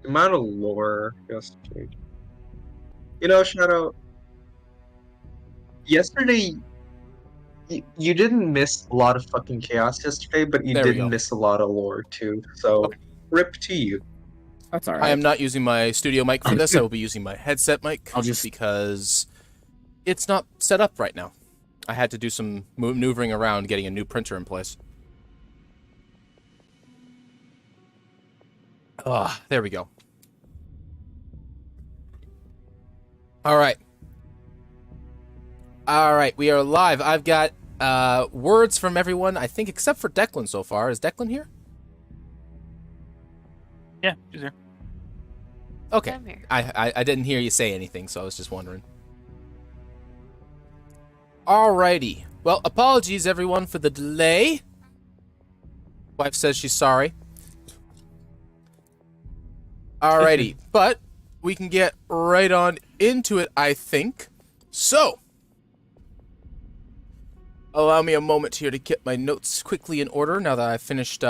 The amount of lore yesterday. You know, Shadow, yesterday you didn't miss a lot of fucking chaos yesterday, but you There we did go. miss a lot of lore too. So, Okay. rip to you. That's all I right. am not using my studio mic for this. I will be using my headset mic I'll just- because it's not set up right now. I had to do some maneuvering around getting a new printer in place. Ah, there we go. All right. All right, we are live. I've got words from everyone, I think, except for Declan so far. Is Declan here? Yeah, she's here. Okay. I'm here. I didn't hear you say anything, so I was just wondering. Alrighty. Well, apologies, everyone, for the delay. Wife says she's sorry. Alrighty. But we can get right on into it, I think. So, allow me a moment here to get my notes quickly in order now that I've finished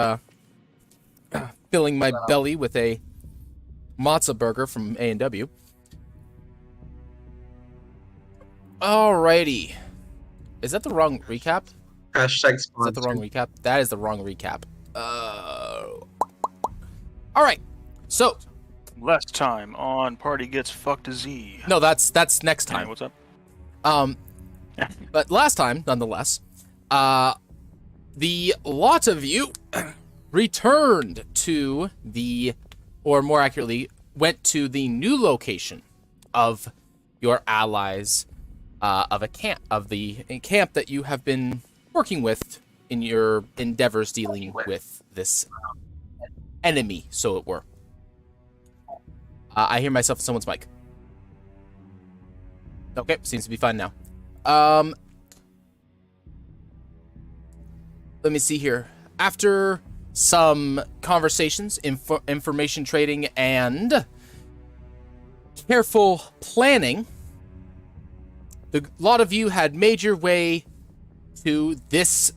filling my belly with a matzo burger from A&W. Alrighty. Is that the wrong recap? Hashtag Is that the wrong sponsor. recap? That is the wrong recap. Alright. So, Last time on Party Gets Fucked to Z. no, that's next Hey, time. what's up? But last time, nonetheless, the lot of you returned to the, or more accurately, went to the new location of your allies, of the camp that you have been working with in your endeavors dealing with this enemy, so it were. I hear myself in someone's mic. Okay, seems to be fine now. Let me see here. After some conversations, information trading, and careful planning, the lot of you had made your way to this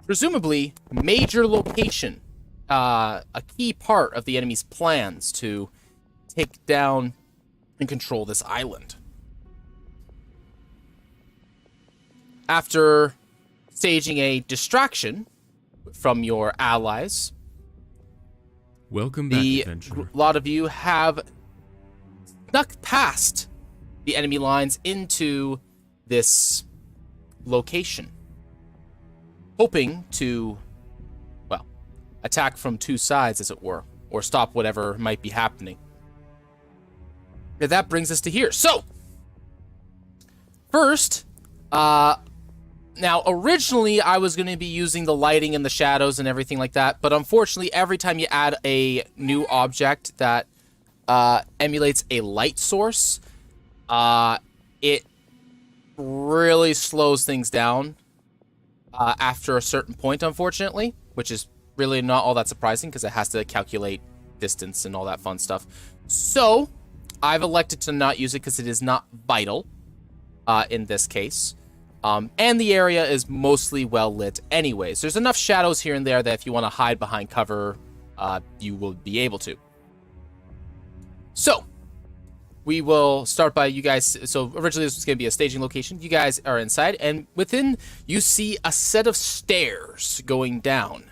presumably major location, a key part of the enemy's plans to take down and control this island. After staging a distraction from your allies, Welcome back, the adventurer. lot of you have snuck past the enemy lines into this location, hoping to, well, attack from two sides, as it were, or stop whatever might be happening. Now that brings us to here. So, first, now, originally, I was going to be using the lighting and the shadows and everything like that, but unfortunately, every time you add a new object that emulates a light source, it really slows things down after a certain point, unfortunately, which is really not all that surprising because it has to calculate distance and all that fun stuff. So, I've elected to not use it because it is not vital in this case. And the area is mostly well lit anyways. There's enough shadows here and there that if you want to hide behind cover, you will be able to. So, we will start by you guys. So, originally this was going to be a staging location. You guys are inside, and within, you see a set of stairs going down.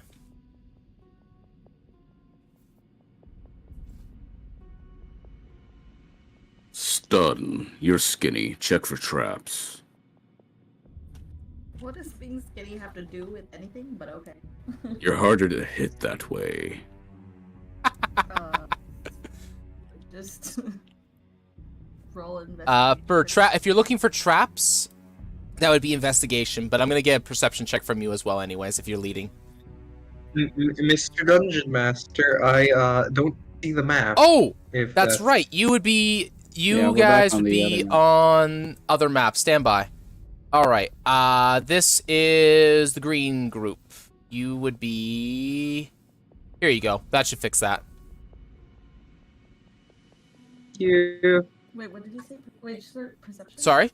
Stun, you're skinny. Check for traps. What does being skinny have to do with anything? But okay. You're harder to hit that way. Just roll investigation. If you're looking for traps, that would be investigation, but I'm going to get a perception check from you as well anyways, if you're leading. Mr. Dungeon Master, I don't see the map. Oh! If That's right. You would be... Yeah, You we're back guys on would the be other map. on other map. Stand by. Alright. This is the green group. You would be... Here you go. That should fix that. you. Wait, what did you say? Wait, just perception. Sorry?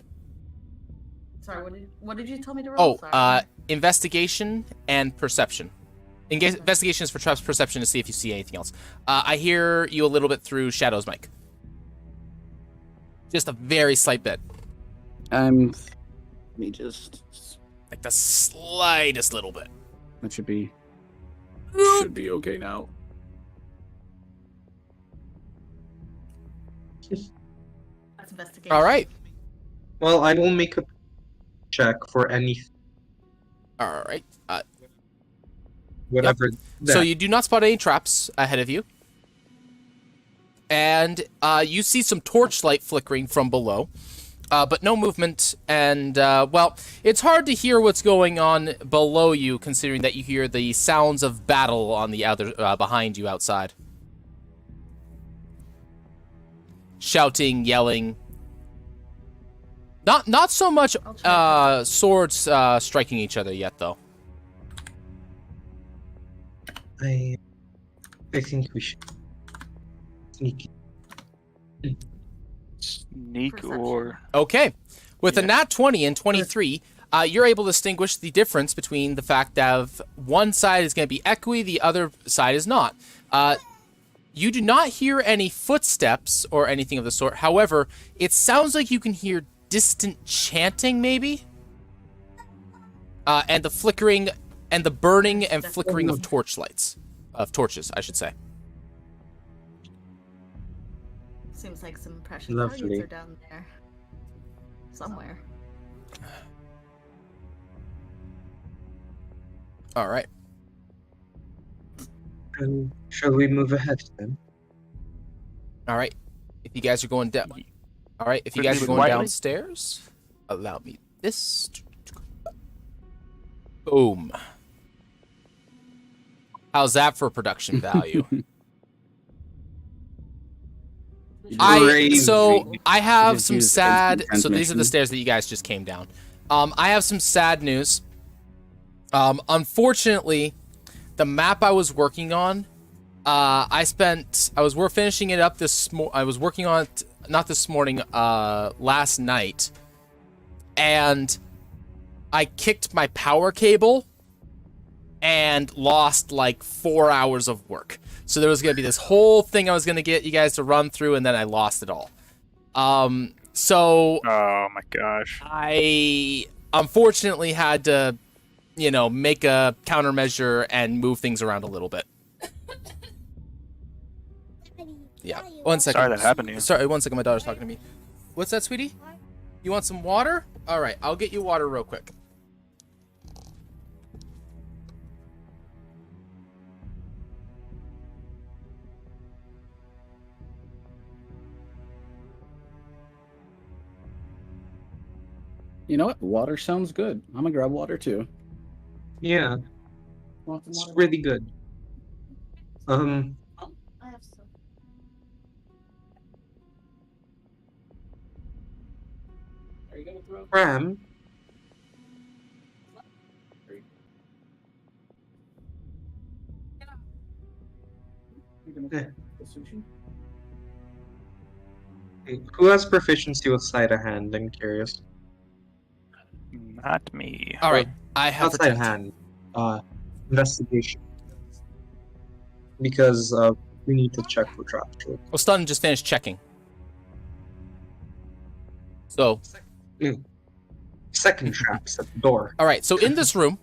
Sorry, what did you tell me to roll? Oh, Sorry. investigation and perception. Investigation is for traps, perception to see if you see anything else. I hear you a little bit through Shadow's mic. Just a very slight bit. Let me just... Like the slightest little bit. That should be okay now. That's investigation. All right. Well, I will make a check for any All right. whatever. So you do not spot any traps ahead of you. And you see some torchlight flickering from below, but no movement. And, well, it's hard to hear what's going on below you, considering that you hear the sounds of battle on the other behind you outside. Shouting, yelling. Not so much swords striking each other yet, though. I think we should sneak. Sneak Perception. or Okay. With a Yeah. nat 20 and 23, you're able to distinguish the difference between the fact that one side is going to be echoey, the other side is not. You do not hear any footsteps or anything of the sort. However, it sounds like you can hear distant chanting, maybe? And the flickering and the burning and flickering of torches, I should say. Seems like some precious Lovely. targets are down there. Somewhere. All right. Shall we move ahead then? All right. If you guys are going down. All right. If you We're guys are moving going quietly. downstairs, allow me this. Boom. How's that for production value? I have Just some use sad. instant So these are the transmission. stairs that you guys just came down. I have some sad news. Unfortunately, the map I was working on, I was finishing it up I was working on it not this morning, last night, and I kicked my power cable and lost like 4 hours of work. So there was going to be this whole thing I was going to get you guys to run through, and then I lost it all. So oh my gosh. I unfortunately had to, make a countermeasure and move things around a little bit. Yeah. 1 second. Sorry that happened to you. Sorry, 1 second. My daughter's talking to me. What's that, sweetie? You want some water? All right, I'll get you water real quick. You know what? Water sounds good. I'm gonna grab water too. Yeah, Want some it's water? really good. I have some. Are you gonna throw? Ram, You gonna Yeah. the sushi? who has proficiency with sleight of hand? I'm curious. Not me. All right, I have Not sleight of protect. hand. Investigation. Because we need to check for traps. Well, Stun just finished checking. So, Second traps at the door. all right. So in this room,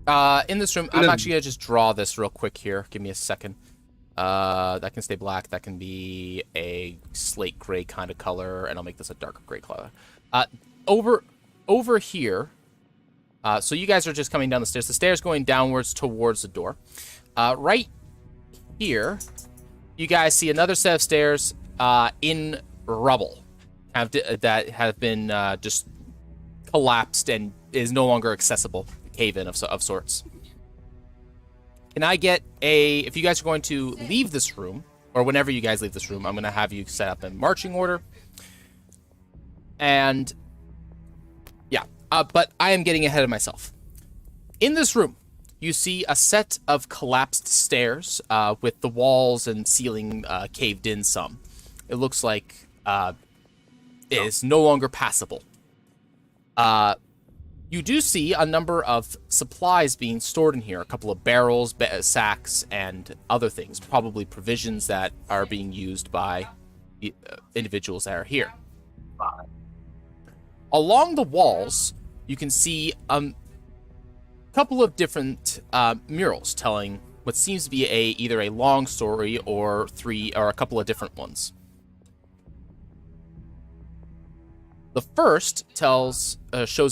I'm then- actually gonna just draw this real quick here. Give me a second. That can stay black. That can be a slate gray kind of color, and I'll make this a darker gray color. Over here. So you guys are just coming down the stairs. The stairs going downwards towards the door. Right here, you guys see another set of stairs in rubble that have been just collapsed and is no longer accessible. Cave-in of sorts. Can I get if you guys are going to leave this room, or whenever you guys leave this room, I'm going to have you set up in marching order. And, yeah, but I am getting ahead of myself. In this room, you see a set of collapsed stairs with the walls and ceiling caved in some. It looks like it is no longer passable. You do see a number of supplies being stored in here, a couple of barrels, sacks, and other things, probably provisions that are being used by the individuals that are here. Along the walls, you can see a couple of different murals telling what seems to be either a long story or a couple of different ones. The first shows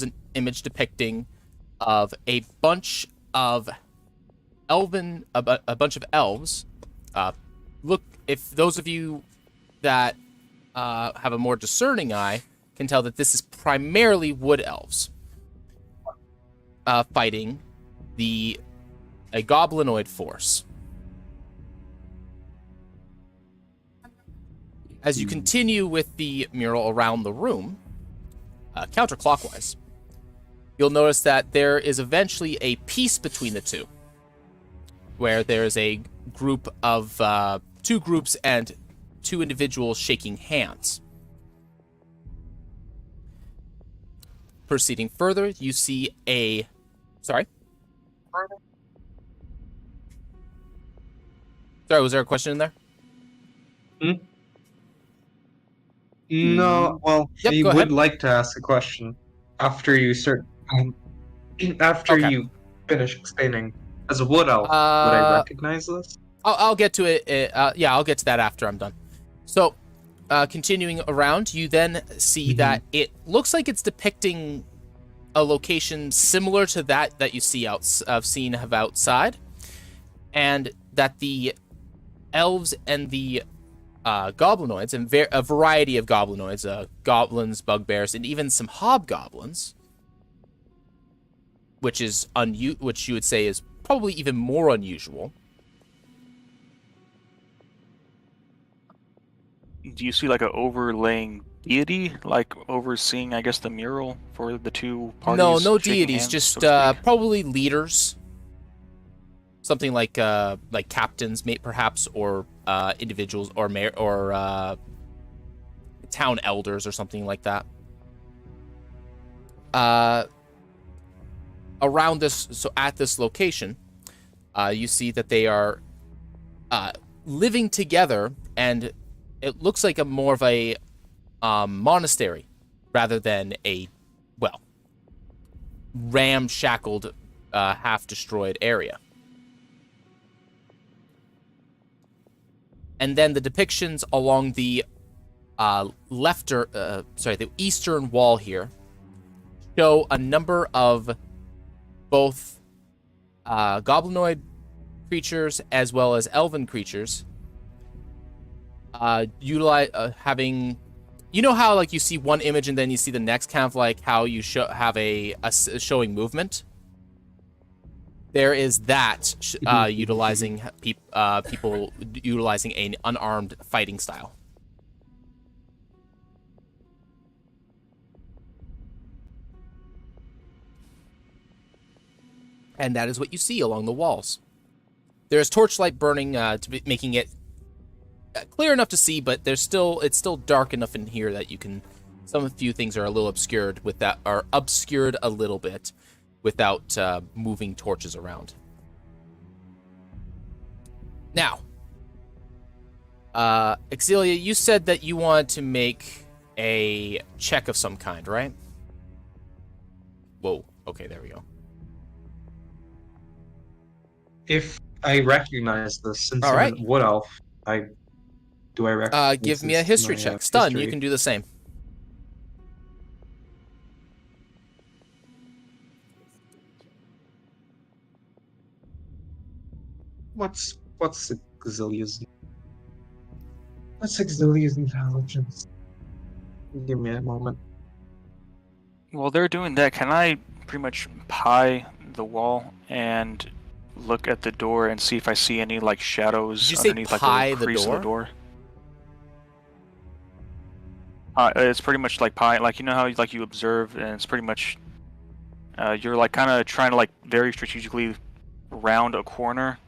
an image depicting of a bunch of elves. Look, if those of you that have a more discerning eye can tell that this is primarily wood elves fighting a goblinoid force. As you continue with the mural around the room, counterclockwise, you'll notice that there is eventually a peace between the two, where there's a group of two groups and two individuals shaking hands. Proceeding further, you see Sorry, was there a question in there? No, well, Yep, you go would ahead. like to ask a question after you start. After Okay. you finish explaining. As a wood elf, would I recognize this? I'll get to it. Yeah, I'll get to that after I'm done. So, continuing around, you then see that it looks like it's depicting a location similar to that you see seen outside, and that the elves and the goblinoids, and a variety of goblinoids, goblins, bugbears, and even some hobgoblins, which you would say is probably even more unusual. Do you see like an overlaying deity, like overseeing, I guess, the mural for the two parties? No shaking deities, hands, just so to speak? probably leaders. Something like captains, perhaps, or individuals, or mayor, or town elders, or something like that. Around this, so at this location, you see that they are living together, and it looks like more of a monastery rather than a, ramshackled, half-destroyed area. And then the depictions along the the eastern wall here show a number of both goblinoid creatures as well as elven creatures having, you know how like you see one image and then you see the next, kind of like how you have a showing movement. There is that utilizing people utilizing an unarmed fighting style. And that is what you see along the walls. There is torchlight burning making it clear enough to see, but it's still dark enough in here that you can. Some few things are a little obscured a little bit without moving torches around. Now, Exilia, you said that you wanted to make a check of some kind, right? Whoa. Okay, there we go. If I recognize this, since All I'm right. a wood elf, do I recognize Give me a this history in my, check. Stun, history? you can do the same. What's Exilia's intelligence? Give me a moment. While they're doing that, can I pretty much pie the wall and look at the door and see if I see any like shadows Did you say underneath pie like the the crease door? of the door? It's pretty much like pie, like you know how like you observe, and it's pretty much you're like kind of trying to like very strategically round a corner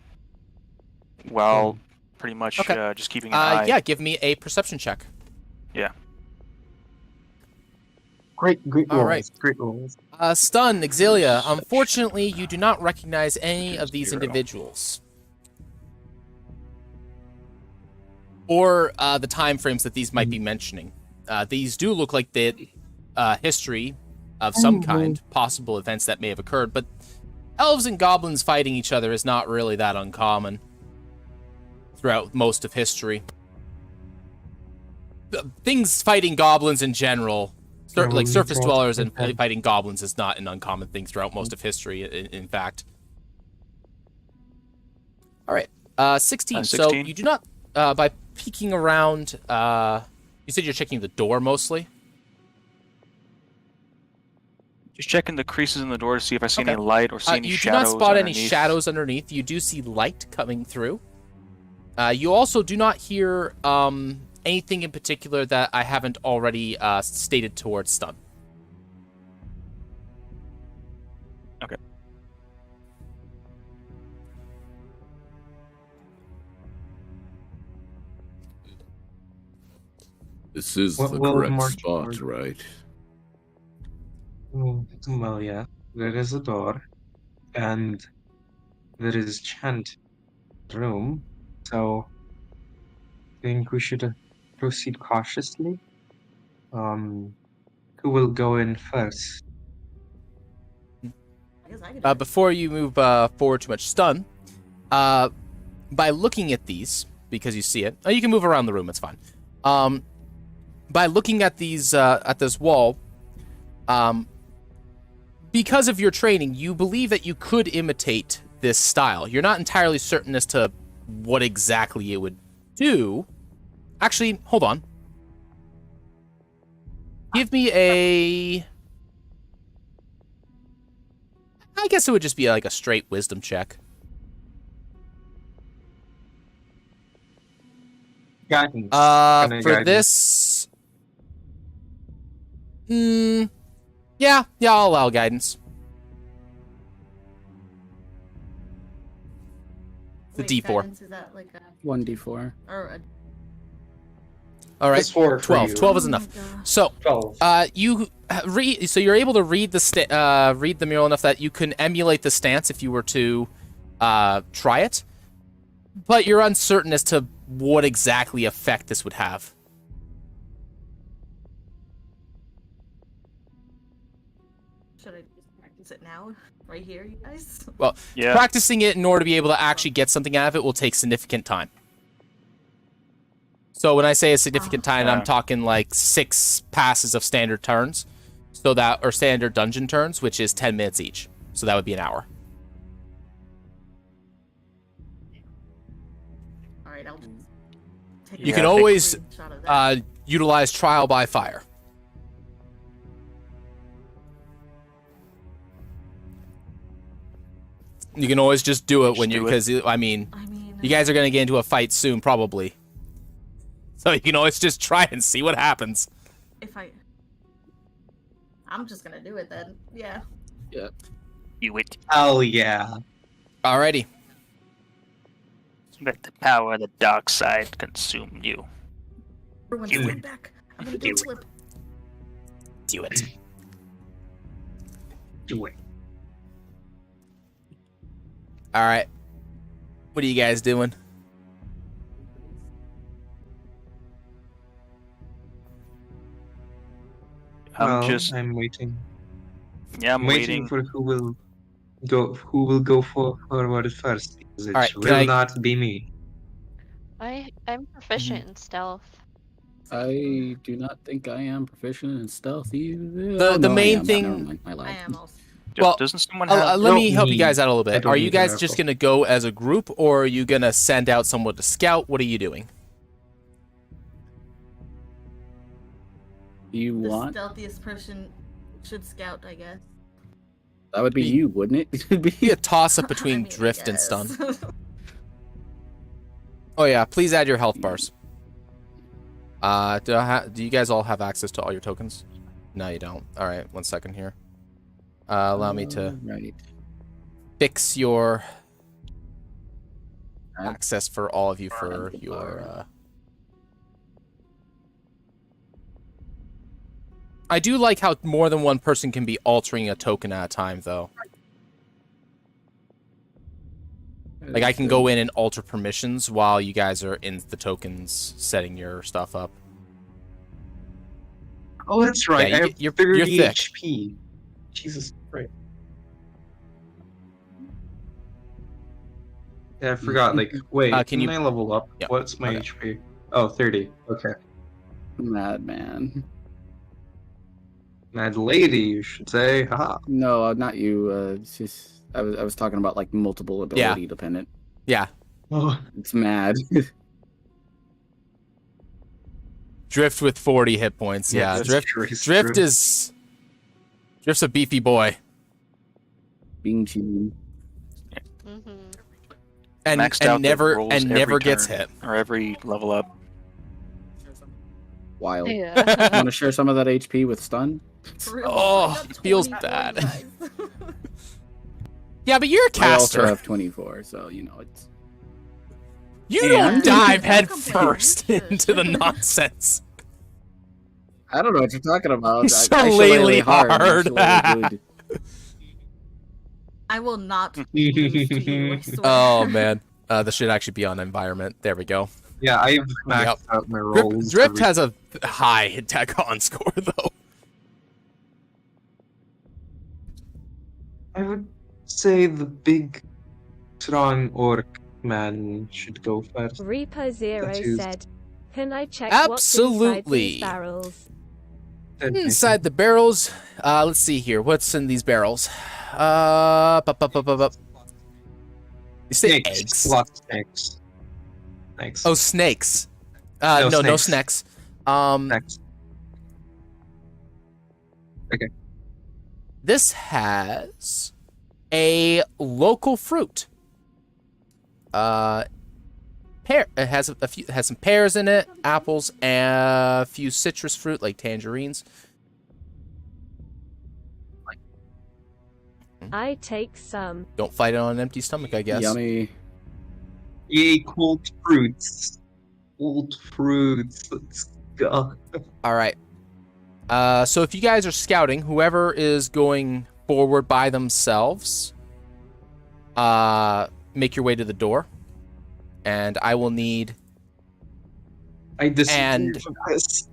while pretty much just keeping an eye. Yeah, give me a perception check. Yeah. Great All rolls. right. Great rolls. Stun, Exilia. Unfortunately, you do not recognize any of these individuals. Or the time frames that these might be mentioning. These do look like the history of some kind, possible events that may have occurred, but elves and goblins fighting each other is not really that uncommon throughout most of history. Things fighting goblins in general, like surface dwellers and fighting goblins, is not an uncommon thing throughout most of history, in fact. All right, 16. So you do not, by peeking around, you said you're checking the door mostly? Just checking the creases in the door to see if I see any light or see any you shadows. You do not spot underneath. any shadows underneath. You do see light coming through. You also do not hear anything in particular that I haven't already stated towards stun. Okay. This is Well, the well, correct March spot, forward. right? Well, yeah. There is a door, and there is chant room. So, I think we should proceed cautiously. Who will go in first? I guess I could do it. Before you move forward too much, stun. By looking at these, because you see it, you can move around the room. It's fine. By looking at these at this wall, because of your training, you believe that you could imitate this style. You're not entirely certain as to what exactly it would do. Actually, hold on. Give me a... I guess it would just be like a straight wisdom check. Guidance. For this... Yeah, I'll allow guidance. The Wait, D4. guidance, is that like a 1d4. or a All right, That's 4 for 12. you. 12 is enough. Oh my gosh. So, 12. you read. So you're able to read read the mural enough that you can emulate the stance if you were to try it, but you're uncertain as to what exactly effect this would have. Should I just practice it now? Right here, you guys? Well, Yeah. practicing it in order to be able to actually get something out of it will take significant time. So when I say a significant time, I'm talking like 6 passes of standard turns, or standard dungeon turns, which is 10 minutes each. So that would be an hour. Alright, I'll just take You a can quick always screenshot of that. utilize trial by fire. You can always just do it when you, because I mean, you guys are gonna get into a fight soon, probably. So you can always just try and see what happens. I'm just gonna do it then. Yeah. Yeah. You it. Hell yeah. Alrighty. Let the power of the dark side consume you. Everyone Do step it. back. I'm gonna do a flip. Do it. Do it. Alright. What are you guys doing? I'm waiting. Yeah, I'm waiting. for who will go forward first, because it Alright, will not be me. I'm proficient in stealth. I do not think I am proficient in stealth either. The main I am. thing- Never mind, I I lied. am also. Well, doesn't someone have? let me don't help you need- guys out a little I bit. don't Are you need guys the just rifle. gonna go as a group, or are you gonna send out someone to scout? What are you doing? Do you The want? stealthiest person should scout, I guess. That would be you, wouldn't it? It'd Be be a toss-up between I mean, drift and yes. stun. Oh yeah, please add your health bars. Do you guys all have access to all your tokens? No, you don't. All right, 1 second here. Allow me to Right. fix your access for all of you for your. I do like how more than one person can be altering a token at a time, though. Like, I can go in and alter permissions while you guys are in the tokens setting your stuff up. Oh, that's right. Yeah, I have you're 30 thick. HP. Jesus Christ. Yeah, I forgot. Like, wait, can can you- I level up? Yeah, What's my okay. HP? Oh, 30. Okay. Madman. Mad lady, you should say. Haha. No, not you. It's just I was talking about like multiple ability dependent. Yeah. Oh, It's mad. Drift with 40 hit points. Yeah, that's Drift. true, Drift true. is. Drift's a beefy boy, Being cheating. Mm-hmm. and Maxed out and the never rolls and every never gets turn, hit. or every level up. Wild. Yeah. Want to share some of that HP with stun? For real, Oh, I got it feels 24, bad. guys. Yeah, but you're a I also caster. have 24, so you know it's. You And- don't dive head Don't complain. first into the nonsense. I don't know what you're talking about. Shillelagh hard. Shillelagh good. I will not lose to you, I swear. Oh man, this should actually be on environment. There we go. Yeah, I've maxed Yep. out my rolls. Drift has a high attack on score though. I would say the big, strong orc man should go first. Reaper Zero That's who's- said, "Can I check Absolutely. what's inside these barrels?" Inside the barrels, let's see here. What's in these barrels? You say Snakes. eggs? Lots of snakes. Snakes. Oh, snakes. No, No snakes. snacks. Snakes. Okay. This has a local fruit. Pear. It has a few. It has some pears in it, apples, and a few citrus fruit like tangerines. I take some. Don't fight it on an empty stomach, I guess. Yummy. Yay, cold fruits. Cold fruits. Let's go. All right. So if you guys are scouting, whoever is going forward by themselves, make your way to the door, and I will need I disagree And- with this.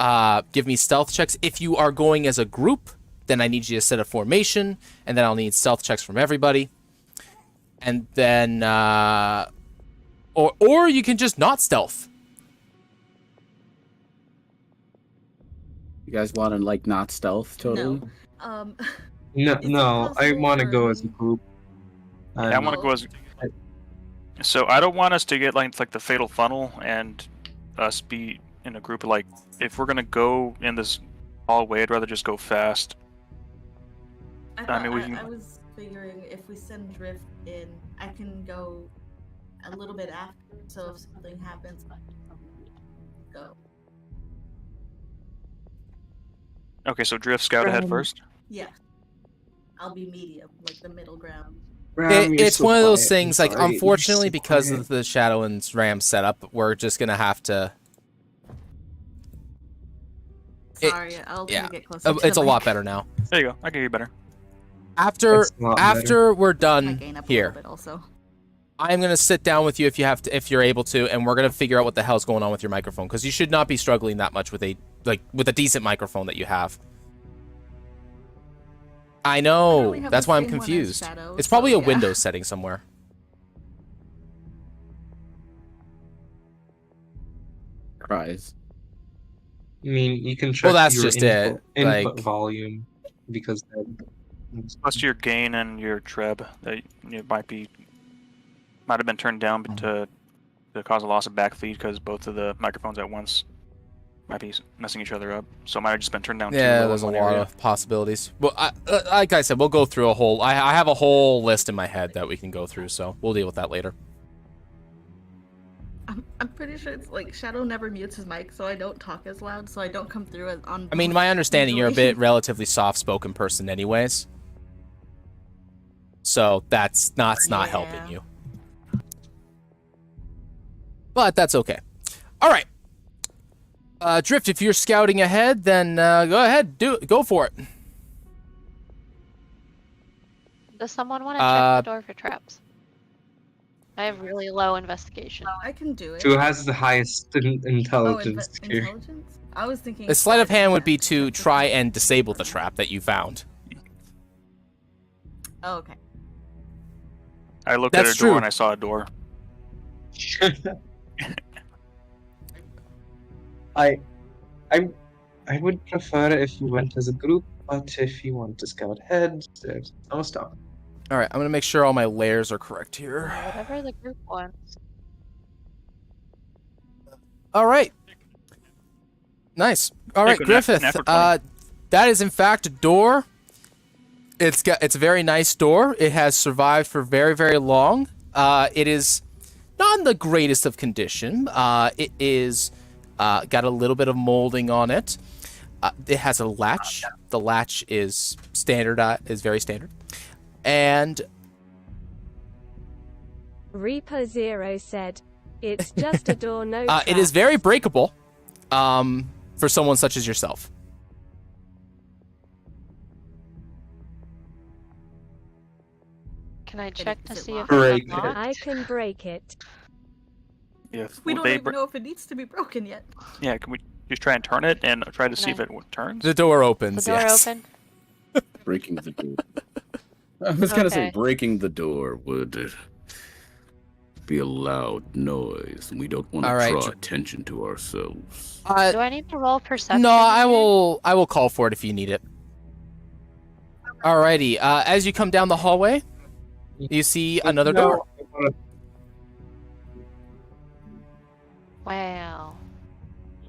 give me stealth checks. If you are going as a group, then I need you to set a formation, and then I'll need stealth checks from everybody, and then or you can just not stealth. You guys want to like not stealth totally? No. No, Is it no, I possible want to for go as a me- group. Yeah, I want to Oh. go as. So I don't want us to get like the fatal funnel and us be in a group. Like if we're gonna go in this hallway, I'd rather just go fast. I mean, we can- was figuring if we send Drift in, I can go a little bit after, so if something happens, I can go. Okay, so Drift scout ahead first. Yeah. I'll be medium, like the middle ground. Ram, you're It's so one of those quiet. things. I'm Like, sorry. You're unfortunately, so because quiet. of the Shadow and Ram setup, we're just gonna have to. It- Sorry, I'll try yeah. to get closer. to It's a the lot mic. better now. There you go. I can hear you better. After That's a lot better. after we're I done gain up a here, little bit also. I'm gonna sit down with you if you're able to, and we're gonna figure out what the hell's going on with your microphone, because you should not be struggling that much with a decent microphone that you have. I know. only have That's the why I'm same one as confused. Shadow, It's probably so a yeah. Windows setting somewhere. Cries. I mean, you can check Well, that's your just it, input like- volume because Plus your gain and your treb that you might have been turned down to cause a loss of backfeed because both of the microphones at once might be messing each other up. So it might have just been turned down too Yeah, low there's a in lot one area. of possibilities. Well, like I said, we'll go through a whole. I have a whole list in my head that we can go through, so we'll deal with that later. I'm pretty sure it's like Shadow never mutes his mic, so I don't talk as loud, so I don't come through as on. I mean, both my understanding, you're a usually. bit relatively soft-spoken person, anyways. So that's not helping Yeah. you. But that's okay. All right. Drift, if you're scouting ahead, then go ahead, go for it. Does someone want to check the door for traps? I have really low investigation. I can do it. Who has the highest intelligence here? Intelligence? I was thinking. A sleight of hand would be to try and disable the trap that you found. Oh, okay. I looked That's at a door true. and I saw a door. I would prefer it if you went as a group, but if you want to scout ahead, there's no stop. All right, I'm gonna make sure all my layers are correct here. Whatever the group wants. All right. Nice. All right, Hey, Griffith. natural 20. That is in fact a door. It's a very nice door. It has survived for very, very long. It is not in the greatest of condition. It is got a little bit of molding on it. It has a latch. The latch is is very standard. And Reaper Zero said, "It's just a door, no it is trap." very breakable for someone such as yourself. Can I check to Is it see if locked? it's Break it. unlocked? I can break it. Yes. We Will don't they even know if it needs to be broken yet. Yeah, can we just try and turn it and try to see if Can it turns? The door The opens. door yes. open? Breaking the door. I was gonna say Okay. breaking the door would be a loud noise, and we don't want to All right, draw Dr- attention to ourselves. Do I need to roll perception? No, I here? will call for it if you need it. Alrighty. As you come down the hallway, you see another door. Wow.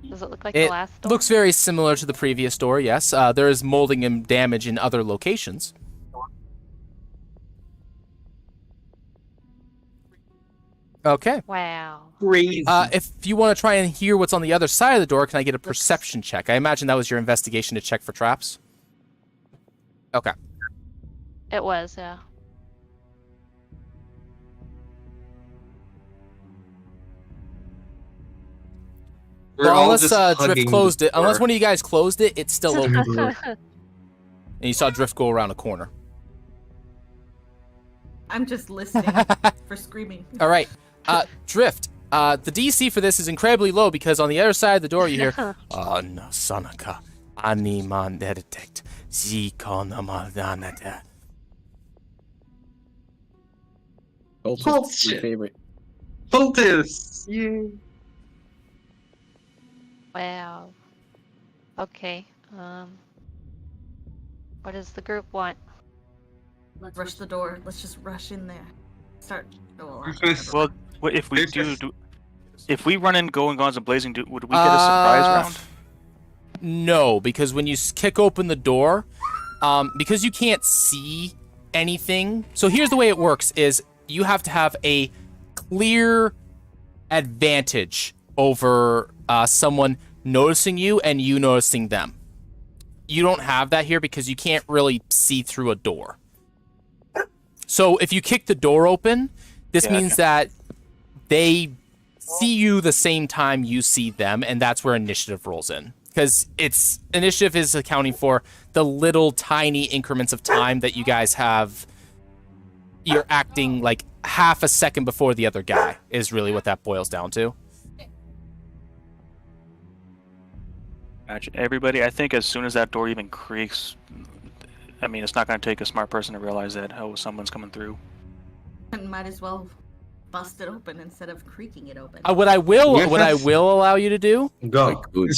Does it look like It the last door? looks very similar to the previous door. Yes. There is molding and damage in other locations. Okay. Wow. Crazy. If you want to try and hear what's on the other side of the door, can I get a perception check? I imagine that was your investigation to check for traps. Okay. It was, yeah. We're Well, all unless just Drift hugging closed the it, unless door. one of you guys closed it, it's still open. Mhm. And you saw Drift go around a corner. I'm just listening for screaming. All right. Drift. The DC for this is incredibly low because on the other side of the door you hear, "Oh no, Sonaka, ani man detect, zikona maldanata." Cultist, Bullshit. my favorite. Cultists! Yay. Wow. Okay. What does the group want? Rush the door. Let's just rush in there. Start. Oh, Chris, Well, if we There's do, just- if we run in going guns and blazing, would we get a surprise round? No, because when you kick open the door, because you can't see anything. So here's the way it works: is you have to have a clear advantage over someone noticing you and you noticing them. You don't have that here because you can't really see through a door. So if you kick the door open, this Gotcha. means that they see you the same time you see them, and that's where initiative rolls in. Because initiative is accounting for the little tiny increments of time that you guys have. You're acting like half a second before the other guy is really what that boils down to. Gotcha. Everybody, I think as soon as that door even creaks, I mean, it's not going to take a smart person to realize that, oh, someone's coming through. might as well bust it open instead of creaking it open. What I will Yes. allow you to do, Go. Good.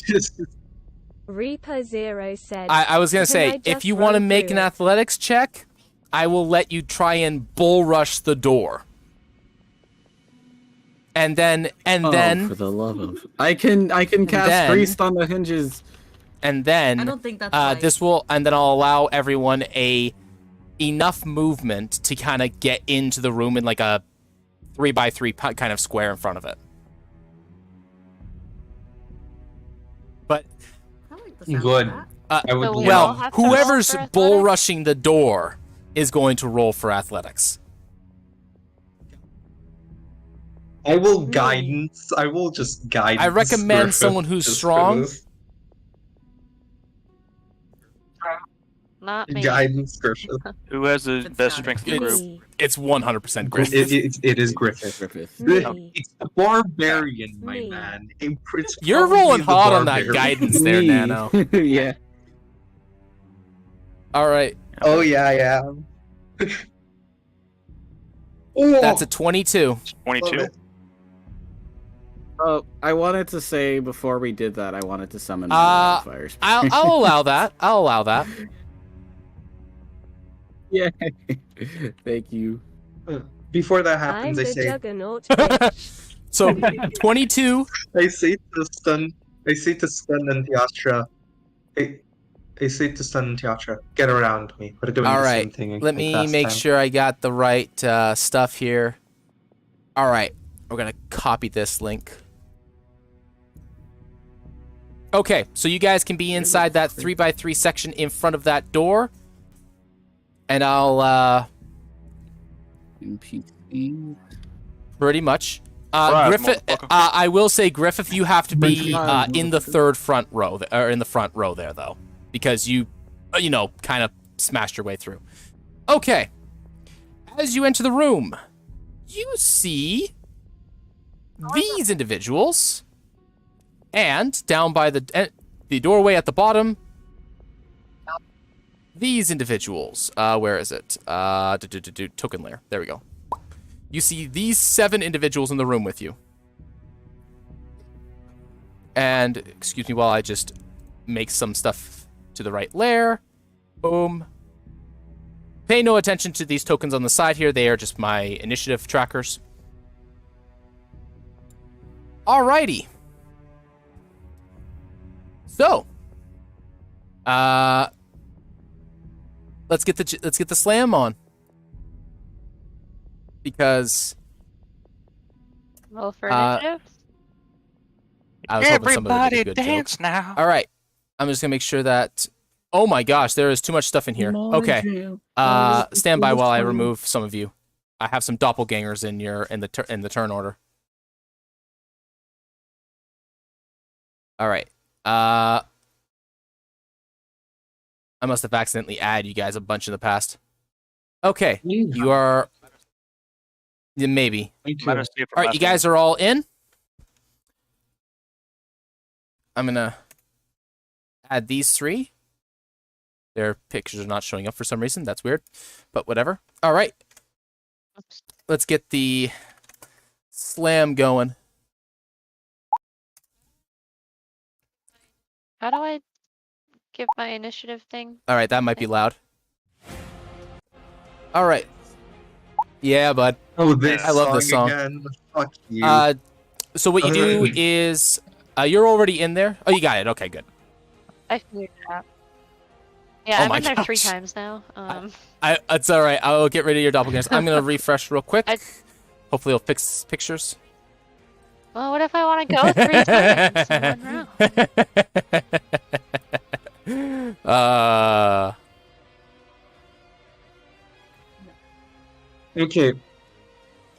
Reaper Zero said, I was gonna "Can I say, if just you want to run make through an it?" athletics check, I will let you try and bull rush the door. And then Oh, for the love of! I can cast then- priest on the hinges. and then I don't think that's right. this will, and then I'll allow everyone enough movement to kind of get into the room in like a 3x3 kind of square in front of it. But I like the sound Good. of that. I would So we love- all well, have to roll whoever's for bull athletics? rushing the door is going to roll for athletics. I will guidance. I will just guidance. I recommend Griffith someone who's just for strong. this. Not me. Guidance Griffith. Who has the It's best not strength in the group? Me. It's 100% Griffith. It is Griffith. Griffith. Me. It's the barbarian, my Me. man. It's You're probably rolling the hot on that barbarian. guidance there, Me. Nano. Yeah. All right, Oh yeah, yeah. Oh, that's a 22. 22. Oh, I wanted to say before we did that, I wanted to summon fire spirit. I'll allow that. I'll allow that. Yeah. Thank you. Before that I'm happens, I the say, juggernaut. bitch. So 22. I say to stun Antiastra. I say to stun Antiastra. Get around me. We're doing All the right, same thing. let like me last make time. sure I got the right stuff here. All right, we're gonna copy this link. Okay, so you guys can be inside that 3x3 section in front of that door, and I'll NPC. pretty much. Right, Griffith, motherfucker. I will say, Griffith, you have to be Right, in the third front row, or in the front row there, though, because you kind of smashed your way through. Okay, as you enter the room, you see these individuals, and down by the doorway at the bottom, these individuals. Where is it? Token layer. There we go. You see these 7 individuals in the room with you. And, excuse me while I just make some stuff to the right layer. Boom. Pay no attention to these tokens on the side here. They are just my initiative trackers. Alrighty. So, let's get the slam on. Because Roll for Uh, initiative. I was hoping somebody would do Everybody a good joke. dance now. All right, I'm just gonna make sure that. Oh my gosh, there is too much stuff in here. Okay, stand by while I remove some of you. I have some doppelgangers in the turn order. All right. I must have accidentally added you guys a bunch in the past. Okay, you are. Yeah, maybe. Might have saved for All right, last you guys are all in. I'm gonna add these 3. Their pictures are not showing up for some reason. That's weird, but whatever. All right, Oops. let's get the slam going. How do I give my initiative thing? All right, that might be loud. All right. Yeah, bud. Oh, this I love this song. again. Fuck you. So what you do is, you're already in there. Oh, you got it. Okay, good. I figured it out. Yeah, Oh I've my been there 3 gosh. times now. It's all right. I'll get rid of your doppelgangers. I'm gonna refresh real quick. I- Hopefully, it'll fix pictures. Well, what if I want to go 3 times in one round? Okay.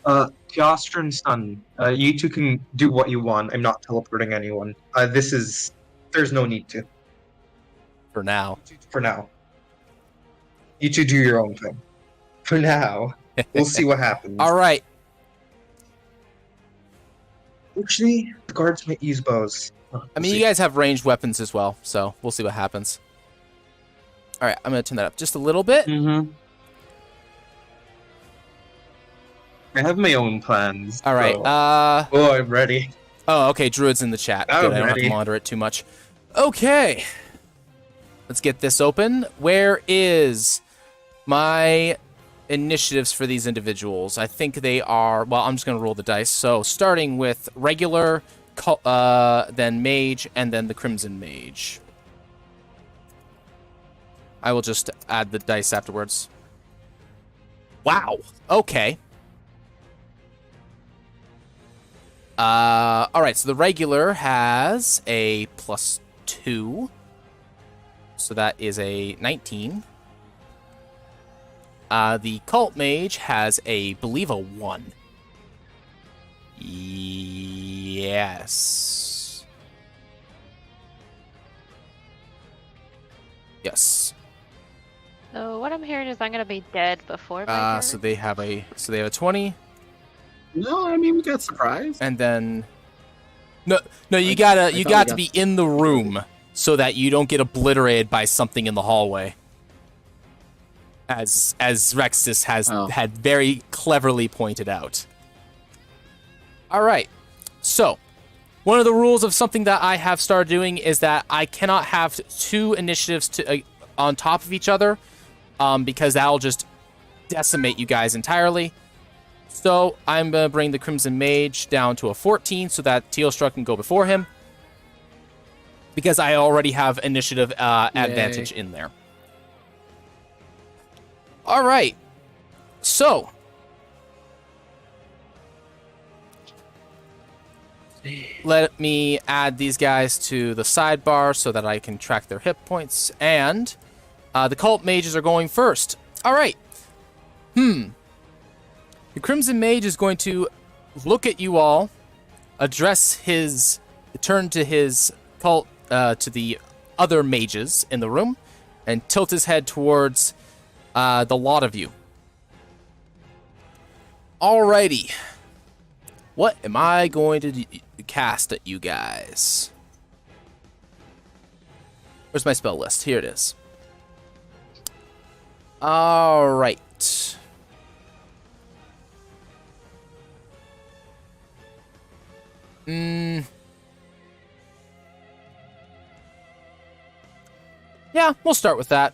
Piastra and Stun, you two can do what you want. I'm not teleporting anyone. There's no need to. For now. For now. You two do your own thing. For now. We'll see what happens. All right. Actually, the guards might use bows. I mean, you guys have ranged weapons as well, so we'll see what happens. All right, I'm gonna turn that up just a little bit. Mm-hmm. I have my own plans. All right. so- Oh, I'm ready. Oh, okay. Druid's in the chat. I'm Good. I don't have ready. to monitor it too much. Okay. Let's get this open. Where is my initiatives for these individuals? I think they are. Well, I'm just gonna roll the dice. So starting with regular, then mage, and then the crimson mage. I will just add the dice afterwards. Wow. Okay. All right, so the regular has a +2. So that is a 19. The cult mage has believe a 1. Yes. Yes. So what I'm hearing is I'm gonna be dead before my turn. So they have a 20, No, I mean we got surprised. and then no, you got to be in the room so that you don't get obliterated by something in the hallway. As Rexus has had very cleverly pointed out. All right, so one of the rules of something that I have started doing is that I cannot have 2 initiatives on top of each other, because that'll just decimate you guys entirely. So I'm gonna bring the Crimson Mage down to a 14 so that Tealstruck can go before him, because I already have initiative advantage in there. All right, so let me add these guys to the sidebar so that I can track their hit points, and the Cult Mages are going first. All right. The Crimson Mage is going to look at you all, turn to his cult, to the other mages in the room, and tilt his head towards the lot of you. Alrighty. What am I going to cast at you guys? Where's my spell list? Here it is. Alright. Yeah, we'll start with that.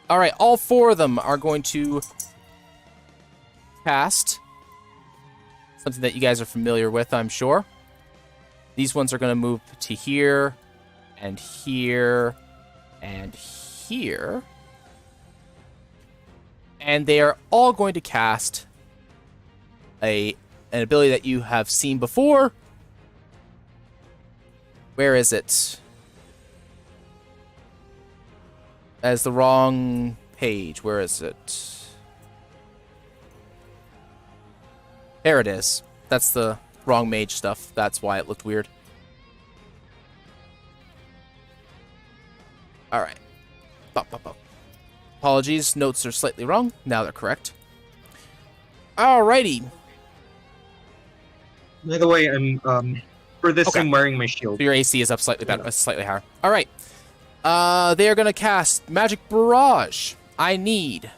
Alright, all 4 of them are going to cast something that you guys are familiar with, I'm sure. These ones are going to move to here, and here, and here. And they are all going to cast an ability that you have seen before. Where is it? As the wrong page. Where is it? There it is. That's the wrong mage stuff. That's why it looked weird. Alright. Apologies, notes are slightly wrong. Now they're correct. Alrighty. By the way, I'm for this I'm wearing my shield. So your AC is up slightly better, slightly higher. Alright. They are gonna cast Magic Barrage. I need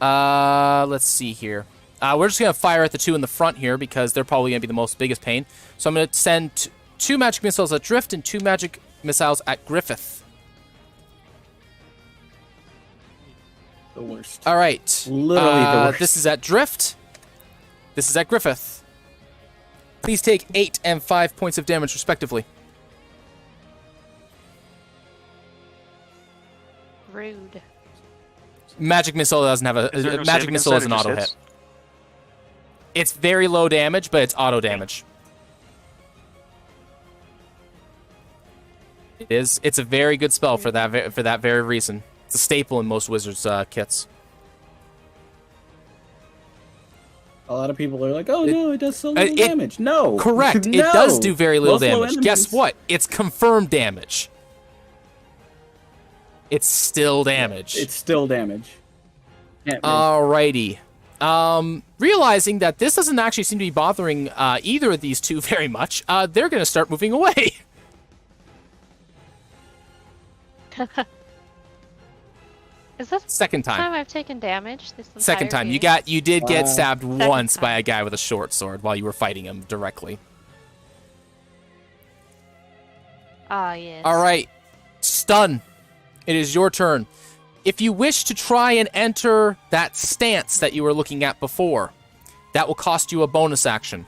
let's see here. We're just gonna fire at the 2 in the front here because they're probably gonna be the most biggest pain. So I'm gonna send 2 magic missiles at Drift and 2 magic missiles at Griffith. The worst. All right. Literally the worst. This is at Drift. This is at Griffith. Please take 8 and 5 points of damage, respectively. Rude. Magic missile doesn't have a magic missile is an auto hit. It's very low damage, but it's auto damage. It is. It's a very good spell for that very reason. It's a staple in most wizards' kits. A lot of people are like, "Oh no, it does so little damage." No, correct. No. It does do very little damage. Enemies. Guess what? It's confirmed damage. It's still damage. It's still damage. Alrighty. Realizing that this doesn't actually seem to be bothering either of these 2 very much, they're going to start moving away. Is this second time I've taken damage? This second time. game? You did get stabbed once time. by a guy with a short sword while you were fighting him directly. Ah, yes. Alright. Stun. It is your turn. If you wish to try and enter that stance that you were looking at before, that will cost you a bonus action.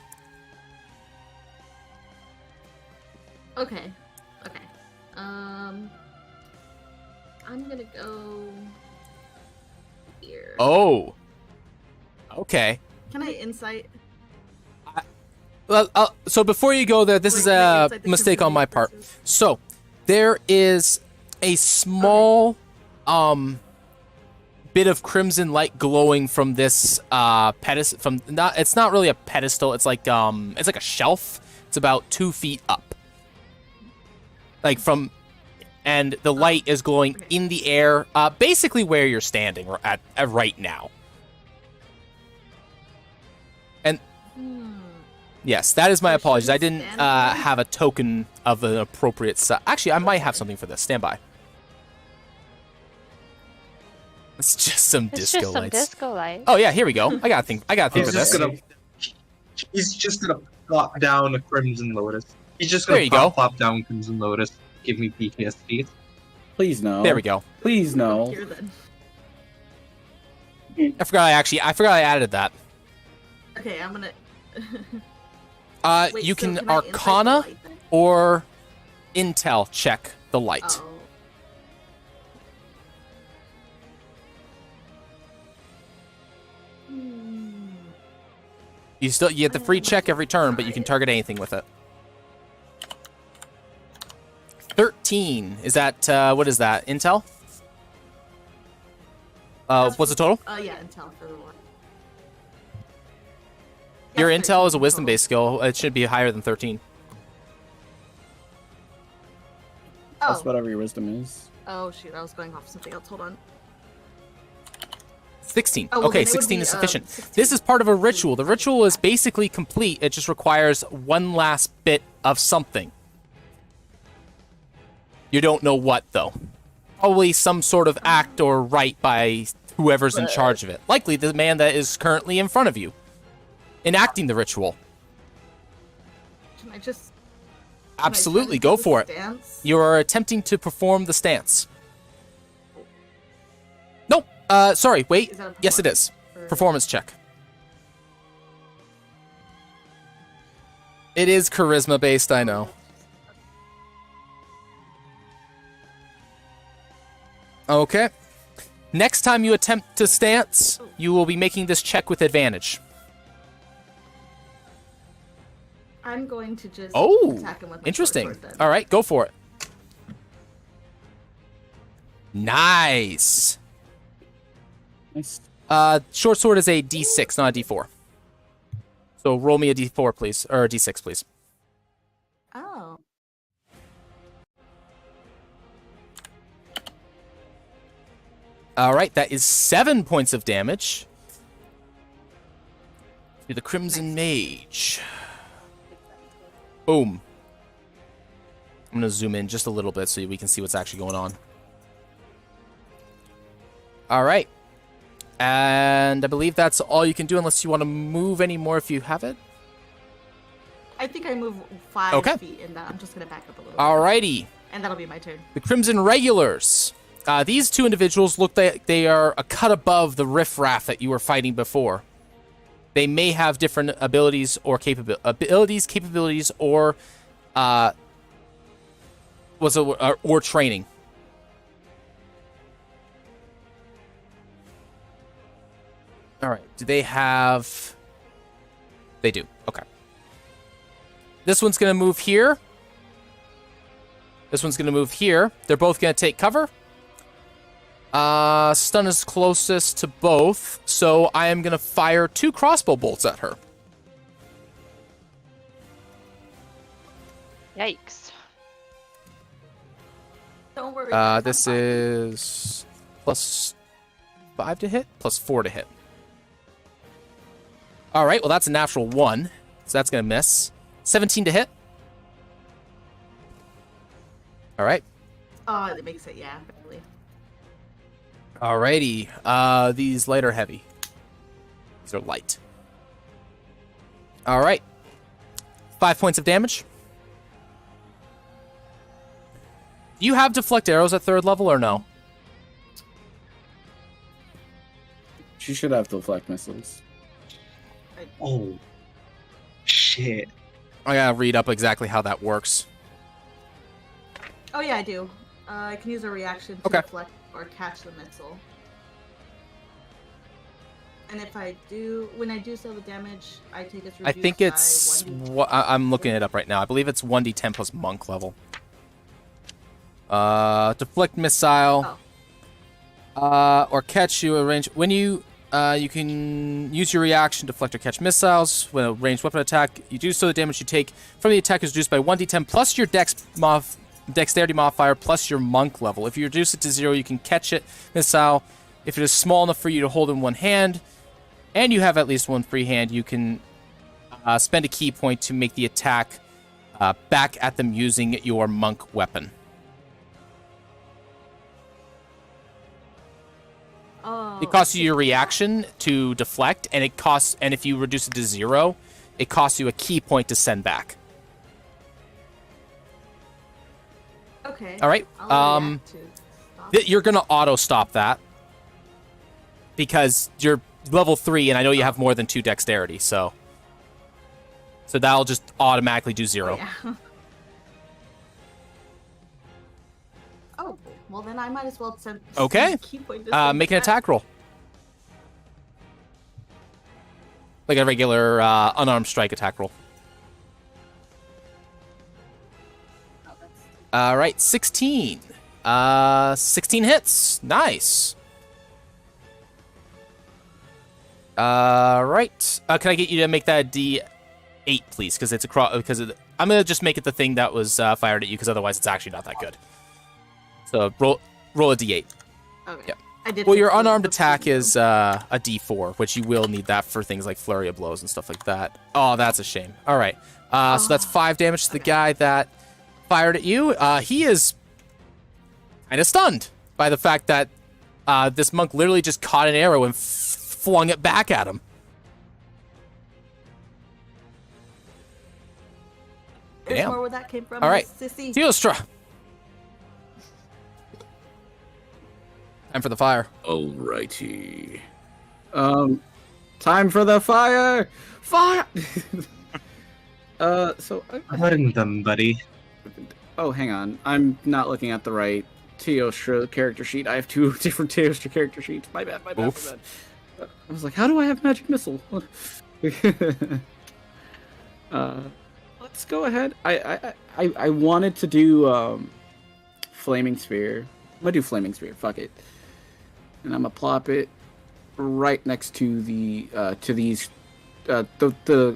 Okay. I'm gonna go here. Oh. Okay. Can I insight? Well, so before you go there, this is a mistake on my part. So, there is a small bit of crimson light glowing from this pedestal. It's not really a pedestal. It's like a shelf. It's about 2 feet up. And the light is glowing in the air, basically where you're standing at right now. And yes, that is my apologies. I didn't have a token of an appropriate size. Actually, I might have something for this. Stand by. It's just some disco lights. Oh yeah, here we go. I got a thing for this. He's just gonna plop down a Crimson Lotus. He's just There gonna you go. plop down Crimson Lotus. Give me PTSD. Please no. There we go. Please no. Here then. I forgot I added that. Okay, I'm gonna. Wait, You so can I insight the Arcana light then? or Intel check the light. Oh. You get the free check every turn, but you can target anything with it. 13. Is that what is that? Intel? What's the total? Yeah, intel for the one. Your Yeah, Intel is a 13 wisdom-based skill. It should be higher than 13. total. That's whatever your wisdom is. Oh shoot, I was going off something else. Hold on. 16. Oh, well, Okay, then it would 16 be, is sufficient. 16. This is part of a ritual. The ritual is basically complete. It just requires one last bit of something. You don't know what, though. Probably some sort of act or rite by whoever's in charge of it. Likely the man that is currently in front of you, enacting the ritual. Can I just? Absolutely, go for it. Dance? You are attempting to perform the stance. Nope. Sorry, wait. Is that a Yes, it is. Or- Performance check. It is charisma based, I know. Okay. Next time you attempt to stance, you will be making this check with advantage. I'm going to just Oh, attack him with my interesting. short sword then. All right, go for it. Nice. Nice. Short sword is a D6, not a D4. So roll me a D4, please, or a D6, please. Oh. All right, that is 7 points of damage to the Crimson Mage. Boom. I'm going to zoom in just a little bit so we can see what's actually going on. All right. And I believe that's all you can do unless you want to move any more if you have it. I think I move 5 Okay. feet in that. I'm just gonna back up a little. Alrighty. And that'll be my turn. The Crimson Regulars. These two individuals look like they are a cut above the riffraff that you were fighting before. They may have different abilities or capabilities, or or training. All right. Do they have? They do. Okay. This one's gonna move here. This one's gonna move here. They're both gonna take cover. Stun is closest to both, so I am gonna fire 2 crossbow bolts at her. Yikes. Don't worry. guys, This I'm fine. is +5 to hit, +4 to hit. All right, well that's a natural 1, so that's gonna miss. 17 to hit. All right. Oh, it makes it, yeah, barely. Alrighty. These light or heavy? These are light. All right. 5 points of damage. Do you have deflect arrows at 3rd level or no? She should have deflect missiles. Oh, shit. I gotta read up exactly how that works. Oh yeah, I do. I can use a reaction to Okay. deflect or catch the missile. And if I do, when I do so the damage, I take its I reduced think by it's 1d10. I'm looking it up right now. I believe it's 1d10 plus monk level. Deflect missile. Oh. or catch you a range when you can use your reaction to deflect or catch missiles when a ranged weapon attack. You do so, the damage you take from the attack is reduced by 1d10 plus your dexterity modifier plus your monk level. If you reduce it to 0, you can catch it missile. If it is small enough for you to hold in one hand, and you have at least one free hand, you can spend a key point to make the attack back at them using your monk weapon. Oh, It costs you your reaction to deflect, and if you reduce it to 0, it costs you a key point to send back. okay. All right. I'll react to stop. You're gonna auto stop that because you're level 3, and I know you have more than 2 dexterity, so that'll just automatically do 0. Yeah. Oh, well then I might as well send. Okay. send key point to Make an attack roll, like a regular unarmed strike attack roll. All right, 16. 16 hits. Nice. All right. Can I get you to make that D8, please? Because it's I'm gonna just make it the thing that was fired at you, because otherwise it's actually not that good. So roll a D8. Okay. Yep. I did. Well, your 15 unarmed before attack you. is a D4, which you will need that for things like flurry of blows and stuff like that. Oh, that's a shame. All right. So that's 5 damage to the guy that fired at you. He is kind of stunned by the fact that this monk literally just caught an arrow and flung it back at him. There's Damn. more where that came from. All right. Sissy. Teostra. Time for the fire. Alrighty. Time for the fire! Fire! So. Burn them, buddy. Oh, hang on. I'm not looking at the right Teostra character sheet. I have 2 different Teostra character sheets. My bad. Oof. I was like, how do I have magic missile? Let's go ahead. I wanted to do flaming sphere. I'm gonna do flaming sphere. Fuck it. And I'm gonna plop it right next to the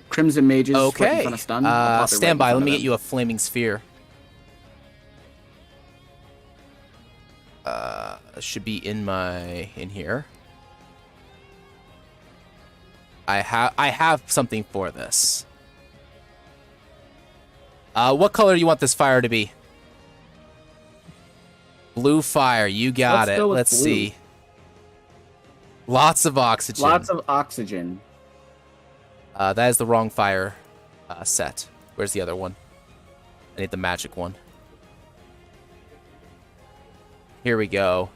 crimson mages. Right in Okay. front of stun. I'll plop it Stand by. right in Let front me of get you a flaming sphere. Should be in here. I have something for this. What color do you want this fire to be? Blue fire. You got Let's it. go with Let's blue. see. Lots of oxygen. Lots of oxygen. That is the wrong fire set. Where's the other one? I need the magic one. Here we go.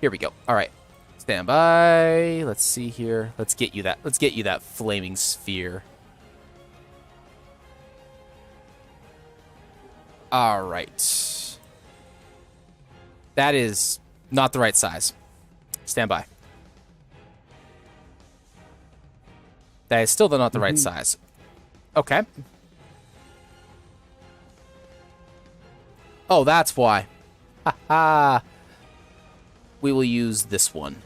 Here we go. All right. Stand by. Let's see here. Let's get you that flaming sphere. All right. That is not the right size. Stand by. That is still not the right size. Okay. Oh, that's why. Ha ha. We will use this one.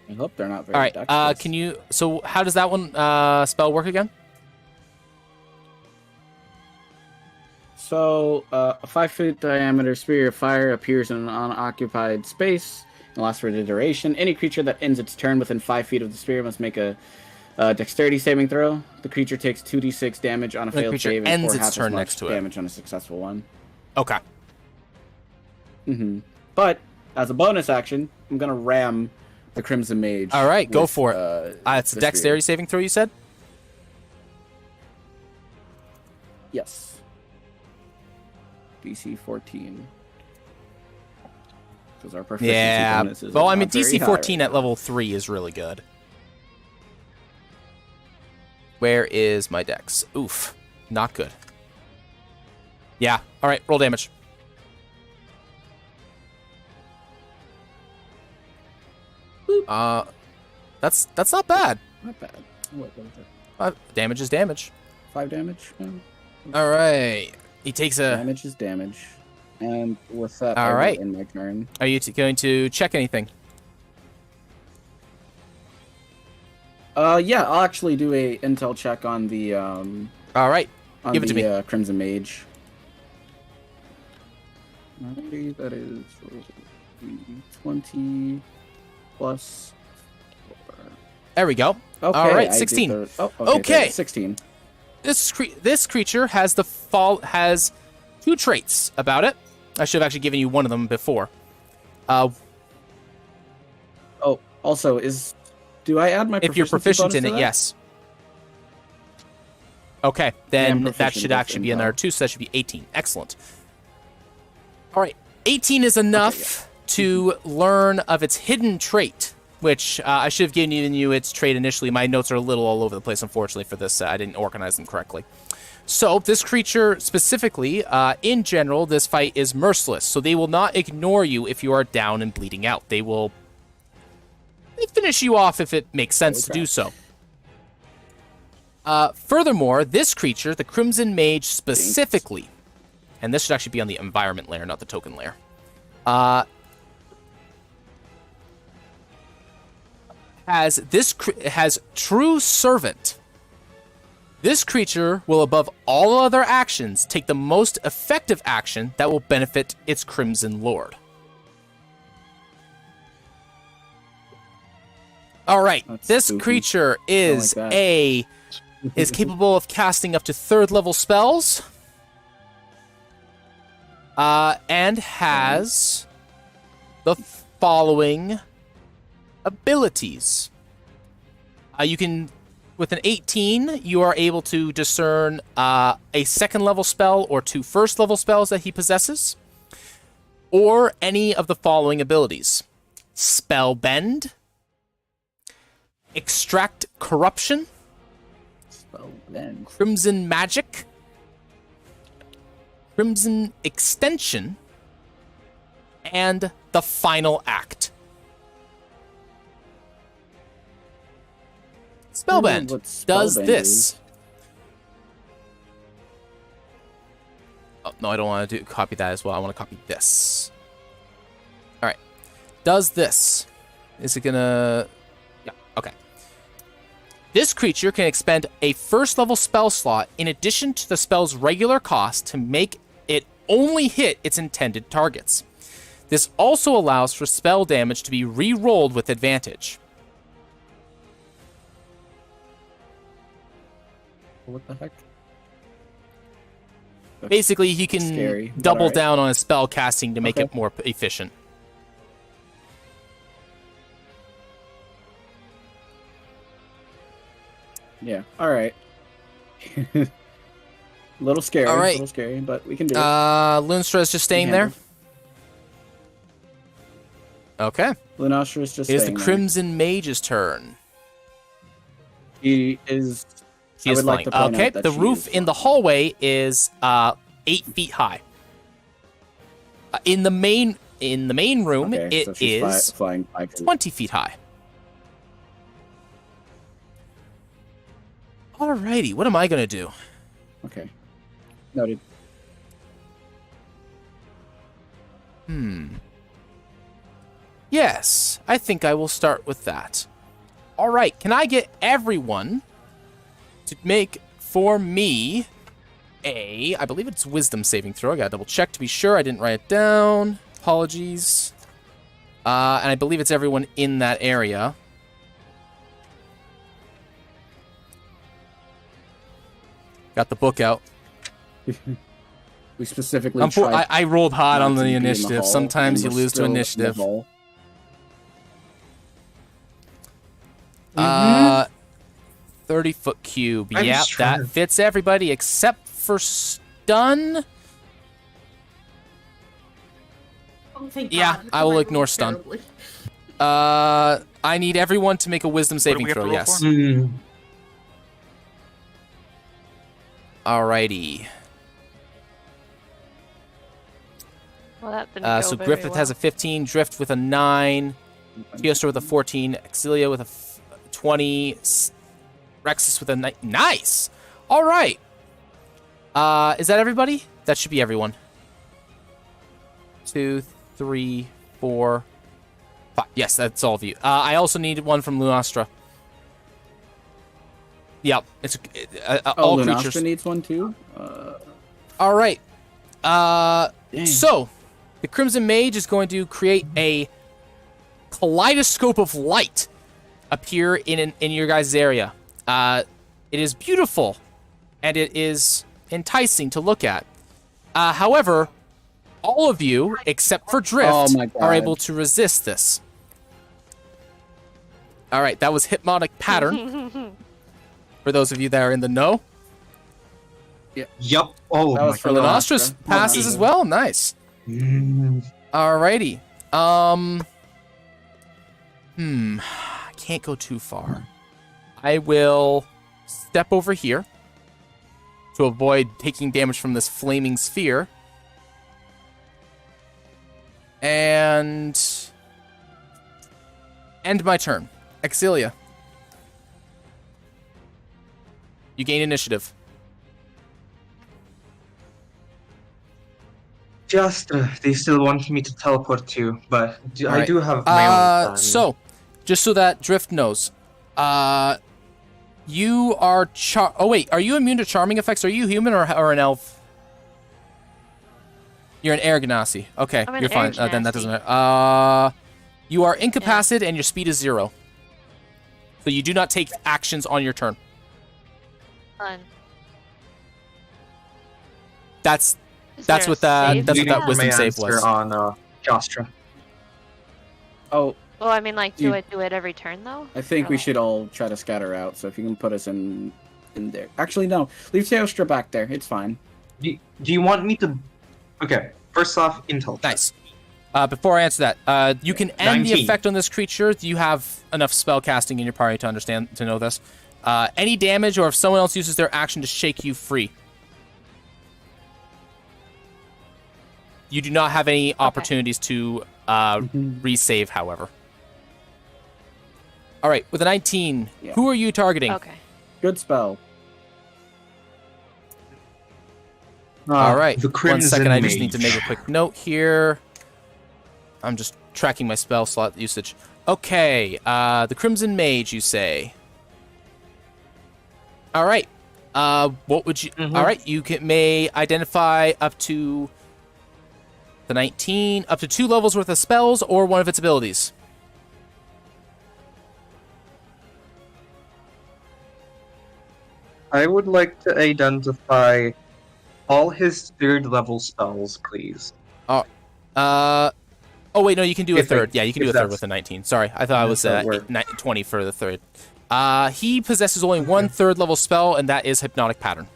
I hope they're not very All right. dexterous. Can you? So, how does that one spell work again? So, a 5-foot diameter sphere of fire appears in an unoccupied space and lasts for the duration. Any creature that ends its turn within 5 feet of the sphere must make a dexterity saving throw. The creature takes 2d6 damage on a The failed creature save and ends 4 its half turn as much next to it. damage on a successful one. Okay. But as a bonus action, I'm gonna ram the Crimson Mage. All right, go with, for it. It's a the dexterity saving throw, you said? Yes. DC 14. Because our proficiency Yeah. bonuses Well, are I mean, not very DC high 14 right at level 3 is really good. Where is my dex? Oof. Not good. Yeah. All right, roll damage. That's not bad. now. Not bad. What was it? Damage is damage. 5 damage. All right. He takes a... Damage is damage. And with that, All right. in my turn. Are you going to check anything? Yeah, I'll actually do a intel check on the All right. on Give it to me. Crimson Mage. Alright, that is 20 plus 4. There we go. Okay, All right, I did 16. the- Okay. 16. This creature has has 2 traits about it. I should have actually given you one of them before. Also, do I add my If you're proficient bonus in to it, that? yes. Okay, I am then that proficient should with actually be in there intel. too, so that should be 18. Excellent. All right, 18 is enough to learn of its hidden trait, which I should have given you its trait initially. My notes are a little all over the place, unfortunately, for this. I didn't organize them correctly. So this creature specifically, in general, this fight is merciless. So they will not ignore you if you are down and bleeding out. They will finish you off if it makes sense to do so. Furthermore, this creature, the Crimson Mage specifically, and this should actually be on the environment layer, not the token layer, has True Servant. This creature will, above all other actions, take the most effective action that will benefit its Crimson Lord. All right, That's this spooky. creature is I like is capable of casting up to 3rd level spells, and has the following abilities. You can, with an 18, you are able to discern a 2nd level spell or 2 1st level spells that he possesses, or any of the following abilities: Spellbend, Extract Corruption, Then Crimson Magic, Crimson Extension, and the Final Act. Spellbend what does Spellbend this. is. Oh, no, I don't want to copy that as well. I want to copy this. All right. Does this. Is it going to... Yeah, okay. This creature can expend a 1st level spell slot in addition to the spell's regular cost to make it only hit its intended targets. This also allows for spell damage to be re-rolled with advantage. what the heck? Basically, he can Scary, but double alright. down on his spell casting to make Okay. it more efficient. Yeah. All right. Little scary. All right. Little scary, but we can do it. Lunstra is just staying there. Okay. Lunastra is just It is the staying there. Crimson Mage's turn. He is. She I is would like flying. to point Okay, out that the she roof is in the hallway is 8 feet high. In the main room, Okay, it so she's is flying 5 feet. 20 feet high. Alrighty, what am I gonna do? Okay. Noted. Yes, I think I will start with that. Alright, can I get everyone to make for me I believe it's wisdom saving throw. I gotta double check to be sure. I didn't write it down. Apologies. And I believe it's everyone in that area. Got the book out. We specifically I rolled hot on not the to be in the initiative. hall, Sometimes you and we're lose to still in the initiative. hall. 30-foot cube. I'm Yep, just trying that to- fits everybody except for stun. Oh, thank Yeah, God. I will rolled ignore stun. terribly. I need everyone to make a wisdom do saving we have to throw. roll Yes. for? Alrighty. Well, that didn't go So very Griffith well. has a 15, Drift with a 9, Teostra with a 14, Exilia with a 20, Rexus with a 9. Nice! Alright. Is that everybody? That should be everyone. 2, 3, 4, 5. Yes, that's all of you. I also need one from Lunastra. Yep, it's all Lunastra creatures. needs one too. All right. Dang. So the Crimson Mage is going to create a kaleidoscope of light appear in your guys' area. It is beautiful, and it is enticing to look at. However, all of you, except for Drift, are able to resist this. All right, that was Hypnotic Pattern. For those of you that are in the know. Yup. Oh, That was for Lunastra's passes as well. Nice. Alrighty. I can't go too far. I will step over here to avoid taking damage from this flaming sphere. And end my turn. Exilia. You gain initiative. Just, they still want me to teleport to, but I Alright. do have my own plan. So, just so that Drift knows, you are oh wait, are you immune to charming effects? Are you human or an elf? You're an air Ganassi. Okay, I'm an you're fine. air Then that doesn't Ganassi. matter. You are incapacitated and your speed is 0. So you do not take actions on your turn. Fun. That's Is That's there a what that- save? that's what that My wisdom save answer was. on Jostra. Oh, Well, I mean, like, do You- I do it every turn though? I think Or we like- should all try to scatter out. So if you can put us in there. Actually, no. Leave Teostra back there. It's fine. Do you want me to... Okay, first off, intel check. nice. Before I answer that, you can end the 19. effect on this creature. You have enough spell casting in your party to know this. Any damage, or if someone else uses their action to shake you free. You do not have any opportunities to resave, however. All right, with a 19, Yeah. who are you targeting? Okay. Good spell. All right, The 1 Crimson second. I just need to Mage. make a quick note here. I'm just tracking my spell slot usage. Okay, the Crimson Mage, you say. All right. What would you? All right, you may identify up to the 19, up to 2 levels worth of spells, or one of its abilities. I would like to identify all his 3rd level spells, please. Oh wait, no, you can do a If I- third. Yeah, you can do if a third that's- with a 19. Sorry, I thought I was That's how it works. 20 for the third. He possesses only 1/3 level spell, and that is Hypnotic Pattern.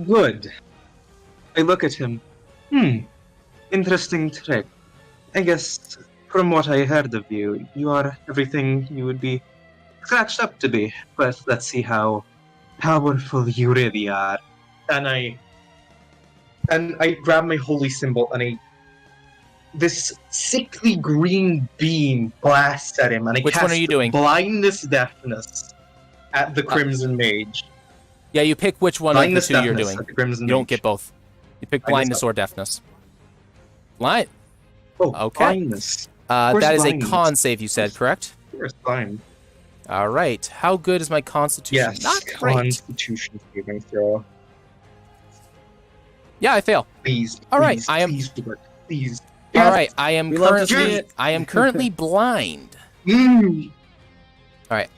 Good. I look at him. Interesting trick. I guess, from what I heard of you, you are everything you would be scratched up to be. But let's see how powerful you really are. And I grab my holy symbol and this sickly green beam blasts at him, and I Which one cast are you doing? Blindness Deafness at the Crimson Mage. Yeah, you pick which one of the Blindness 2 you're Deafness doing. at the Crimson You don't Mage. get both. You pick Blindness blindness or deafness. Blind. Oh, Okay. blindness. course That is a blindness. con save, you said, correct? Of course, blind. All right. How good is my constitution? Yes, Not great. Constitution saving throw. Yeah, I fail. Please. All right, please, I am- Please do it. Please. All right. I am We love to see currently it. I am currently blind. Mm. All right.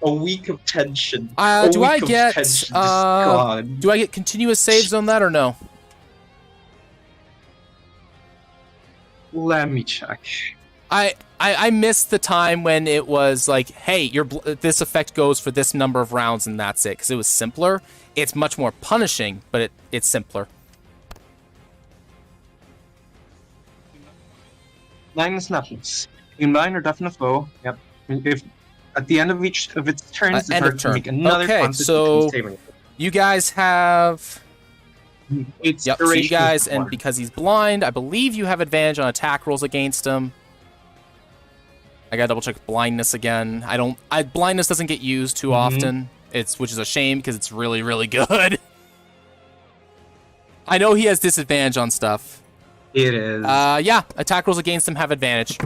A week of tension. Do A I week of get tension. God. do I get continuous saves on that or no? Let me check. I missed the time when it was like, hey, this effect goes for this number of rounds and that's it, because it was simpler. It's much more punishing, but it's simpler. Blindness Deafness. You can blind or deafen a foe. Yep. If at the end of each of its turns, the End of target can turn. make another Okay, Constitution so- saving throw. You guys have Its yep. So you duration is guys, and 1. because he's blind, I believe you have advantage on attack rolls against him. I gotta double check blindness again. Blindness doesn't get used too often. Which is a shame because it's really, really good. I know he has disadvantage on stuff. It is. Yeah, attack rolls against him have advantage.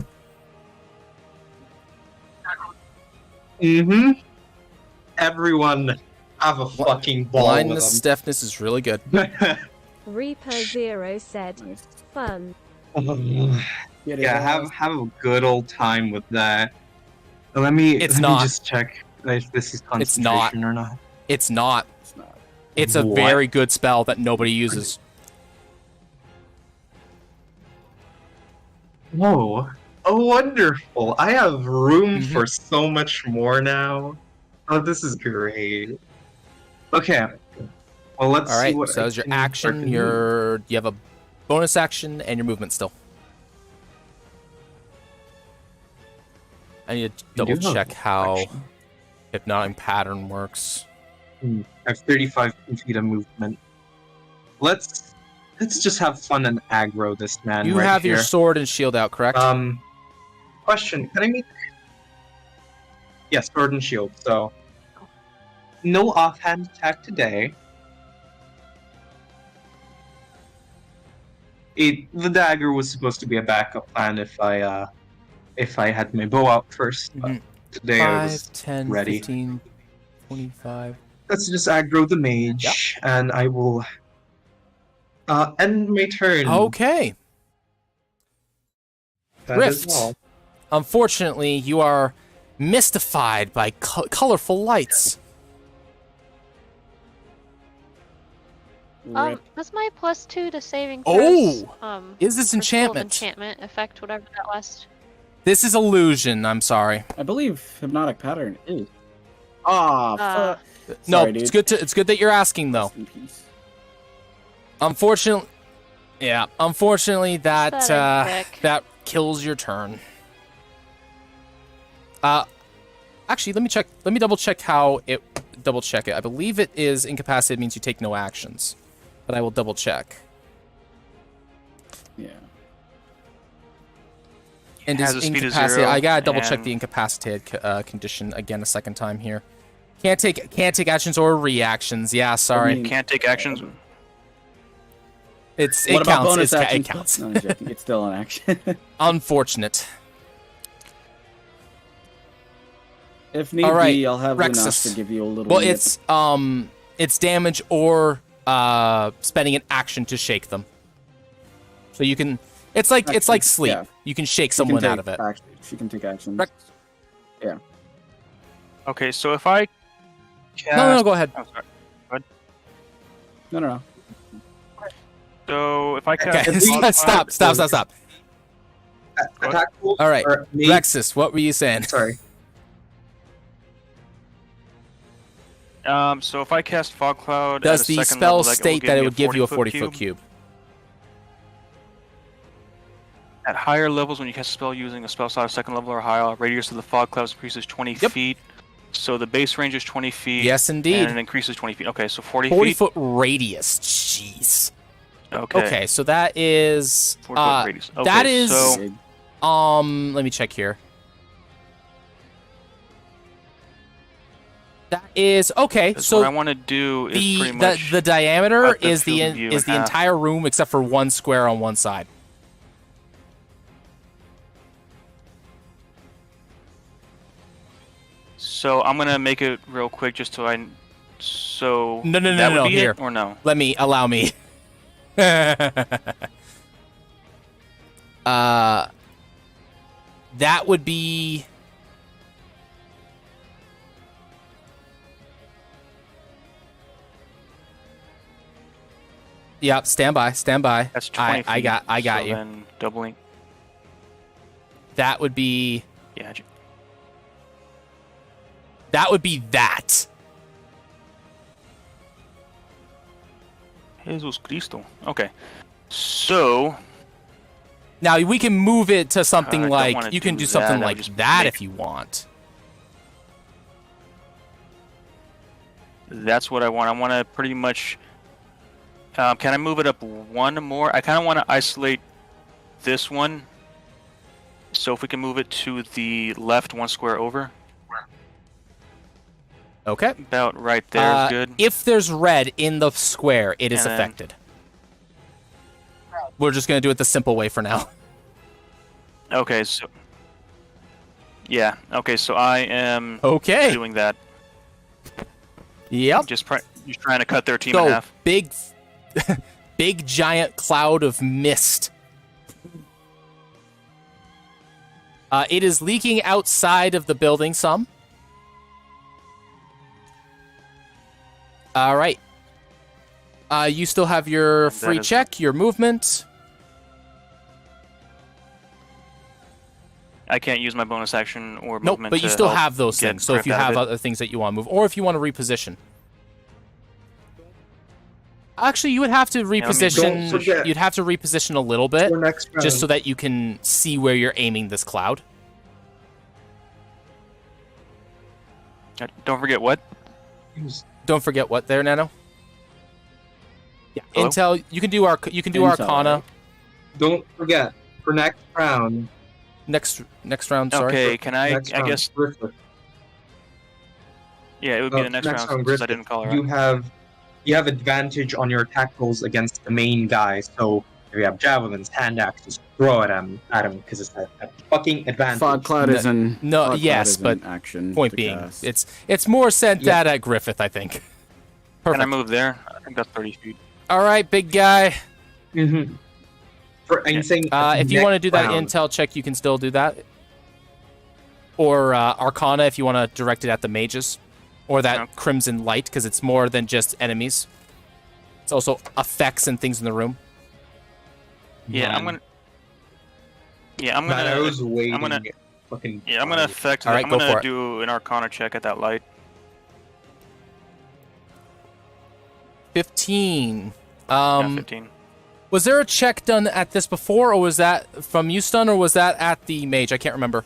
Everyone have a fucking ball Blindness with deafness is really good. them. Reaper Zero said, fun. Yeah, have a good old time with that. Let me just check if this is concentration or not. It's not. It's not. It's a very good spell that nobody uses. Oh, wonderful. I have room for so much more now. Oh, this is great. Okay. Well, let's see what so as your action, you have a bonus action and your movement still. I need to double check how hypnotic pattern works. I have 35 feet of movement. Let's just have fun and aggro this man. You have your sword and shield out, correct? Question: can I make? Yes, sword and shield. So, no offhand attack today. The dagger was supposed to be a backup plan if I had my bow out first. But today I was 10, ready. 15, 25. Let's just aggro the mage, and I will end my turn. Okay. That is Rift. all. Unfortunately, you are mystified by colorful lights. Does my +2 to saving throws, is this for enchantment? enchantment affect whatever that last? This is illusion. I'm sorry. I believe hypnotic pattern is. Fuck. No, Sorry, it's dude. good that you're asking though. Rest in peace. Unfortunately, that Pathetic. that kills your turn. Actually, let me double check how it. Double check it. I believe it is incapacitated means you take no actions, but I will double check. Yeah. And has is a speed of incapacitated. 0, I gotta double check and- the incapacitated condition again a second time here. Can't take actions or reactions. Yeah, sorry. I mean, Can't take actions. It What about counts. bonus It actions? counts. No, I'm joking. It's still an action. Unfortunate. If need All right, be, I'll have Rexus. Lunas to give you a little. Well, nip. it's damage or spending an action to shake them. So you can. It's like sleep. Yeah. You can shake She can someone take out of it. She can take actions. Rex- Yeah. Okay, so if I No, go ahead. oh, sorry. No. So if I Okay, cast stop. Attack roll. All right, or me- Rexus, what were you saying? Sorry. So if I cast Fog Cloud, Does at a the second spell level, state that it would give you a 40-foot cube? At higher levels, when you cast a spell using a spell slot of second level or higher, radius of the fog clouds increases 20 feet. So the base range is 20 feet. Yes, indeed. And it increases 20 feet. Okay, so 40 feet. 40-foot radius. Jeez. Okay. Okay, so that is 40-foot radius. Okay, that is so let me check here. That is okay. So what I want to do is pretty much the diameter cut the is the field of view in the half. entire room except for one square on one side. So I'm gonna make it real quick just so I. So No, that would be here. it, or no? Allow me. That would be. Yep, stand by. That's 20 feet. I got so you. Then doubling. That would be. Yeah. That would be that. Jesus Cristo. Okay. So Now we can move it to I something don't like wanna you can do do something that, I like would just that make- if you want. that's what I want. I want to pretty much. Can I move it up one more? I kind of want to isolate this one So if we can move it to the left 1 square over, Okay. about right there is good. If there's red in the square, it is And then- affected. We're just going to do it the simple way for now. Okay, so yeah. Okay, so I am Okay. doing that. Yep. Just trying to cut their team in So, half. big, big giant cloud of mist. It is leaking outside of the building some. All right. You still have your free check, your movement. I can't use my bonus action or Nope, movement. but you to still help have those get things. So if Griff you out of have it. other things that you want to move, or if you want to reposition. Actually, you would have to Don't forget- reposition. You'd have to reposition a little bit, For next round. just so that you can see where you're aiming this cloud. Don't forget what? Don't forget what there, Nano. Yeah, Hello? Intel. You can do Intel, Arcana right? Don't forget, for next round. next round. Sorry. Okay, can I? next I round, guess. Griffith, Yeah, it would be the next round since I Griffith, didn't call her you out. have advantage on your attack rolls against the main guy. So if you have javelins, hand axes, throw at him because it's a fucking advantage. Fog cloud is an No, fog cloud yes, is an but action. Point to being, cast. it's more sent Yeah. that at Griffith, I think. Can Perfect. I move there? I think that's 30 feet. All right, big guy. Mm-hmm. I'm saying If you want to do that round. intel check, you can still do that. Or Arcana if you want to direct it at the mages. Or that Okay. crimson light, because it's more than just enemies. It's also effects and things in the room. Yeah, I'm Man. gonna. Man, I was waiting. I'm gonna. Fucking. Yeah, I'm gonna affect. All right, I'm go for gonna it. do an Arcana check at that light. 15. Yeah, 15. Was there a check done at this before, or was that from you, Stun, or was that at the mage? I can't remember.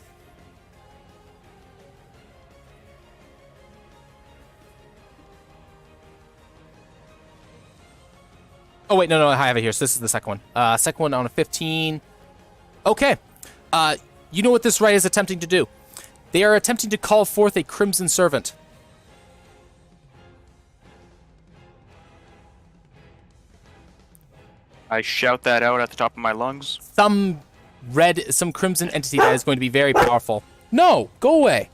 Oh, wait, no, I have it here. So this is the second one. Second one on a 15. Okay. You know what this rite is attempting to do. They are attempting to call forth a Crimson Servant. I shout that out at the top of my lungs. Some crimson entity that is going to be very powerful. No, go away.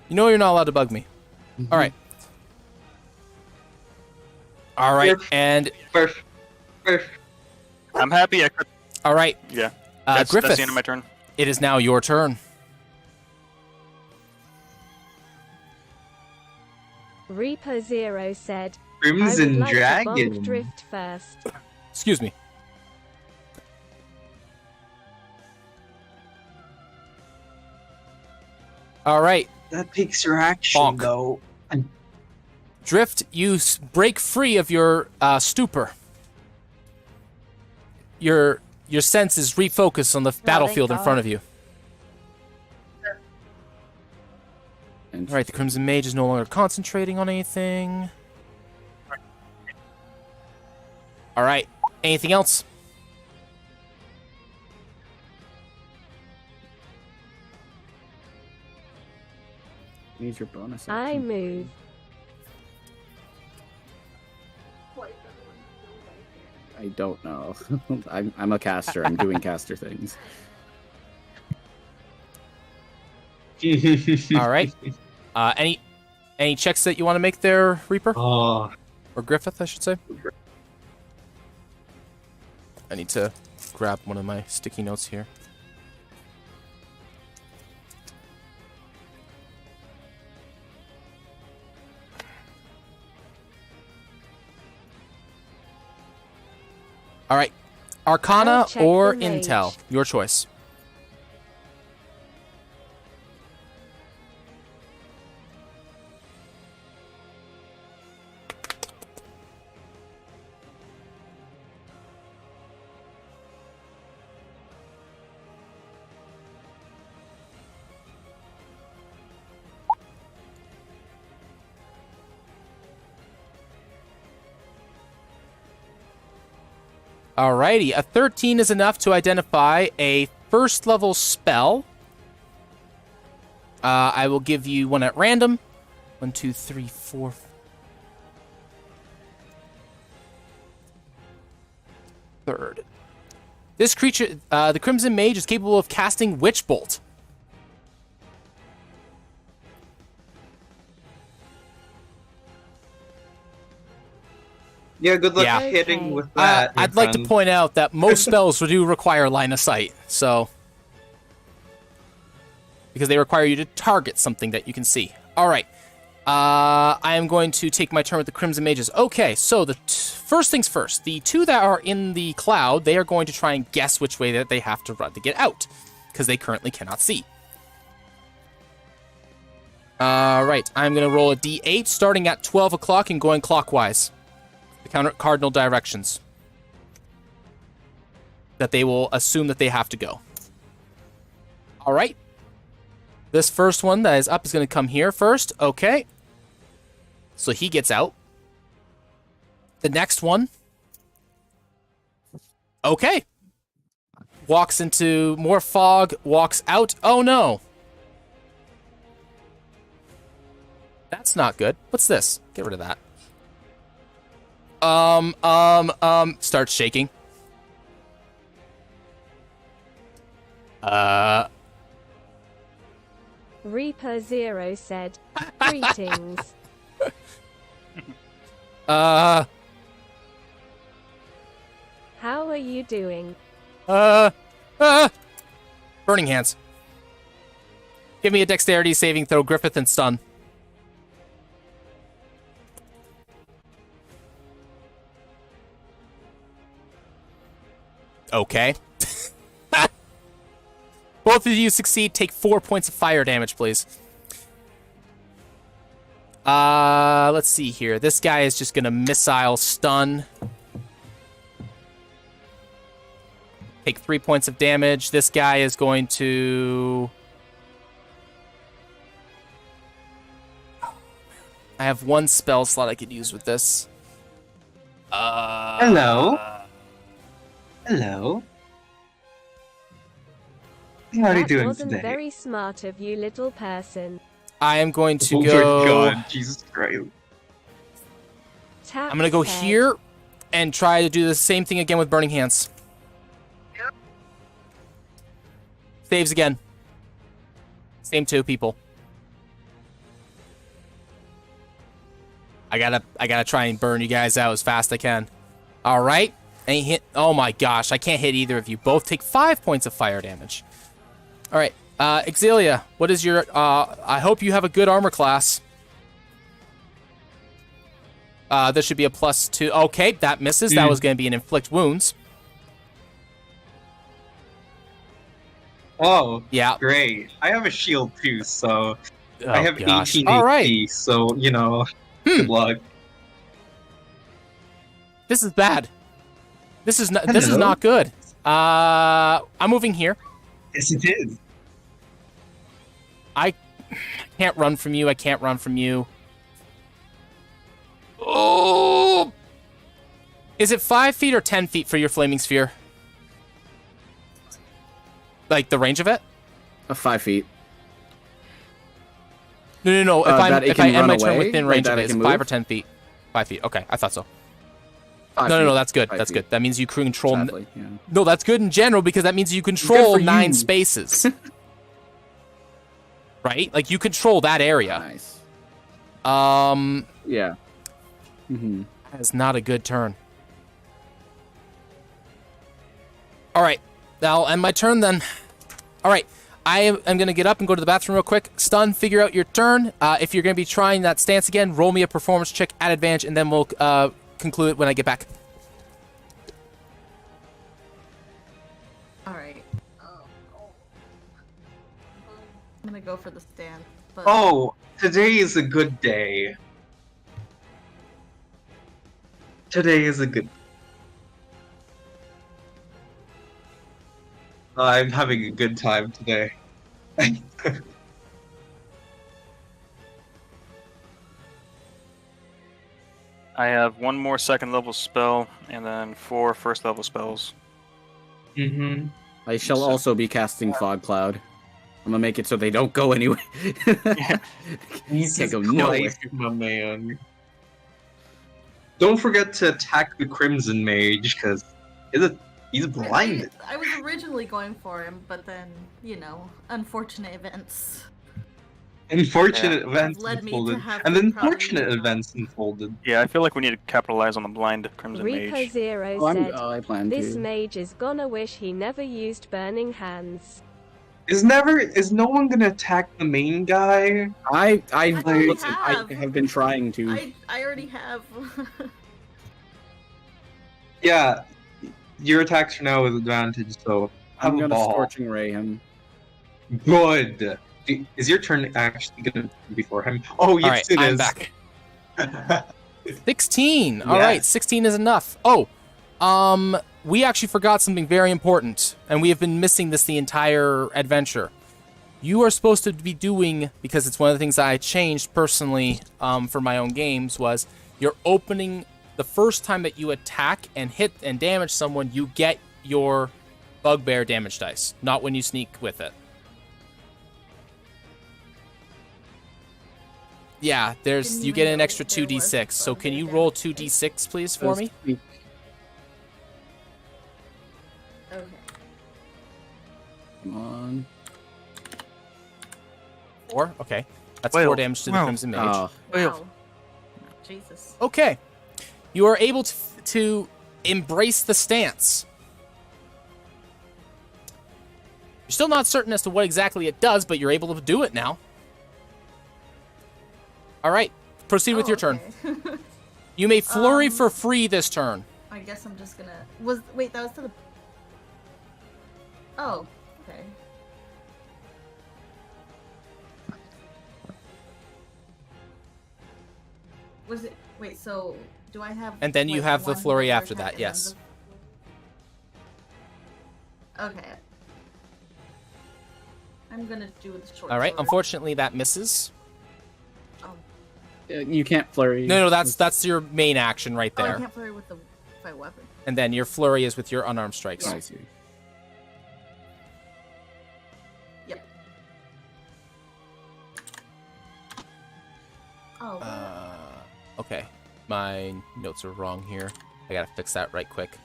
You know you're not allowed to bug me. All right. All right, and First. I'm happy. I could. all right, Yeah. That's Griffith. the end of my turn. It is now your turn. Reaper Zero said, I would Crimson like to Dragon. bump Drift first. Excuse me. All right, That takes your action, Bonk. though. Drift, you break free of your stupor. Your senses refocus on the battlefield in front of you. And All right, the Crimson Mage is no longer concentrating on anything. All right, anything else? use your bonus. I action. move. I don't know. I'm a caster. I'm doing caster things. All right. Any checks that you want to make there, Reaper? Oh, Or Griffith, I should say. I need to grab one of my sticky notes here. All right. Arcana I'll check or the mage. Intel, your choice. Alrighty, a 13 is enough to identify a first level spell. I will give you one at random. 1, 2, 3, 4. Third. This creature, the Crimson Mage, is capable of casting Witch Bolt. Yeah, good luck Yeah. hitting with that. I'd like to point out that most spells do require line of sight, so... because they require you to target something that you can see. Alright. I am going to take my turn with the Crimson Mages. Okay, so the first things first. The two that are in the cloud, they are going to try and guess which way that they have to run to get out, because they currently cannot see. Alright, I'm going to roll a d8, starting at 12 o'clock and going clockwise. The cardinal directions that they will assume that they have to go. Alright. This first one that is up is going to come here first. Okay. So he gets out. The next one. Okay. Walks into more fog, walks out. Oh no. That's not good. What's this? Get rid of that. Starts shaking. Reaper Zero said, "Greetings." How are you doing? Burning Hands. Give me a dexterity saving throw, Griffith, and stun. Okay. Both of you succeed. Take 4 points of fire damage, please. Let's see here. This guy is just gonna missile stun. Take 3 points of damage. This guy is going to... I have one spell slot I could use with this. Hello. Hello. How are you That doing wasn't today? very smart of you, little person. I am going to Oh go... my god, Jesus Christ. Tap I'm going to go said, here and try to do the same thing again with Burning Hands. Saves again. Same two people. I gotta try and burn you guys out as fast as I can. All right. Ain't hit. Oh my gosh, I can't hit either of you. Both take 5 points of fire damage. All right. Exilia, what is your... I hope you have a good armor class. This should be a +2. Okay, that misses. That was going to be an inflict wounds. Oh, yeah. Great. I have a shield too, so I have 18 All HP, right. so, you know, good luck. This is bad. This is not good. I'm moving here. Yes, it is. I can't run from you. I can't run from you. Oh! Is it 5 feet or 10 feet for your flaming sphere? Like the range of it? 5 feet. No. If I end my turn within range of it, is it 5 or 10 feet? 5 feet. Okay, I thought so. No, that's good. That's good. That means you control... Sadly, yeah. No, that's good in general because that means you control 9 spaces. Right? Like, you control that area. Nice. Yeah. That is not a good turn. Alright. I'll end my turn then. Alright. I am going to get up and go to the bathroom real quick. Stun, figure out your turn. If you're going to be trying that stance again, roll me a performance check at advantage, and then we'll conclude it when I get back. Alright. I'm gonna go for the stand. But... Oh, today is a good day. Today is a good... I'm having a good time today. I have 1 more second level spell, and then 4 first level spells. Mm-hmm. I shall So- also be casting Fog Cloud. I'm gonna make it so they don't go anywhere. Jesus Can't go nowhere. Christ, my man. Don't forget to attack the Crimson Mage, because he's blinded. I was originally going for him, but then, you know, unfortunate events. Unfortunate Have events led me to unfolded. have And to then probably fortunate not. events unfolded. Yeah, I feel like we need to capitalize on the blind Crimson Rico Mage. Zero Oh, said, I plan "This to. mage is gonna wish he never used burning hands." Is no one gonna attack the main guy? I already listen, I have. have been trying to. I already have. Yeah, your attacks are now with advantage, so have I'm a gonna ball. Scorching Ray him. Good. Is your turn actually gonna be before him? Oh, yes, All right, I'm is. back. 16. All Yeah. right, 16 is enough. Oh, we actually forgot something very important, and we have been missing this the entire adventure. You are supposed to be doing, because it's one of the things I changed personally for my own games, was you're opening the first time that you attack and hit and damage someone, you get your bugbear damage dice, not when you sneak with it. Yeah, Didn't you even get an know extra there was 2d6. So can bugbear you roll damage dice. 2d6 please for me? Okay. Come on. 4? Okay. That's Well, 4 damage to the well. Crimson Mage. Oh, Wow. Jesus. Okay. You are able to embrace the stance. You're still not certain as to what exactly it does, but you're able to do it now. All right. Proceed with your turn. Okay. You may flurry for free this turn. I guess I'm just gonna. Wait, that was to the. Oh, okay. Was it? Wait, so do I have? And then you like, have the one flurry regular after attack that, and yes. then the- Okay. I'm gonna do the short. All right. sword. Unfortunately, that misses. Oh. you can't flurry. No, that's your main action right Oh, I there. can't flurry with the my weapon. And then your flurry is with your unarmed strikes. I see. Yep. Oh. Okay. My notes are wrong here. I gotta fix that right quick.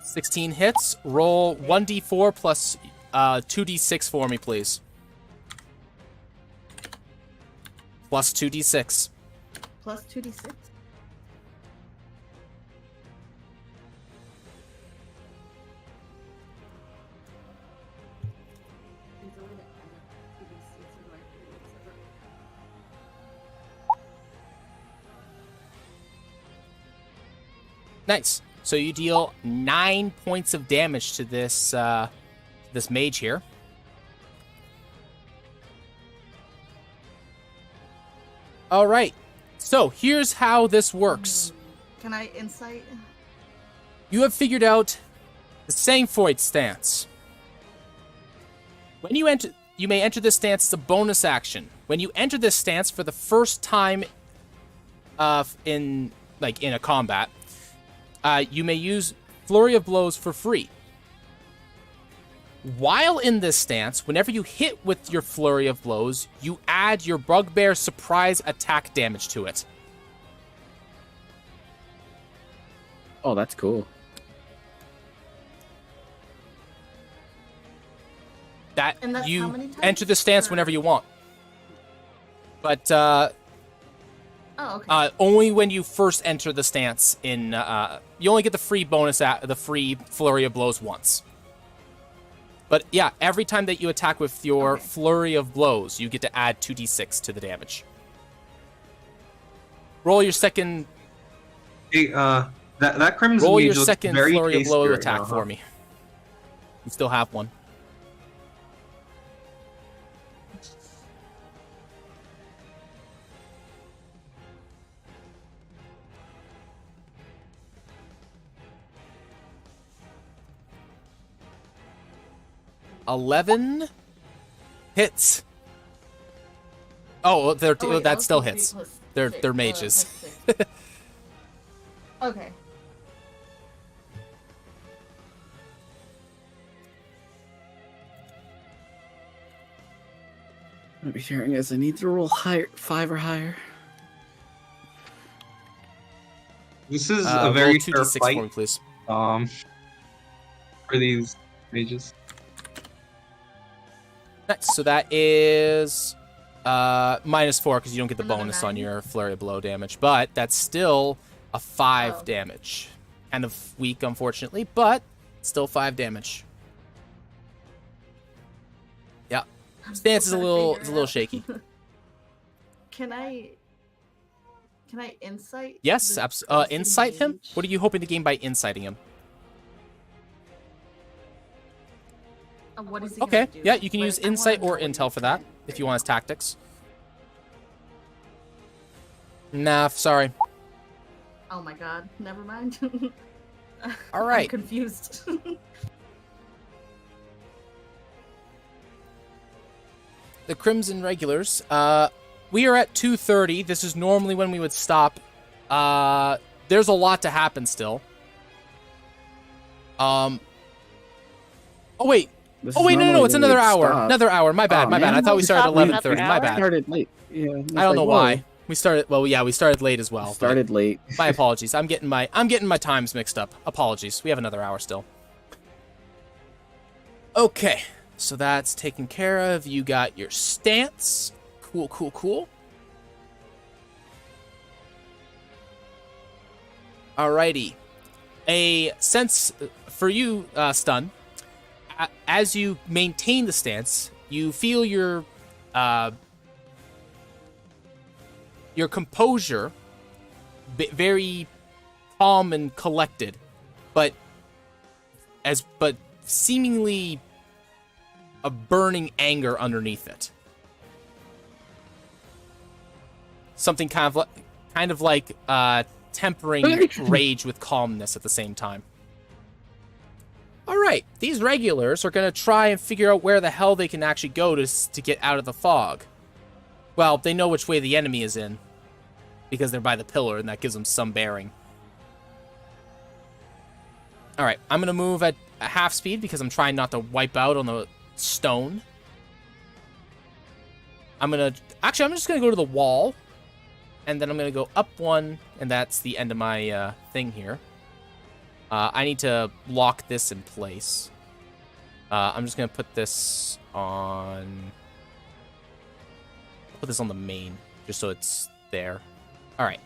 $16 hits. Roll 1d4 plus 2d6 for me, please. Plus 2d6. Plus 2d6. Nice. So you deal 9 points of damage to this this mage here. All right. So here's how this works. Can I insight? You have figured out the Sangfoid stance. When you enter, you may enter this stance as a bonus action. When you enter this stance for the first time, in a combat, you may use Flurry of Blows for free. While in this stance, whenever you hit with your Flurry of Blows, you add your Bugbear surprise attack damage to it. Oh, that's cool. And that's how You many times? enter the stance Or- whenever you want. But Oh, okay. only when you first enter the stance in you only get the free the free Flurry of Blows once. But yeah, every time that you attack with your Okay. Flurry of Blows, you get to add 2d6 to the damage. Roll your second Hey, that Crimson roll Mage your looks second very Flurry of tasty Blow right attack now, for me. You still have one. $11 hits. Oh, wait, that still LCP hits. plus They're six, mages. plus 6. Okay. I'll be hearing as I need to roll higher, 5 or higher. This is a Roll very 2d6 fair for fight. me, please. For these mages. Nice. So that is -4 because you don't get the Another bonus on 9. your flurry of blow damage, but that's still a 5 Oh. damage. Kind of weak, unfortunately, but still 5 damage. Yeah, I'm stance is still a trying to little figure it out. shaky. Can I insight? Yes, the crazy insight him. mage? What are you hoping to gain by inciting him? What is he Okay, gonna do? yeah, you can Like, use I wanna insight know or what he's intel for that doing if right you want now. his tactics. Nah, sorry. Oh my god, never mind. All right. I'm confused. The Crimson Regulars. We are at 2:30. This is normally when we would stop. There's a lot to happen still. Oh wait. This Oh is wait, no, normally it's when we another would hour. stop. Another hour. My bad. Oh, My bad. I man. thought we started at Stop 11:30. My another bad. Started late. Yeah, I don't know why. We started. Well, yeah, we started late as well. but Started late. My apologies. I'm getting my times mixed up. Apologies. We have another hour still. Okay, so that's taken care of. You got your stance. Cool, cool, cool. Alrighty. A sense for you, Stun. As you maintain the stance, you feel your composure very calm and collected, but seemingly a burning anger underneath it. Something kind of like tempering rage with calmness at the same time. All right, these regulars are going to try and figure out where the hell they can actually go to get out of the fog. Well, they know which way the enemy is in, because they're by the pillar, and that gives them some bearing. All right, I'm going to move at half speed because I'm trying not to wipe out on the stone. I'm just going to go to the wall, and then I'm going to go up 1, and that's the end of my thing here. I need to lock this in place. I'm just going to put this on... Put this on the main, just so it's there. All right.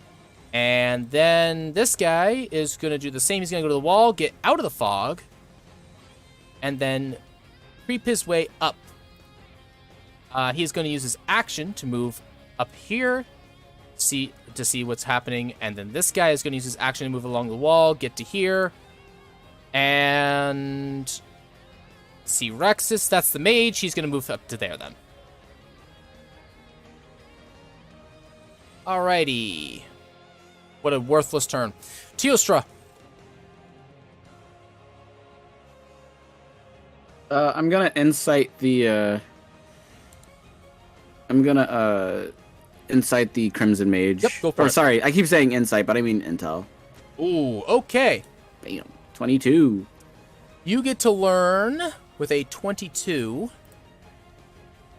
And then this guy is going to do the same. He's going to go to the wall, get out of the fog, and then creep his way up. He's going to use his action to move up here, to see what's happening. And then this guy is going to use his action to move along the wall, get to here, and see Rexus. That's the mage. He's going to move up to there then. Alrighty. What a worthless turn. Teostra. I'm gonna insight the. I'm gonna insight the Crimson Mage. Yep, go for or, it. sorry, I keep saying insight, but I mean intel. Ooh, okay. Bam. 22. You get to learn with a 22.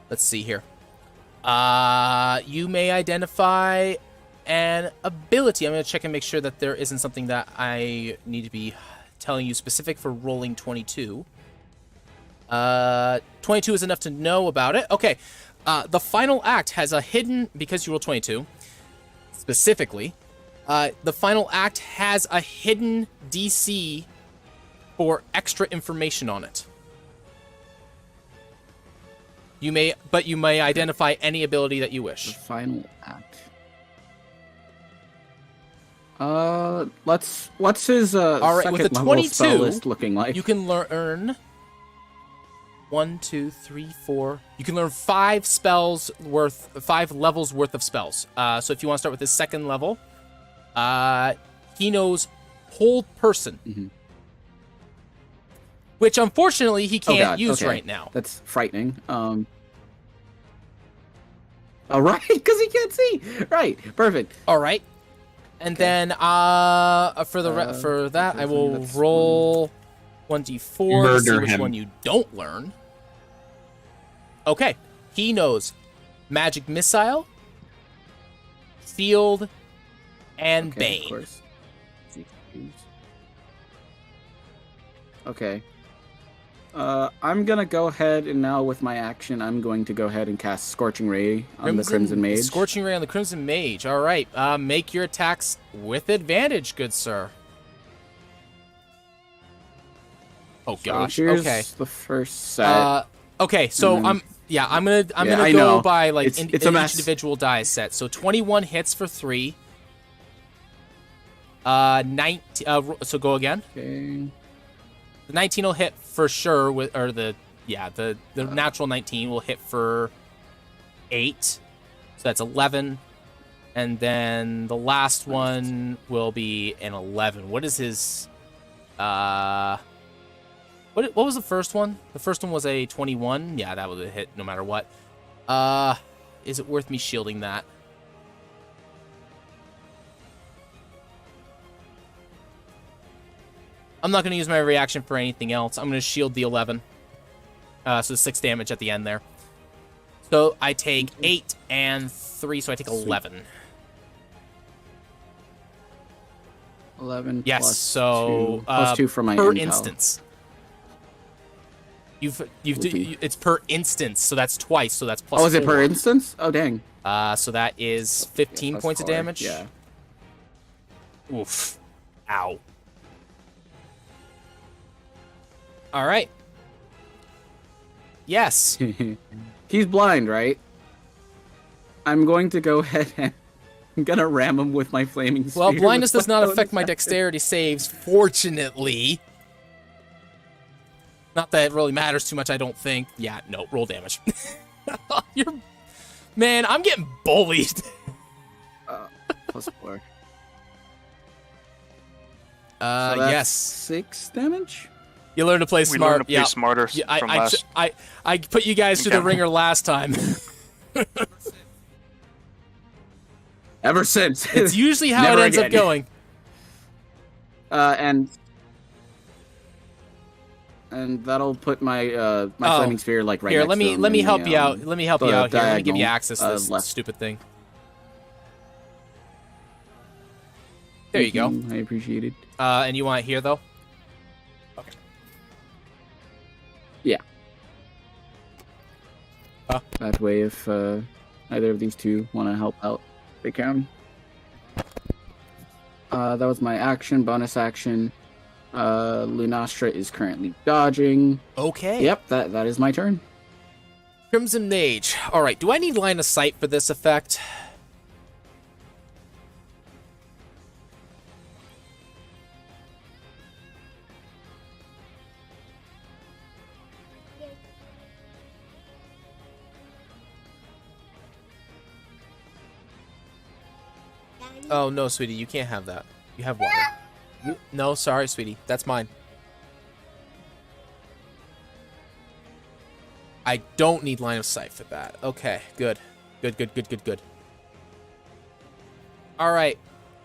Let's see here. You may identify an ability. I'm going to check and make sure that there isn't something that I need to be telling you specific for rolling 22. 22 is enough to know about it. Okay. The final act has a hidden, because you roll 22, specifically, the final act has a hidden DC for extra information on it. You may identify any ability that you The wish. final act. What's his All right, second with the level 22, spell list looking like? You can learn 1, 2, 3, 4. You can learn 5 levels worth of spells. So if you want to start with his second level, he knows hold person, Mhm. which unfortunately he Oh, can't God, use okay. right now. That's frightening. All right, because he can't see. Right, perfect. All right. And then for that, I will roll 1d4 to see Murder which him. one you don't learn. Okay. He knows magic missile, field, and Okay, bane. of course. Okay. I'm gonna go ahead and now with my action, I'm going to go ahead and cast Scorching Ray on the Crimson Mage. Scorching Ray on the Crimson Mage. All right. Make your attacks with advantage, good sir. Oh gosh. So here's Okay. the first set. Okay. So And then- I'm gonna I go know. by like It's a each mess. individual die set. So 21 hits for 3. 19. So go again. Okay. The 19 will hit for sure the natural 19 will hit for 8. So that's 11. And then the last one will be an 11. What is his what was the first one? The first one was a 21. Yeah, that was a hit no matter what. Is it worth me shielding that? I'm not going to use my reaction for anything else. I'm going to shield the 11. So 6 damage at the end there. So I take 8 and 3, so I take 11. 11 Yes, plus so 2, plus 2 from my per intel. instance. It's per instance, so that's twice, so that's plus Oh, is it 4. per instance? Oh, dang. So that is 15 points of 4. damage. Yeah. Oof. Ow. All right. Yes. He's blind, right? I'm going to go ahead and I'm gonna ram him with my flaming spear. Well, blindness with does not bonus affect my action. dexterity saves, fortunately. Not that it really matters too much, I don't think. Yeah, no, roll damage. Man, I'm getting bullied. Plus 4. So that's Yes. 6 damage? You learn to play We smart. learned to play Yeah. smarter Yeah, from last. I put you guys through the Okay. ringer last time. Ever since. It's usually how Never it ends again. up going. And that'll put my my flaming spear like right Here, next let to me him let me in help the, you out. Let me help you the out here. Let me give you diagonal, access to this left. stupid thing. There you go. I appreciate it. And you want it here though? Okay. Yeah. That way, if either of these two want to help out, they can. That was my action. Bonus action. Lunastra is currently dodging. Okay. Yep, that is my turn. Crimson Mage. All right. Do I need line of sight for this effect? Oh, no, sweetie. You can't have that. You have water. No, sorry, sweetie. That's mine. I don't need line of sight for that. Okay, good. Good. Alright.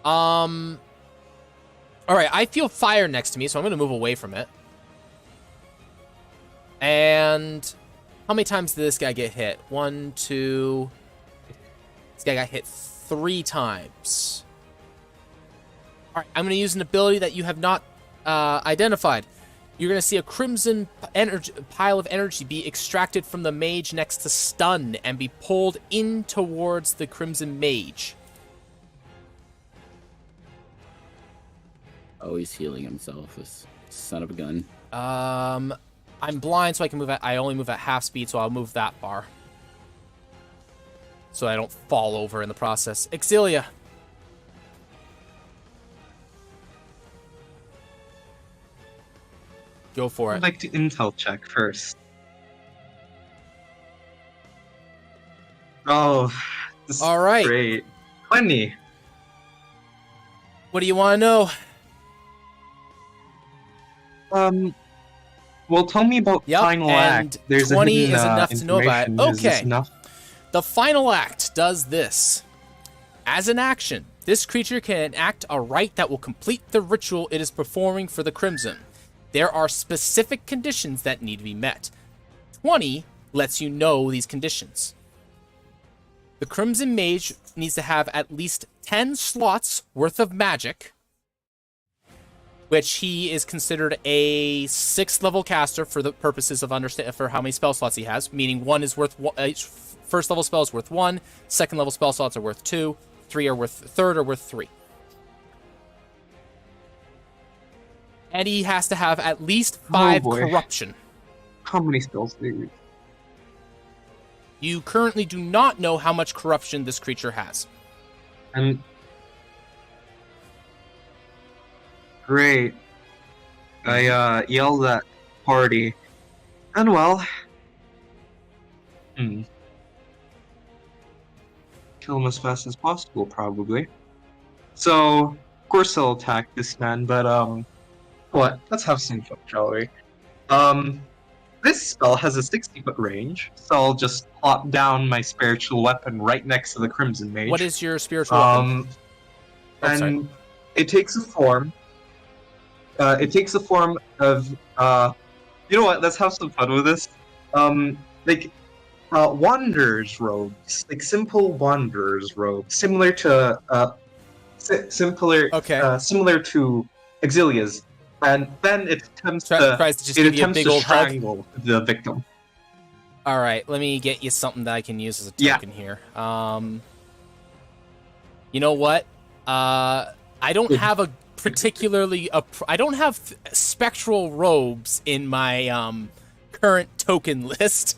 Alright, I feel fire next to me, so I'm gonna move away from it. And how many times did this guy get hit? 1, 2. This guy got hit 3 times. Alright, I'm gonna use an ability that you have not identified. You're going to see a crimson pile of energy be extracted from the mage next to stun and be pulled in towards the crimson mage. Oh, he's healing himself, this son of a gun. I'm blind, so I can move I only move at half speed, so I'll move that far. So I don't fall over in the process. Exilia. Go for it. I'd like to intel check first. Oh, this All is right. great. 20. What do you want to know? Well, tell me about Yep, final and act. There's 20 a hidden, is enough to know about it. information. Is this Okay. enough? The final act does this. As an action, this creature can enact a rite that will complete the ritual it is performing for the Crimson. There are specific conditions that need to be met. 20 lets you know these conditions. The Crimson Mage needs to have at least 10 slots worth of magic, which he is considered a 6th level caster for the purposes of for how many spell slots he has, meaning one is worth each first level spell is worth 1, second level spell slots are worth 2, third are worth 3. And he has to have at least 5 corruption. How many spells do you use? You currently do not know how much corruption this creature has. And great. I yelled at party. And well, kill him as fast as possible, probably. So, of course I'll attack this man, but what? Let's have some fun, shall we? This spell has a 60-foot range, so I'll just plop down my spiritual weapon right next to the Crimson Mage. What is your spiritual weapon? And it takes a form. It takes the form of you know what? Let's have some fun with this. Wanderer's robes, like simple wanderer's robes, similar to similar to Exilia's. And then it attempts to strangle the victim. All right, let me get you something that I can use as a token here. You know what? I don't have a particularly I don't have spectral robes in my current token list.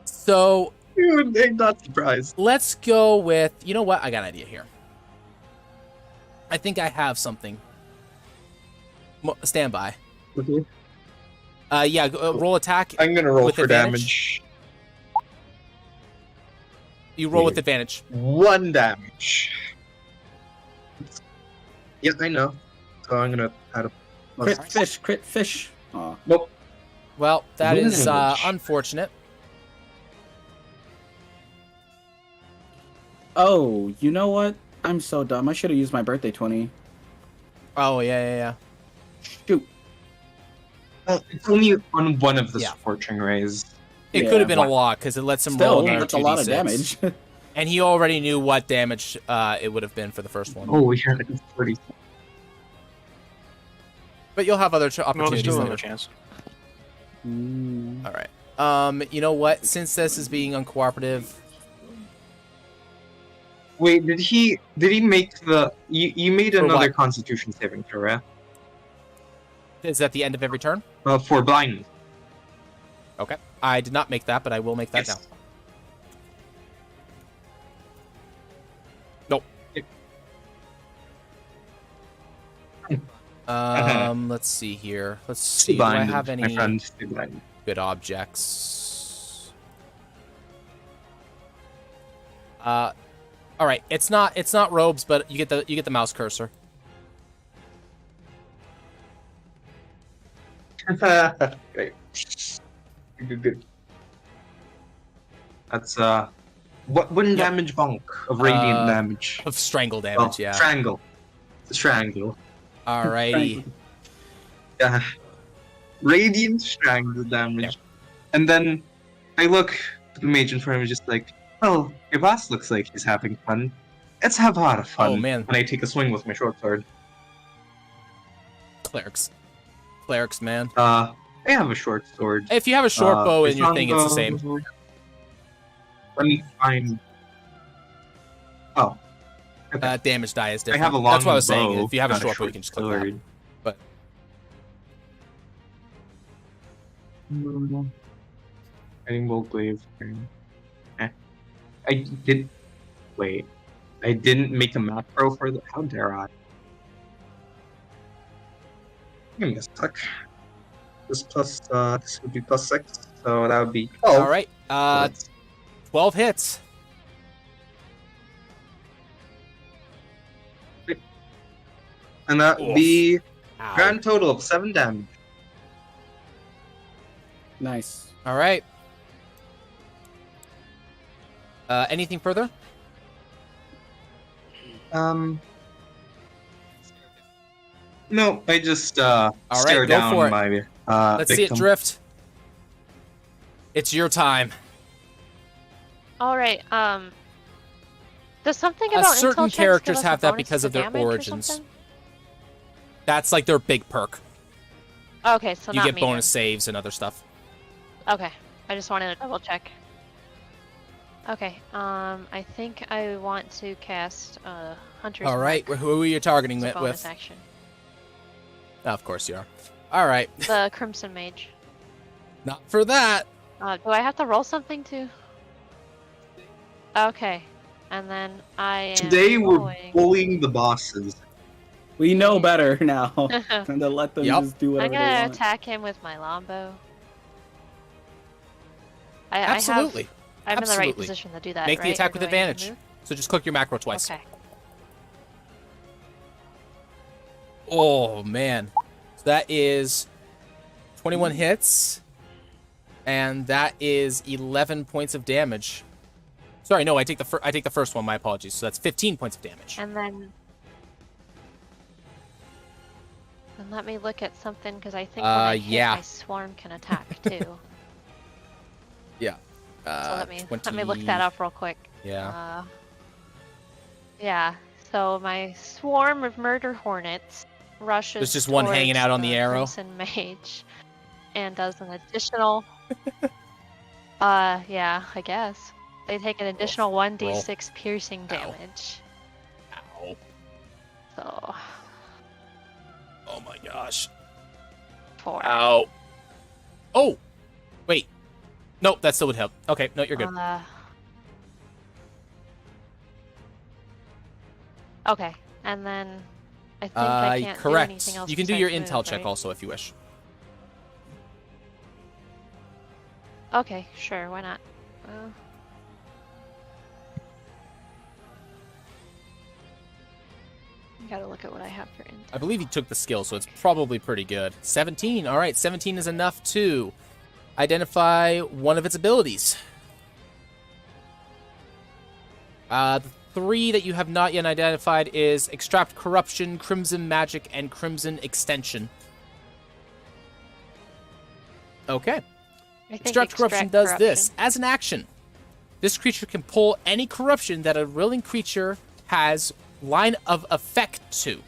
So I'm not surprised. Let's go with, you know what? I got an idea here. I think I have something. Stand by. Okay. Yeah, roll attack. I'm gonna roll with for advantage. damage. You roll with advantage. 1 damage. Yeah, I know. So I'm gonna add a crit fish. Aw. Nope. Well, that is unfortunate. Oh, you know what? I'm so dumb. I should have used my birthday 20. Oh, yeah. Shoot. It's only on one of the Scorching Rays. It could have been a lot, because it lets him roll another 2d6. That's a lot of damage. And he already knew what damage it would have been for the first one. Oh, you're at 30. But you'll have other opportunities No, later. chance. All right. You know what? Since this is being uncooperative... Wait, did he make the... You made another Constitution saving throw, right? Is that the end of every turn? For blindness. Okay. I did not make that, but I will make that now. Nope. Let's see here. Let's see. Do I have any good objects? All right. It's not robes, but you get the mouse cursor. Great. Good. That's one damage bonk of radiant damage. Of strangle damage, yeah. Strangle. Alrighty. Yeah. Radiant strangle damage. Yeah. And then I look at the mage in front of me just like, oh, your boss looks like he's having fun. Let's have a lot of fun. Oh man. And I take a swing with my short sword. Clerics, man. I have a short sword. If you have a short bow in your thing, it's the same. Let me find... Oh. Okay. Damage die is different. I have a long That's what I was saying. bow, If you have a not short bow, you can just click that. But Animal glaive. I did. Wait. I didn't make a macro for the. How dare I? Give me a sec. This would be plus 6, so that would be 12. All right. 12 hits. And that would be grand total of 7 damage. Nice. All right. Anything further? No, I just All stare right, go down for it. my Let's see it victim. drift. It's your time. All right. Does something about Certain intel checks characters give us a have that bonus because to of their damage or origins. something? That's like their big perk. Okay, so You not get me bonus then. saves and other stuff. Okay, I just wanted to double check. Okay, I think I want to cast Hunter's All right, Mark who are you targeting as a with? bonus action. Of course you are. All right. The Crimson Mage. Not for that. Do I have to roll something too? Okay, and then I am Today we're going... bullying the bosses. We know better now. And to let them Yep. just do I'm whatever they gonna want. attack him with my longbow. Absolutely. I'm in the right Absolutely. position to do that. Make the right? attack Or with do I need to advantage. move? So just click your macro twice. Okay. Oh, man. So that is 21 hits. And that is 11 points of damage. Sorry, no, I take the first one. My apologies. So that's 15 points of damage. And then let me look at something because I think when I hit, yeah. my swarm can attack too. Yeah. So let me 20... look that up real quick. Yeah. Yeah. So my swarm of murder hornets rushes. There's just one hanging out on the arrow. Crimson Mage, and does an additional. Yeah, I guess they take an additional 1d6 piercing damage. Ow. So. Oh my gosh. 4. Ow. Oh! Wait. Nope, that still would help. Okay, no, you're good. Okay, and then I think I can't correct. do anything else. You can do your besides intel move, check right? also if you wish. Okay, sure, why not? Gotta look at what I have for intel. I believe he took the skill, so it's probably pretty good. 17. All right, 17 is enough to identify one of its abilities. The 3 that you have not yet identified is Extract Corruption, Crimson Magic, and Crimson Extension. Okay. Extract Corruption does this. As an action, this creature can pull any corruption that a willing creature has line of effect to,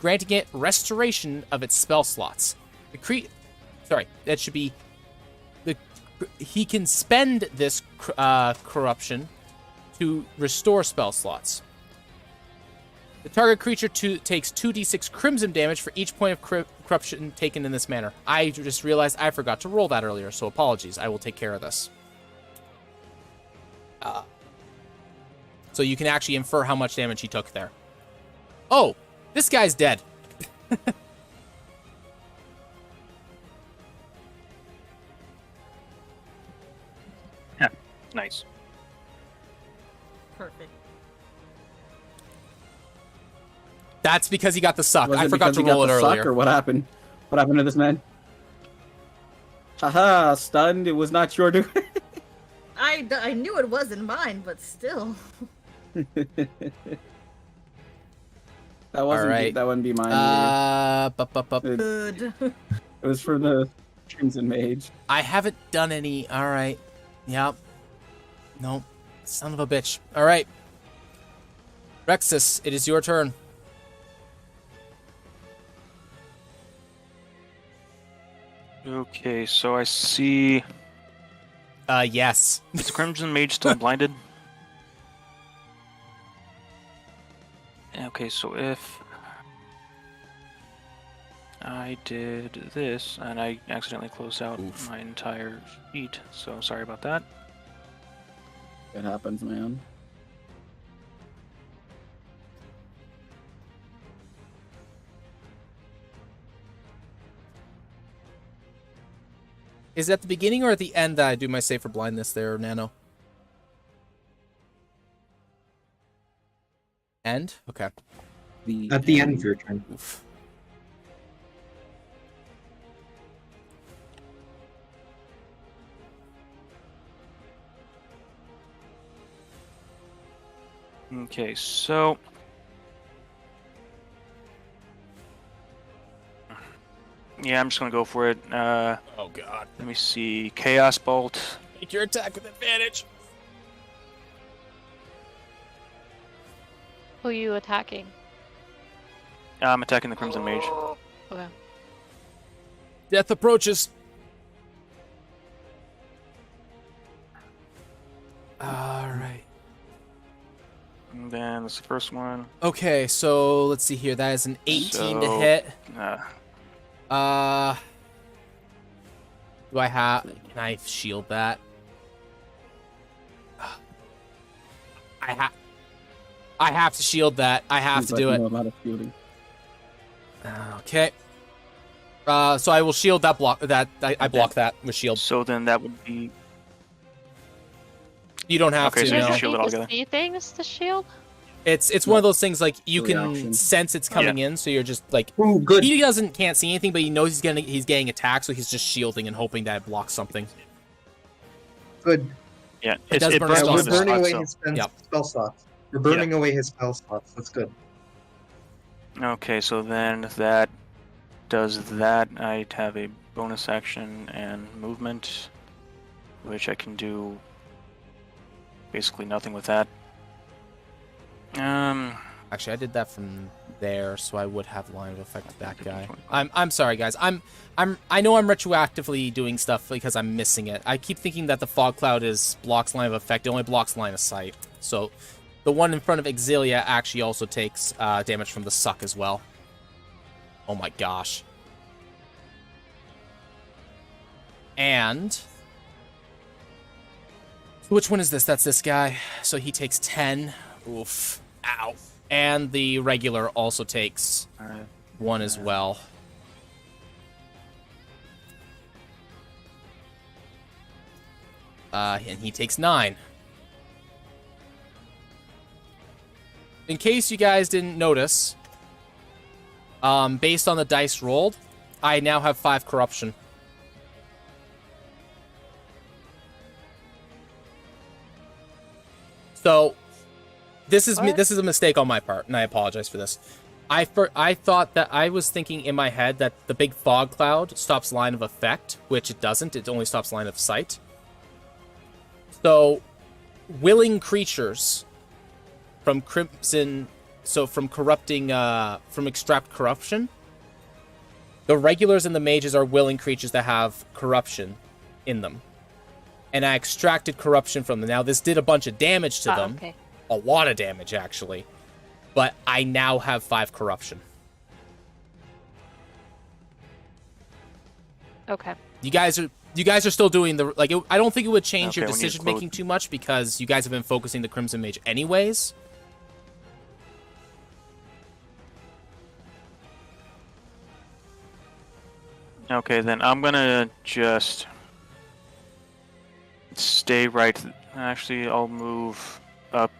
granting it restoration of its spell slots. That should be... He can spend this corruption to restore spell slots. The target creature takes 2d6 crimson damage for each point of corruption taken in this manner. I just realized I forgot to roll that earlier, so apologies. I will take care of this. So you can actually infer how much damage he took there. Oh, this guy's dead. Yeah, nice. Perfect. That's because he got the suck. Was I it forgot because to he got roll it the suck, earlier. or what happened? What happened to this man? Haha, stunned. It was not your doing. I knew it wasn't mine, but still. That wasn't. right. That wouldn't be mine. Good. It was from the Crimson Mage. I haven't done any. All right. Yep. Nope. Son of a bitch. All right. Rexus, it is your turn. Okay, so I see. Yes. Is the Crimson Mage still blinded? Okay, so if I did this and I accidentally closed out my entire sheet, so sorry about that. It happens, man. Is it at the beginning or at the end that I do my save for blindness there, Nano? End? Okay. At the end of your turn. Oof. Okay, so yeah, I'm just gonna go for it. Oh god. Let me see. Chaos Bolt. Make your attack with advantage. Who are you attacking? I'm attacking the Crimson Mage. Okay. Death approaches. Alright. And then that's the first one. Okay, so let's see here. That is an 18 to So, hit. Uh, Do I have... Can I shield that? I have to shield that. I have to do it. A lot of shielding. Okay. So I will shield that block. I block that with shield. so then that would be... You don't have Okay, to. so you No. just shield it Need to altogether. see things to shield? It's one of those things like you can Reaction. sense it's coming in, so you're just like Ooh, good. he can't see anything, but he knows he's getting attacked, so he's just shielding and hoping that it blocks something. Good. Yeah, It does burn burns his Yeah, one we're of his burning spots, away so- his Yep. spell slots. We're burning away his spell slots. That's good. Okay, so then that does that. I have a bonus action and movement, which I can do basically nothing with that. Actually, I did that from there, so I would have line of effect with that guy. I'm sorry, guys. I know I'm retroactively doing stuff because I'm missing it. I keep thinking that the fog cloud blocks line of effect. It only blocks line of sight. So the one in front of Exilia actually also takes damage from the suck as well. Oh my gosh. And which one is this? That's this guy. So he takes 10. Oof. Ow. And the regular also takes 1 as well. And he takes 9. In case you guys didn't notice, based on the dice rolled, I now have 5 corruption. So this is a mistake on my part, and I apologize for this. I thought that I was thinking in my head that the big fog cloud stops line of effect, which it doesn't. It only stops line of sight. So, willing creatures from Crimson, so from corrupting, from extract corruption. The regulars and the mages are willing creatures that have corruption in them. And I extracted corruption from them. Now, this did a bunch of damage to them. Okay. A lot of damage, actually. But I now have 5 corruption. Okay. You guys are still doing the like. I don't think it would change your Okay, we need to decision making close. too much because you guys have been focusing the Crimson Mage anyways. Okay, then I'm gonna just stay right. Actually, I'll move up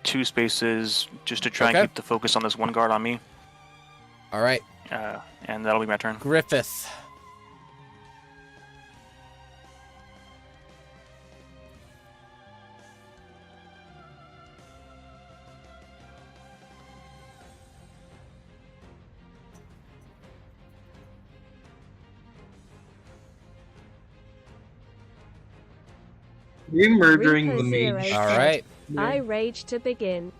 2 spaces just to try Okay. and keep the focus on this one guard on me. All right, And that'll be my turn. Griffith. We're murdering the Reaper Zero mage. All said, right, I rage to begin.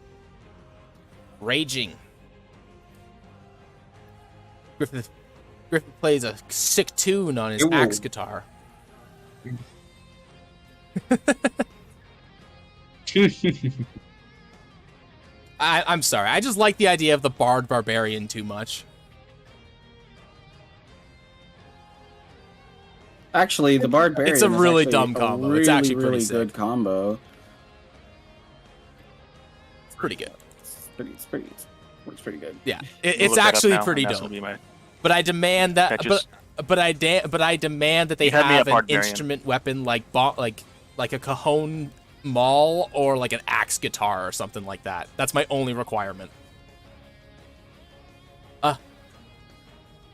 raging. Griffith plays a sick tune on his Ew. axe guitar. I'm sorry. I just like the idea of the Bard Barbarian too much. Actually, the barbarian. It's a really is actually dumb a combo. Really, It's actually pretty really sick. good combo. It's pretty good. Works pretty good. Yeah, I'll it's look that up actually now, pretty and that's dope. gonna be my- But I demand that. That just- But I demand that they You had me have at an Barbarian. instrument weapon like a cajon maul or like an axe guitar or something like that. That's my only requirement.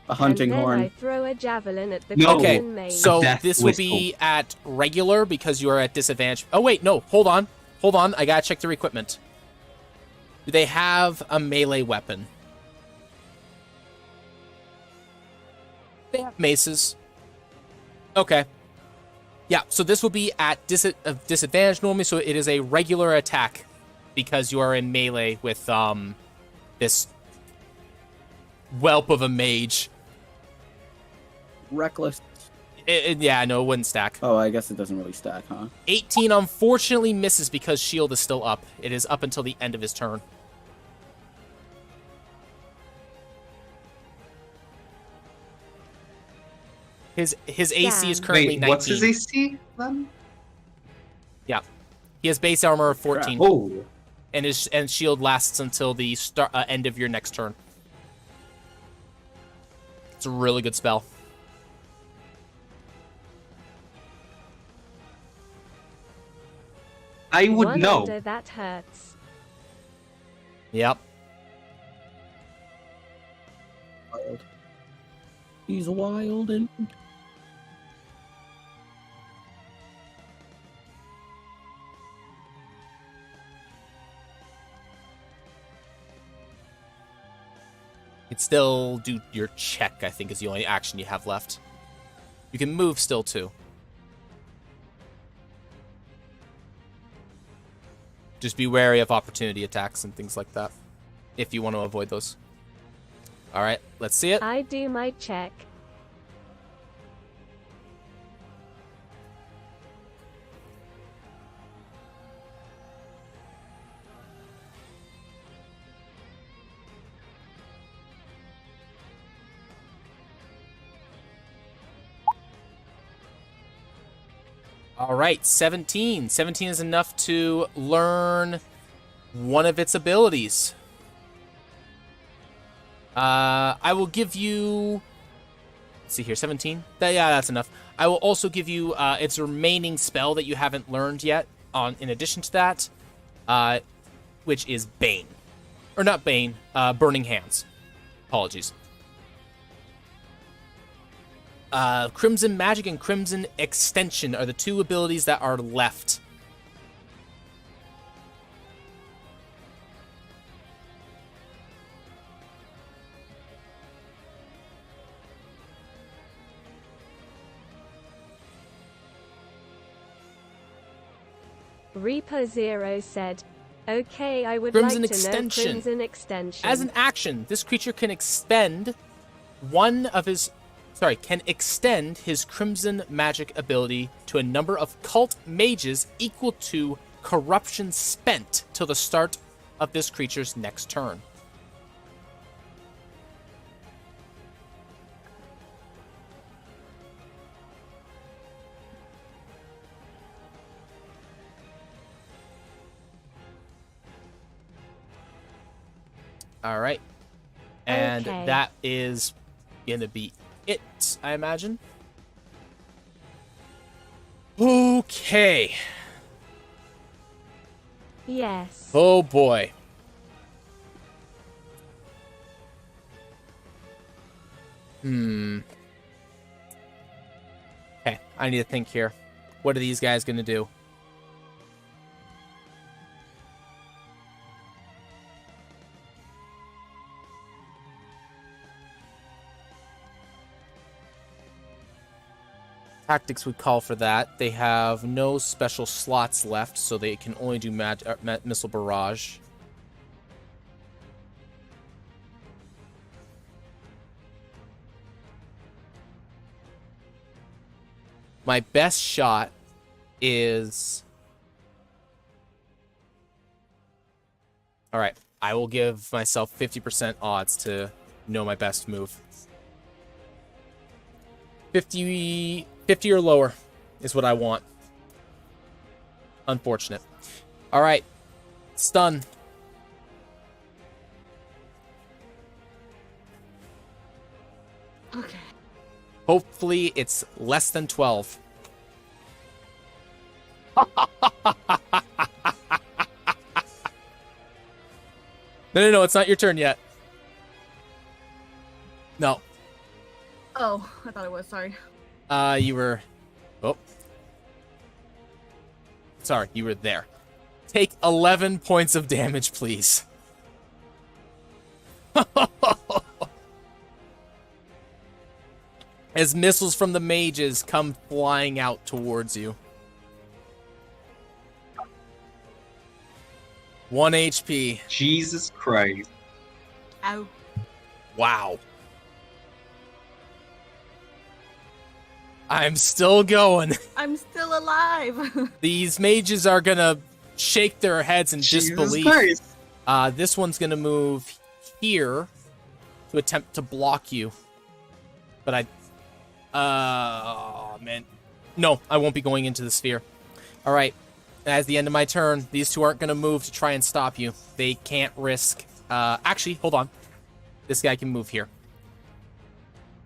A hunting and then horn. I throw a javelin at the No. Okay, Crimson Mage. so Death this will be at regular because you are at disadvantage. Oh wait, no, hold on. I gotta check their equipment. Do they have a melee weapon? They have maces. Okay. Yeah, so this will be at disadvantage normally, so it is a regular attack because you are in melee with this whelp of a mage. Reckless. Yeah, no, it wouldn't stack. Oh, I guess it doesn't really stack, huh? 18 unfortunately misses because shield is still up. It is up until the end of his turn. His AC is currently Wait, 19. what's his AC then? Yeah. He has base armor of 14. Oh. And shield lasts until the end of your next turn. It's a really good spell. I would One know. under, that hurts. Yep. Wild. He's wild and... You can still do your check, I think, is the only action you have left. You can move still, too. Just be wary of opportunity attacks and things like that, if you want to avoid those. All right, let's see it. I do my check. All right, 17. 17 is enough to learn one of its abilities. I will give you... Let's see here, 17? Yeah, that's enough. I will also give you its remaining spell that you haven't learned yet, in addition to that, which is Bane. Or not Bane, Burning Hands. Apologies. Crimson Magic and Crimson Extension are the two abilities that are left. Reaper Zero said, "Okay, I would Crimson like to Extension. know Crimson Extension." As an action, this creature can extend can extend his Crimson Magic ability to a number of cult mages equal to corruption spent till the start of this creature's next turn. All right. And Okay. that is going to be it, I imagine. Okay. Yes. Oh boy. Okay, I need to think here. What are these guys going to do? Tactics would call for that. They have no special slots left, so they can only do missile barrage. My best shot is... Alright, I will give myself 50% odds to know my best move. 50 or lower is what I want. Unfortunate. Alright, stun. Okay. Hopefully it's less than 12. No, it's not your turn yet. No. Oh, I thought it was. Sorry. You were... Oh. Sorry, you were there. Take 11 points of damage, please. As missiles from the mages come flying out towards you. 1 HP. Jesus Christ. Ow. Wow. I'm still going. I'm still alive. These mages are gonna shake their heads in Jesus disbelief. Christ. This one's gonna move here to attempt to block you. But oh, man. No, I won't be going into the sphere. All right. As the end of my turn, these two aren't going to move to try and stop you. They can't risk... actually, hold on. This guy can move here.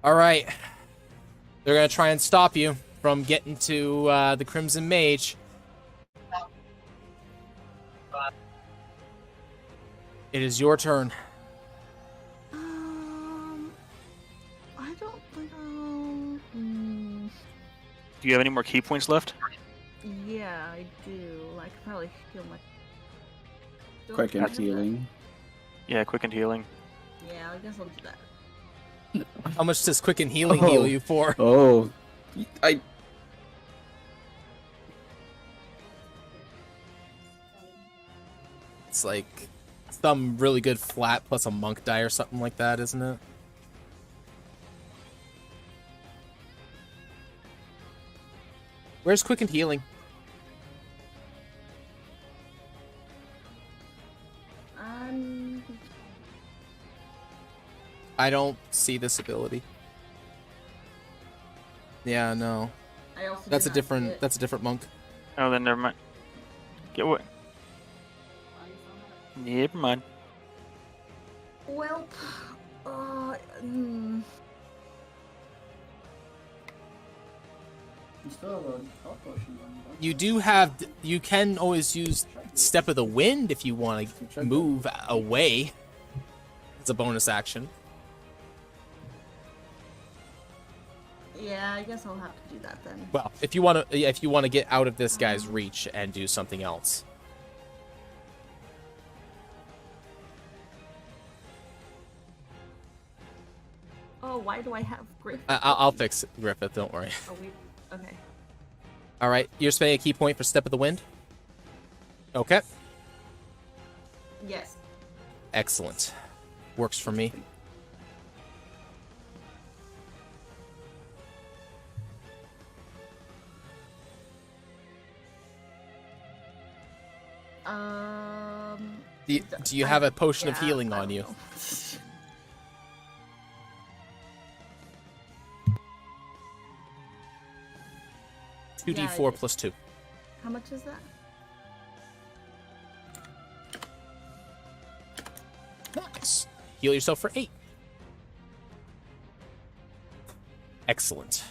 All right. They're going to try and stop you from getting to the Crimson Mage. It is your turn. I don't think Do you have any more key points left? Yeah, I do. I could probably heal my. Quick and healing. Yeah, quickened healing. Yeah, I guess I'll do that. How much does Quicken Healing heal you for? Oh, It's like some really good flat plus a monk die or something like that, isn't it? Where's Quickened Healing? I don't see this ability. Yeah, no. I also That's a did not see different. it. That's a different monk. Oh, then never mind. Get what? Never mind. Well, You do have. You can always use Step of the Wind if you want to move away. It's a bonus action. yeah, I guess I'll have to do that then. Well, if you want to get out of this guy's reach and do something else. Oh, why do I have Griffith? I'll fix it, Griffith. Don't worry. Oh, okay. All right, you're spending a key point for Step of the Wind. Okay, Yes. excellent. Works for me. Do you have a potion of healing on you? 2d4 plus 2. How much is that? Nice. Heal yourself for 8. Excellent.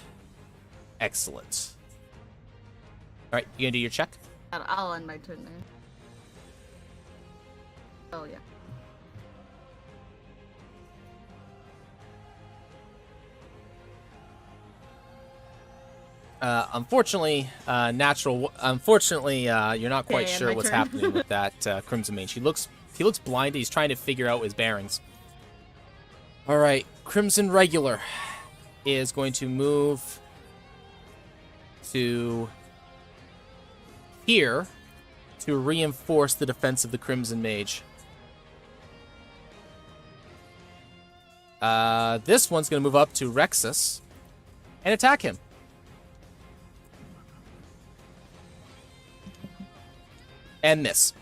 Excellent. All right, you gonna do your check? I'll end my turn there. Oh, yeah. Unfortunately, you're not quite Okay, sure my what's turn. happening with that Crimson Mage. He looks blind. He's trying to figure out his bearings. All right, Crimson Regular is going to move to here to reinforce the defense of the Crimson Mage. This one's going to move up to Rexus and attack him. And miss.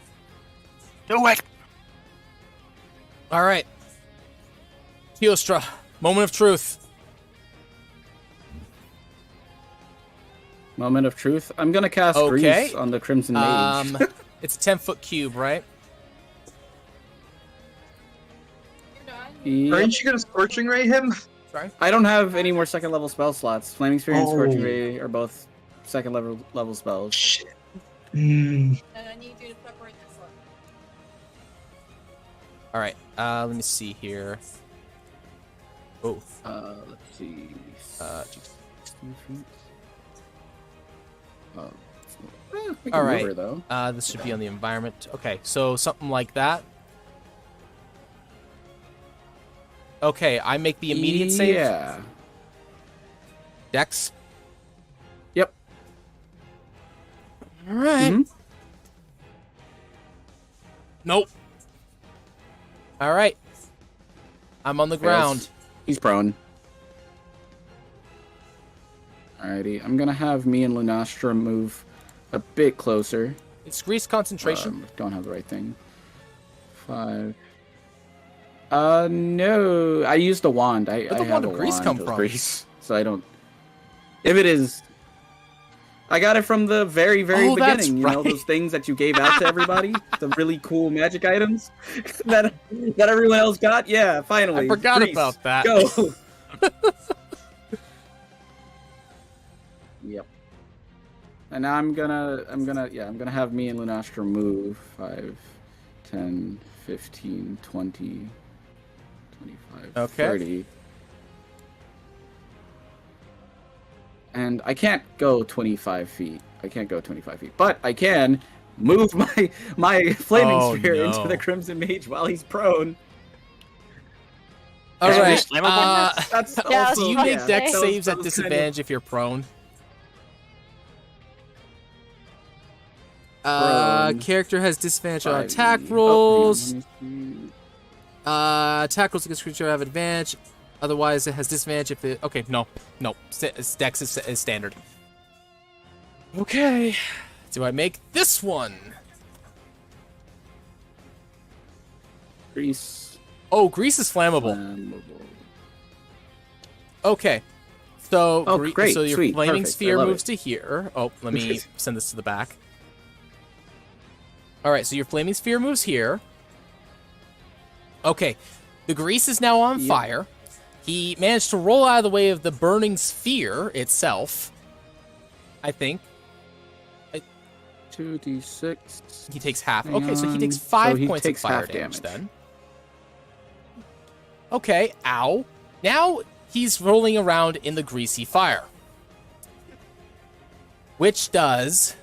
Do it! All right. Teostra, moment of truth. Moment of truth. I'm gonna cast Okay. Grease on the Crimson Mage. It's a 10-foot cube, right? Yep. Aren't you gonna Scorching Ray him? Sorry. I don't have any more second level spell slots. Flaming Sphere and Scorching Oh. Ray are both second level spells. Shit. And I need you to separate this one. All right. Let me see here. Oh. Let's see. 16 feet. We can All move right. her, though. This should be on the environment. Okay, so something like that. Okay, I make the immediate save. Yeah. Dex. Yep. All right. Mhm. Nope. All right. I'm on the ground. He's prone. Alrighty, I'm gonna have me and Lunastra move a bit closer. It's grease concentration. Don't have the right thing. 5. No, I used a wand. Where'd the I wand have of a grease wand come of from? grease, so I don't. If it is, I got it from the very, very Oh, that's beginning. You know right. those things that you gave out to everybody, the really cool magic items that everyone else got. Yeah, finally. I forgot Grease. about that. Go. Yep. And now I'm gonna have me and Lunastra move 5, 10, 15, 20, 25, Okay. 30. And I can't go 25 feet. But I can move my flaming Oh, sphere no. into the Crimson Mage while he's prone. All Is right. grease flammable? That's Yeah, also, Do you yeah, make dex that was- saves that at was disadvantage if you're prone? Prone. Character has disadvantage on 5e. attack Oh, hang on, rolls. let me see. Attack rolls against creature have advantage. Otherwise, it has disadvantage if it. Okay, no. Dex is standard. Okay. Do I make this one? Grease. Oh, grease is flammable. Flammable. Okay. So, Oh, great, so your sweet, flaming perfect, I sphere love moves it. to here. Oh, let me send this to the back. All right, so your flaming sphere moves here. Okay, the grease is now on fire. He managed to roll out of the way of the burning sphere itself. I think 2d6. he takes half. Hang Okay, so he takes on. 5 So he points takes of fire half damage damage. then. Okay, ow. Now he's rolling around in the greasy fire. Which does...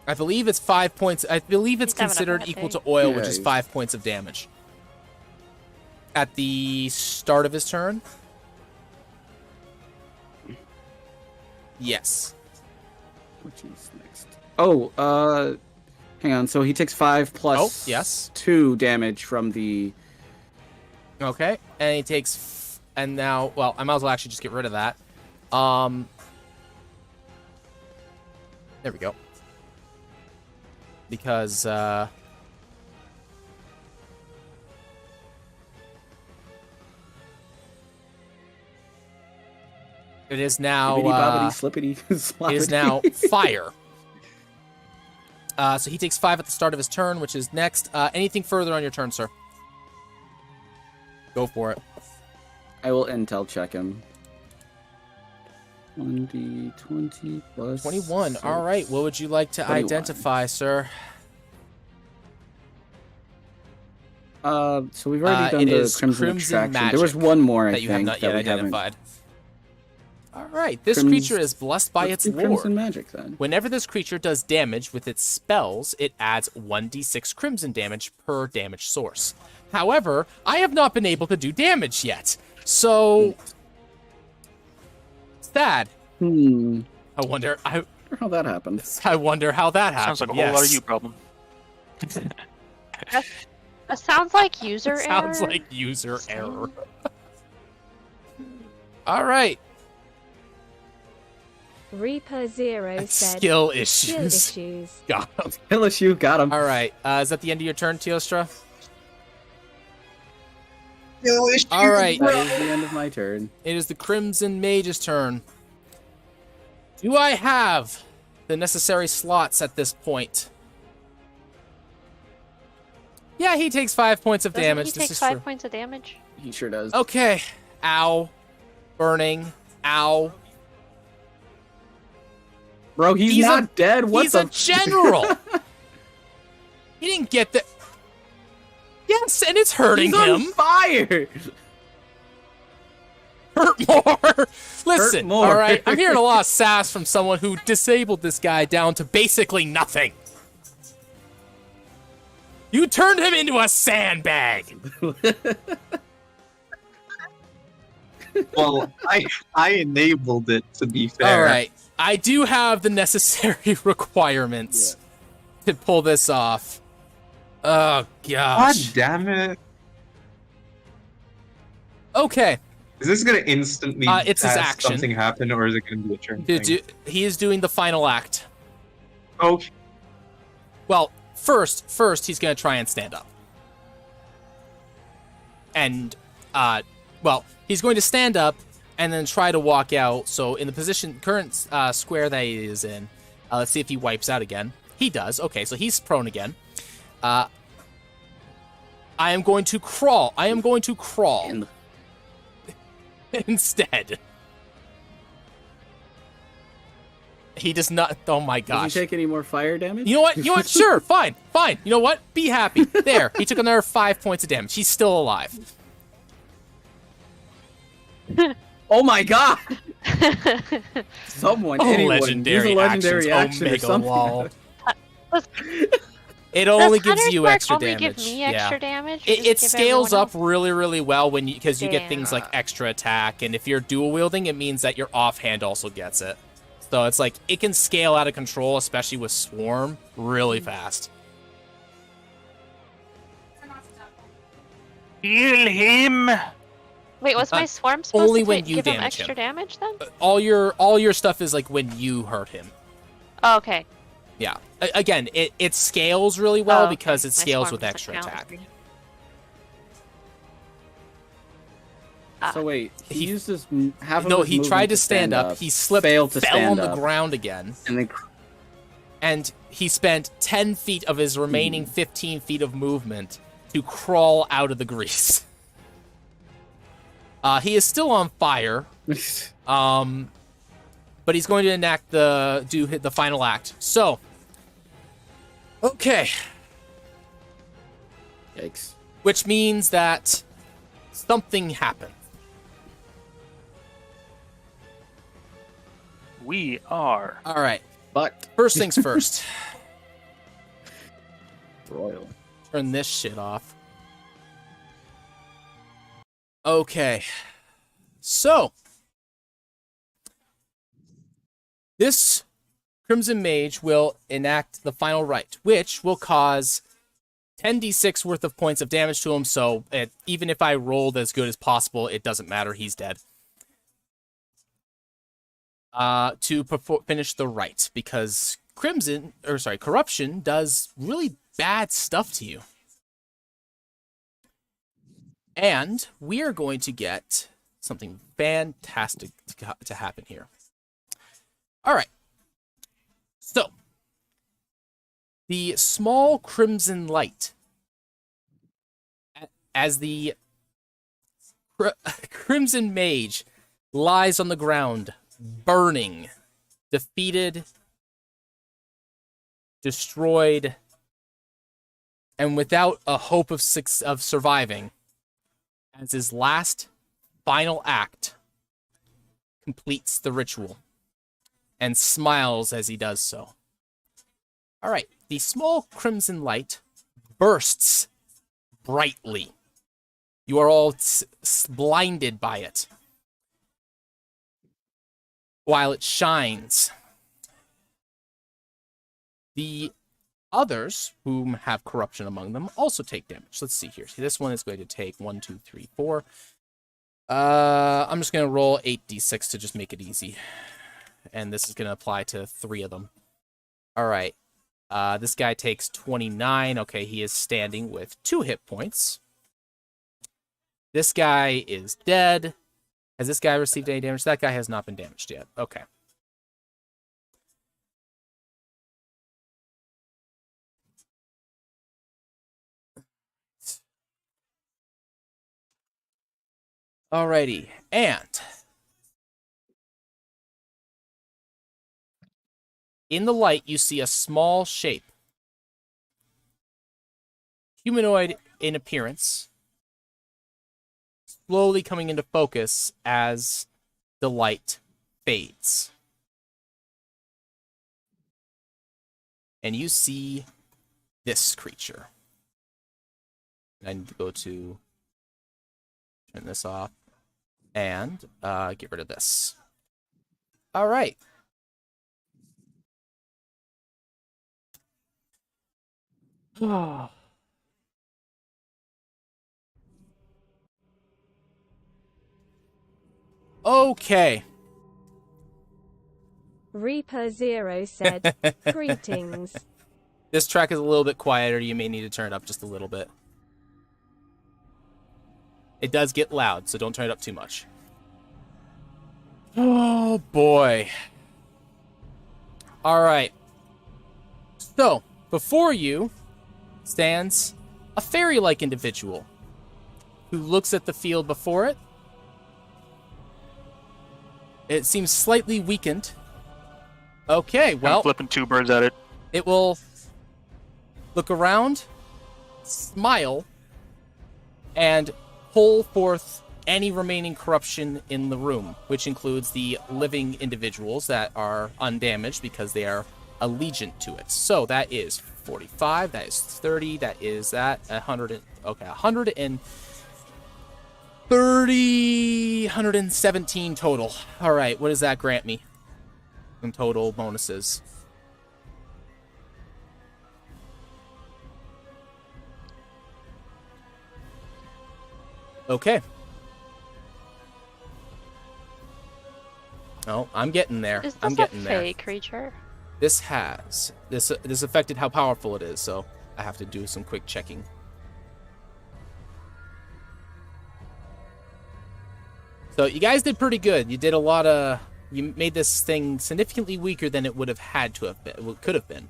I believe it's 5 points. I believe it's He's having a considered bad equal day. to oil, Yeah, which is he's- 5 points of damage. At the start of his turn? Yes. Which is next? Oh, hang on. So he takes 5 plus Oh, yes. 2 damage from the. Okay, and he takes... And now... Well, I might as well actually just get rid of that. There we go. Because, it is now, Bibbidi-bobbidi, slippity, it is sloppity. now fire. So he takes 5 at the start of his turn, which is next. Anything further on your turn, sir? Go for it. I will intel check him. 1d20 plus 21. 6. All right. What would you like to 21. identify, sir? So we've already done it the is Crimson Crimson Extraction. There was Magic one more, I that think, you have not that yet we haven't- identified. All right. This Crims- creature is blessed by Let's its do Crimson lord. Magic then. Whenever this creature does damage with its spells, it adds 1d6 crimson damage per damage source. However, I have not been able to do damage yet. So... sad. I wonder how that happened. I wonder how that happened. Sounds like a whole lot of yes. you problem. That sounds like user error. Sounds like user error. All right. Reaper Zero said Skill "Skill issues. issues." Got him. LSU got him. All right. Is that the end of your turn, Teostra? All right. That is the end of my turn. It is the Crimson Mage's turn. Do I have the necessary slots at this point? Yeah, he takes 5 points of Doesn't damage. he This take is 5 true. points of damage? He sure does. Okay. Ow. Burning. Ow. Bro, he's He's not a- dead. What He's the? a general. He didn't get the... Yes, and it's hurting He's on him. fire. Hurt more. Listen, more. all right, I'm hearing a lot of sass from someone who disabled this guy down to basically nothing. You turned him into a sandbag. Well, I enabled it, to be fair. All right. I do have the necessary requirements to pull this off. Oh, God gosh. damn it. Okay. Is this going to instantly it's his have action. something happen, or is it going to be a turn thing? He is doing the final act. Okay. Well, first he's going to try and stand up. And, well, he's going to stand up and then try to walk out. So in the current square that he is in, let's see if he wipes out again. He does. Okay, so he's prone again. I am going to crawl. Instead. He does not. Oh my gosh. Does he take any more fire damage? You know what? Sure, fine. You know what? Be happy. There. He took another 5 points of damage. He's still alive. Oh my god! Someone, anyone, legendary use a legendary actions, action or something. Wall. It only gives you extra only damage. Give me extra damage? It Give scales up everyone really, really well because you get things like extra attack, and if you're dual wielding, it means that your offhand also gets it. So it's like it can scale out of control, especially with Swarm, really fast. Heal him. Wait, was my swarm supposed only to when you give him damage extra him. damage then? All your stuff is like when you hurt him. Oh, okay. Yeah. Again, it scales really well because it My scales swarm with doesn't extra count. attack. So wait, he used his half of No, his he movement tried to stand up. He slipped, failed to fell stand on the up, ground again, and he spent 10 feet of his remaining 15 feet of movement to crawl out of the grease. He is still on fire, but he's going to enact the final act. So, okay, yikes! Which means that something happened. We are. All right. But first things first. Royal. Turn this shit off. Okay. So, this Crimson Mage will enact the final rite, which will cause 10d6 worth of points of damage to him, so even if I rolled as good as possible, it doesn't matter, he's dead. To finish the rite, because corruption does really bad stuff to you. And we are going to get something fantastic to happen here. All right. So, the small crimson light, as the Crimson Mage lies on the ground, burning, defeated, destroyed, and without a hope of surviving, as his last final act completes the ritual and smiles as he does so. All right, the small crimson light bursts brightly. You are all blinded by it, while it shines. The others, whom have corruption among them, also take damage. Let's see here. See, this one is going to take 1, 2, 3, 4. I'm just going to roll 8d6 to just make it easy. And this is going to apply to 3 of them. All right. This guy takes 29. Okay, he is standing with 2 hit points. This guy is dead. Has this guy received any damage? That guy has not been damaged yet. Okay. Alrighty, and in the light, you see a small shape. Humanoid in appearance, slowly coming into focus as the light fades. And you see this creature. I need to go to turn this off and get rid of this. All right. Okay. Reaper Zero said, "Greetings." This track is a little bit quieter. You may need to turn it up just a little bit. It does get loud, so don't turn it up too much. Oh, boy. All right. So, before you stands a fairy-like individual who looks at the field before it. It seems slightly weakened. Okay, well, I'm flipping 2 birds at it. it will look around, smile, and pull forth any remaining corruption in the room, which includes the living individuals that are undamaged because they are allegiant to it. So that is 45, that is 30, that is that, 100, okay, 130, 117 total. All right, what does that grant me in total bonuses? Okay. Oh, I'm getting there. Is I'm this a getting there. fey creature? This affected how powerful it is, so I have to do some quick checking. So you guys did pretty good. You did a lot of... You made this thing significantly weaker than it would have had to have been. Well, could have been.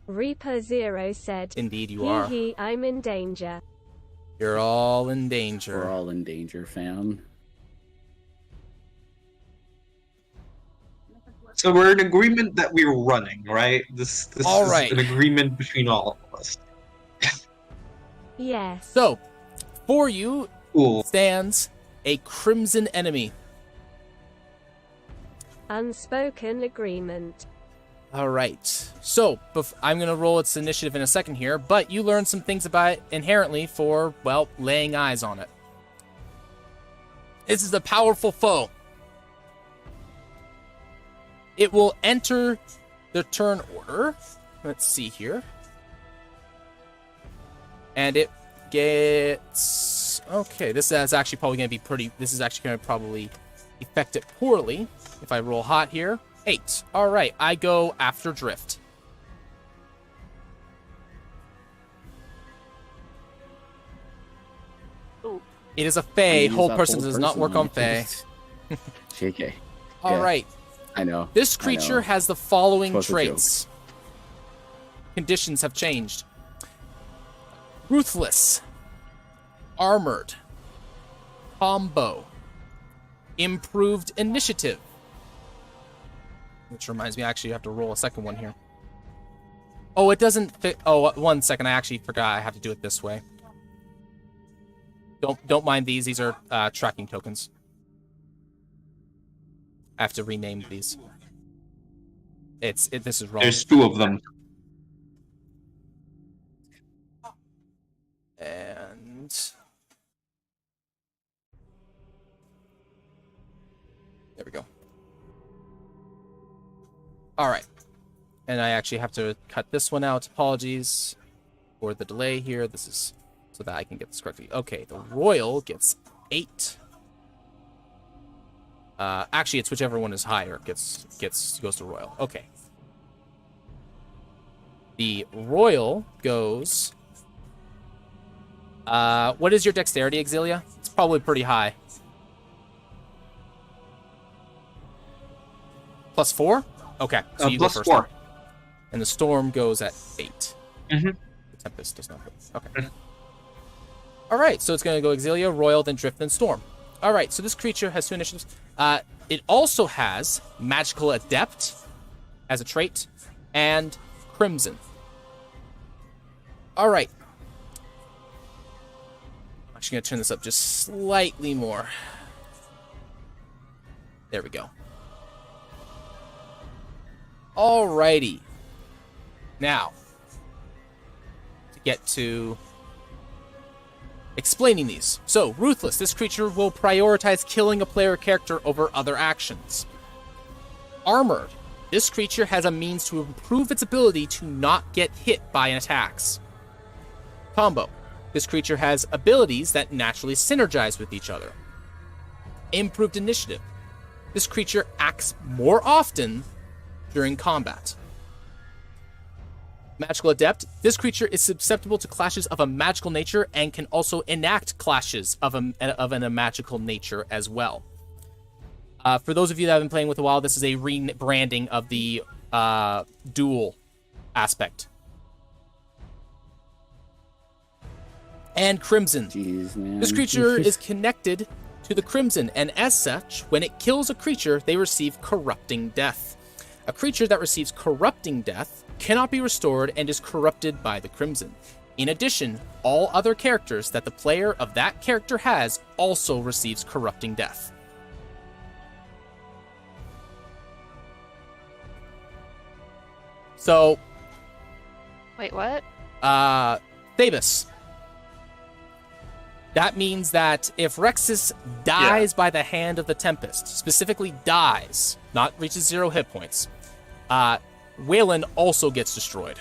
Reaper Zero said, Indeed you are. Hee hee, I'm in danger. You're all in danger. We're all in danger, fam. So we're in agreement that we're running, right? This All is right. an agreement between all of us. Yes. So, for you Cool. stands a crimson enemy. Unspoken agreement. All right. So, I'm going to roll its initiative in a second here, but you learn some things about it inherently for, well, laying eyes on it. This is a powerful foe. It will enter the turn order. Let's see here. And it gets... Okay, this is actually probably going to be pretty... This is actually going to probably affect it poorly. If I roll hot here. 8. All right, I go after Drift. Ooh. It is a Fey. Use Hold that person whole does not work on Fey. JK. All Yeah. right. I know. This creature has the following Supposed to traits. Conditions have changed. Ruthless. Armored. Combo. Improved initiative. Which reminds me, actually, you have to roll a second one here. Oh, it doesn't fit. Oh, 1 second. I actually forgot I have to do it this way. Don't mind these. These are tracking tokens. I have to rename these. This is wrong. There's 2 of them. And there we go. All right. And I actually have to cut this one out. Apologies for the delay here. This is so that I can get this correctly. Okay, the Royal gets 8. Actually, it's whichever one is higher goes to Royal. Okay. The Royal goes... what is your dexterity, Exilia? It's probably pretty high. +4? Okay, so you go first. +4. And the Storm goes at 8. Mm-hmm. The Tempest does not go. Okay. Alright, so it's going to go Exilia, Royal, then Drift, then Storm. Alright, so this creature has 2 initiatives. It also has Magical Adept as a trait, and Crimson. Alright. I'm actually going to turn this up just slightly more. There we go. Alrighty. Now, get to explaining these. So, Ruthless. This creature will prioritize killing a player character over other actions. Armored. This creature has a means to improve its ability to not get hit by attacks. Combo. This creature has abilities that naturally synergize with each other. Improved Initiative. This creature acts more often during combat. Magical Adept. This creature is susceptible to clashes of a magical nature and can also enact clashes of a magical nature as well. For those of you that have been playing with a while, this is a rebranding of the dual aspect. And Crimson. Jeez, man. This creature is connected to the Crimson, and as such, when it kills a creature, they receive Corrupting Death. A creature that receives Corrupting Death cannot be restored and is corrupted by the Crimson. In addition, all other characters that the player of that character has also receives Corrupting Death. So... Wait, what? Thabus. That means that if Rexus dies by the hand of the Tempest, specifically dies, not reaches 0 hit points, Wayland also gets destroyed.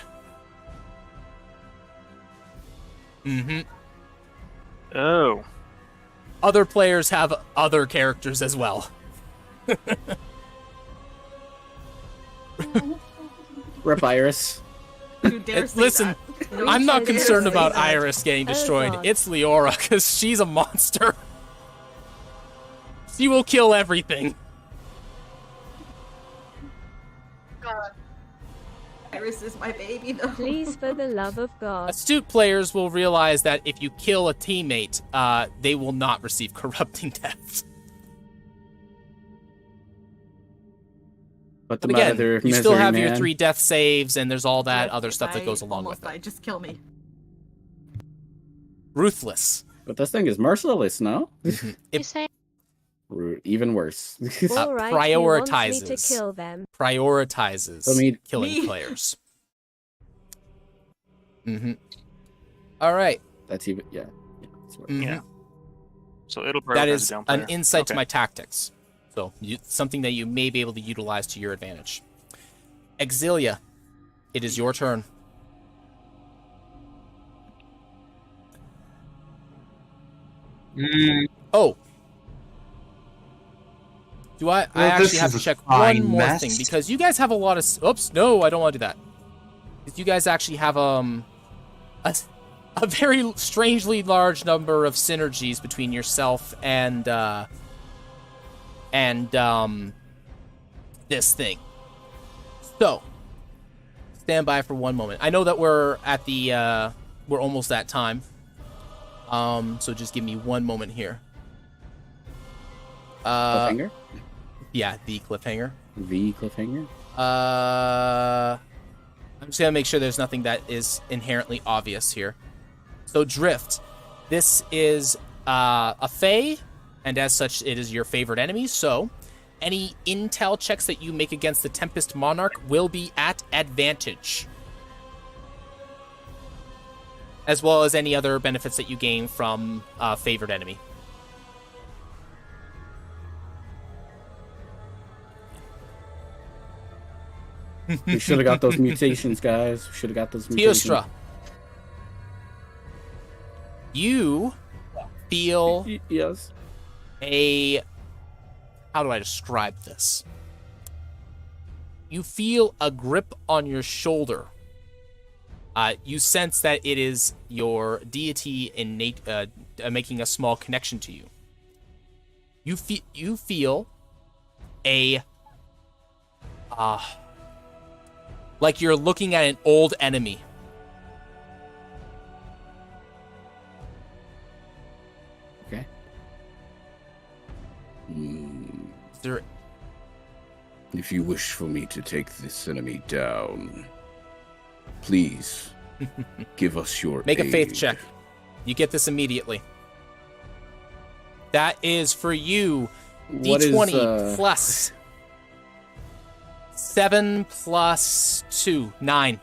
Mm-hmm. Oh. Other players have other characters as well. Rip Iris. You dare say Listen, that. I'm not You dare concerned say about that. Iris getting destroyed. God. It's Leora, because she's a monster. She will kill everything. God. Iris is my baby, though. Please, for the love of God. Astute players will realize that if you kill a teammate, they will not receive Corrupting Death. But But again, other you still misery, have your man. 3 death saves, and there's all that If other stuff that I goes along almost with it. died, just kill me. Ruthless. But this thing is merciless, no? You It saying? Even worse. All right, he wants me to prioritizes. kill them. Prioritizes I mean- killing Me. players. Mm-hmm. All right. That's even, yeah. That's what- Mhm. Yeah. So it'll prioritize That is the down an player. insight to Okay. my tactics. So something that you may be able to utilize to your advantage. Exilia, it is your turn. Oh. Do I Well, actually this have is to a check fine one more mess. thing, because you guys have a lot of... Oops, no, I don't want to do that. Because you guys actually have a very strangely large number of synergies between yourself and this thing. So, stand by for one moment. I know that we're at the we're almost at time. So just give me one moment here. Cliffhanger? Yeah, the cliffhanger. The cliffhanger? I'm just gonna make sure there's nothing that is inherently obvious here. So Drift, this is a Fae, and as such, it is your favorite enemy. So, any intel checks that you make against the Tempest Monarch will be at advantage, as well as any other benefits that you gain from favored enemy. We should have got those mutations, guys. We should have got those mutations. Teostra, you feel Yes. how do I describe this? You feel a grip on your shoulder. You sense that it is your deity innate, making a small connection to you. You feel a like you're looking at an old enemy. Okay. Is there If you wish for me to take this enemy down, please give us your Make a faith aid. check. You get this immediately. That is for you. What is, D20 plus 7 plus 2, 9.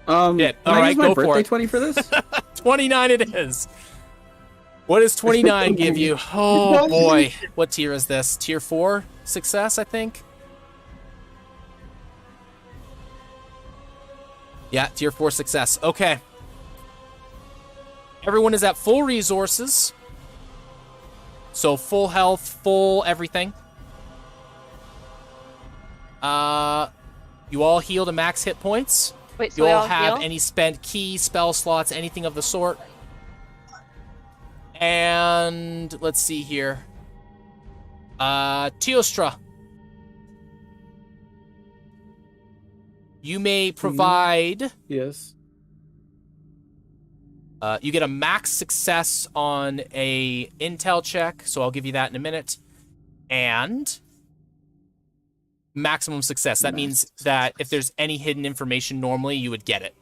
Shit. Can All I right, use my go for birthday it. 20 for this? 29 it is. What does 29 give you? Oh boy. What tier is this? Tier 4 success, I think? Yeah, tier 4 success. Okay. Everyone is at full resources. So full health, full everything. You all heal to max hit points. Wait, so You we all all have heal? any spent key, spell slots, anything of the sort. And let's see here. Teostra. You may provide... Yes. You get a max success on a intel check, so I'll give you that in a minute. And maximum success. That means that if there's any hidden information normally, you would get it.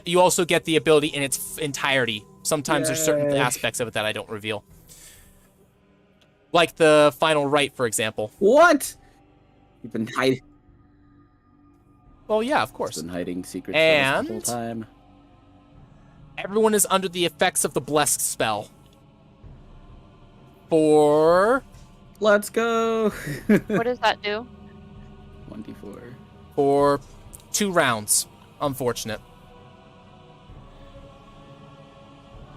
You also get the ability in its entirety. Sometimes there's certain aspects of it that I don't reveal. Like the final right, for example. What? You've been hiding. Well, yeah, of course. Been hiding secrets from us the whole And time. everyone is under the effects of the blessed spell. For... Let's go. What does that do? 1d4. For 2 rounds. Unfortunate.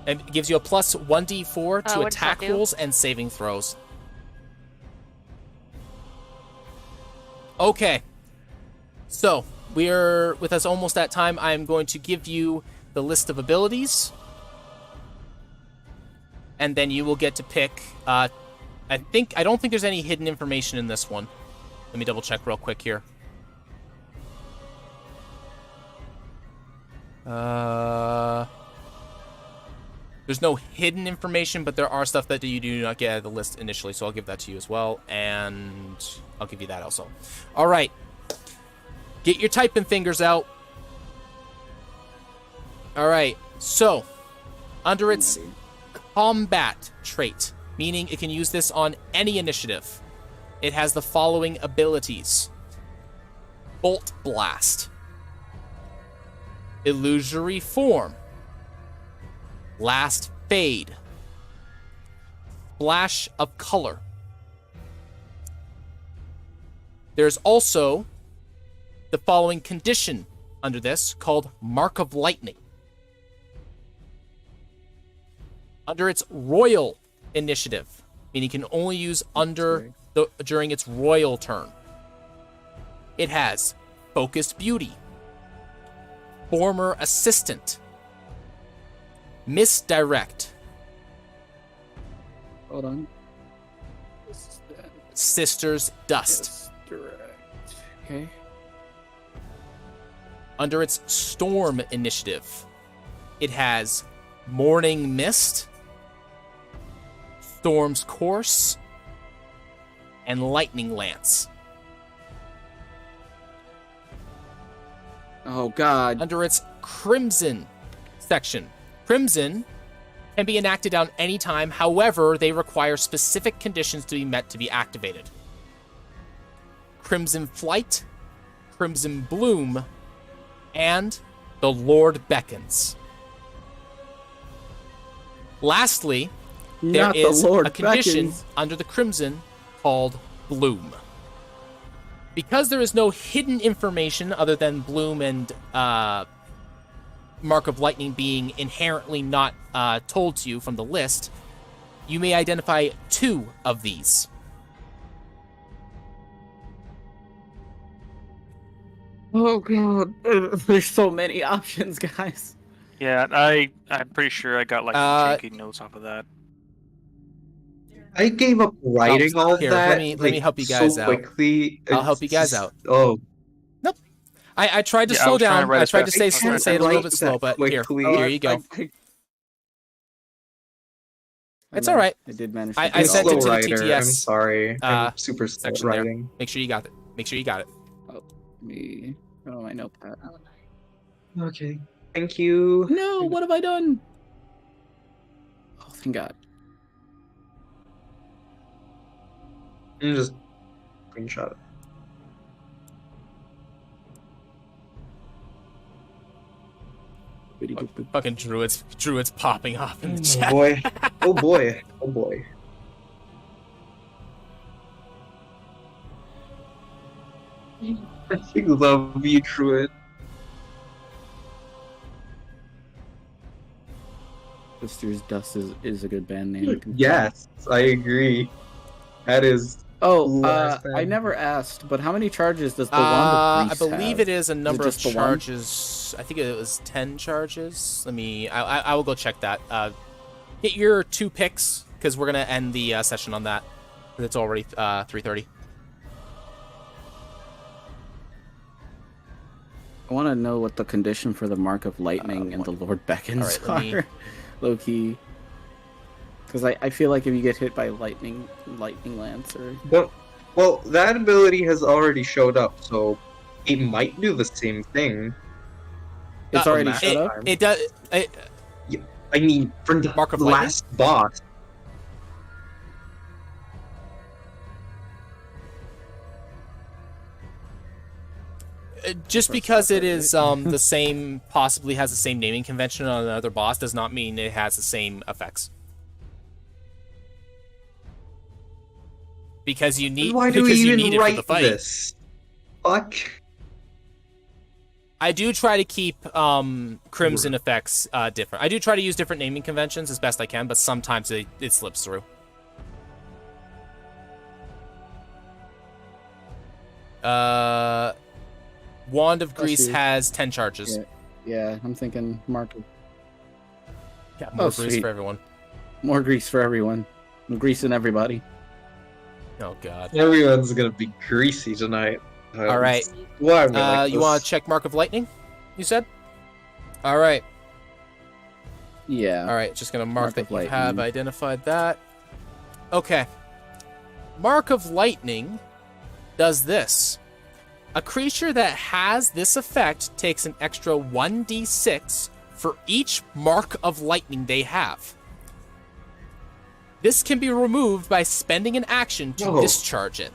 And it gives you a plus 1d4 to what does attack that do? rolls and saving throws. Okay. So, we're with us almost at time. I'm going to give you the list of abilities. And then you will get to pick... I don't think there's any hidden information in this one. Let me double check real quick here. There's no hidden information, but there are stuff that you do not get out of the list initially, so I'll give that to you as well, and I'll give you that also. All right. Get your typing fingers out. All right. So, under its combat trait, meaning it can use this on any initiative, it has the following abilities. Bolt Blast. Illusory Form. Last Fade. Flash of Color. There's also the following condition under this called Mark of Lightning. Under its Royal Initiative, meaning it can only use during its royal turn. It has Focused Beauty, Former Assistant, Misdirect, Hold on. Sister's Dust. Direct. Okay. Under its Storm Initiative, it has Morning Mist, Storm's Course, and Lightning Lance. Oh, God. Under its Crimson section, Crimson can be enacted on any time. However, they require specific conditions to be met to be activated. Crimson Flight, Crimson Bloom, and the Lord Beckons. Lastly, there Not is the Lord a condition Beckons. under the Crimson called Bloom. Because there is no hidden information other than Bloom and Mark of Lightning being inherently not told to you from the list, you may identify 2 of these. Oh, God. There's so many options, guys. Yeah, I'm pretty sure I got like some janky notes off of that. I gave up writing all here, that. let me help you guys so out. quickly. I'll help you It's guys just- out. Oh, Nope. I tried to Yeah, I slow was trying to down. write I as tried to fast say, as possible. say it a little bit Write slow, that but here quickly. you go. It's I all right. I did manage. I I'm sent slow it to the writer. I'm TTS, sorry. I'm super slow section there. writing. Make sure you got it. Make sure you got it. Me. Oh, my notepad. Okay. Thank you. No, what have I done? Oh, thank God. You just screenshot it. Fucking druids popping off in the chat. Boy. Oh boy. Oh boy. I think love you, Druid. Sisters Dust is a good band name. Yes, I agree. That is. Oh, last I band. never asked, but how many charges does the Wand of I Grease believe have? it is a number of just the one? charges. I think it was 10 charges. Let me. I will go check that. Get your 2 picks because we're gonna end the session on that. It's already 3:30. I want to know what the condition for the Mark of Lightning and the Lord Beckons All right, let me- are. Low key. Because I feel like if you get hit by lightning lance or Well, that ability has already showed up, so it might do the same thing. it's already it- shut up. It does. I mean, for the Mark of Lightning? last boss. Just because it is the same, possibly has the same naming convention on another boss, does not mean it has the same effects. Because you need. Why do we because you even need it for write the fight. this? Fuck. I do try to keep Crimson effects different. I do try to use different naming conventions as best I can, but sometimes it slips through. Wand of Grease has 10 charges. Yeah, I'm thinking Mark of... Yeah, more Oh, grease sweet. for everyone. More grease for everyone. I'm greasing everybody. Oh god. Everyone's gonna be greasy tonight. All right. Why am I like You this? want to check Mark of Lightning? You said. All right. Yeah. All right. Just gonna mark Mark that of you have Lightning. identified that. Okay. Mark of Lightning does this. A creature that has this effect takes an extra 1d6 for each Mark of Lightning they have. This can be removed by spending an action to Whoa. discharge it.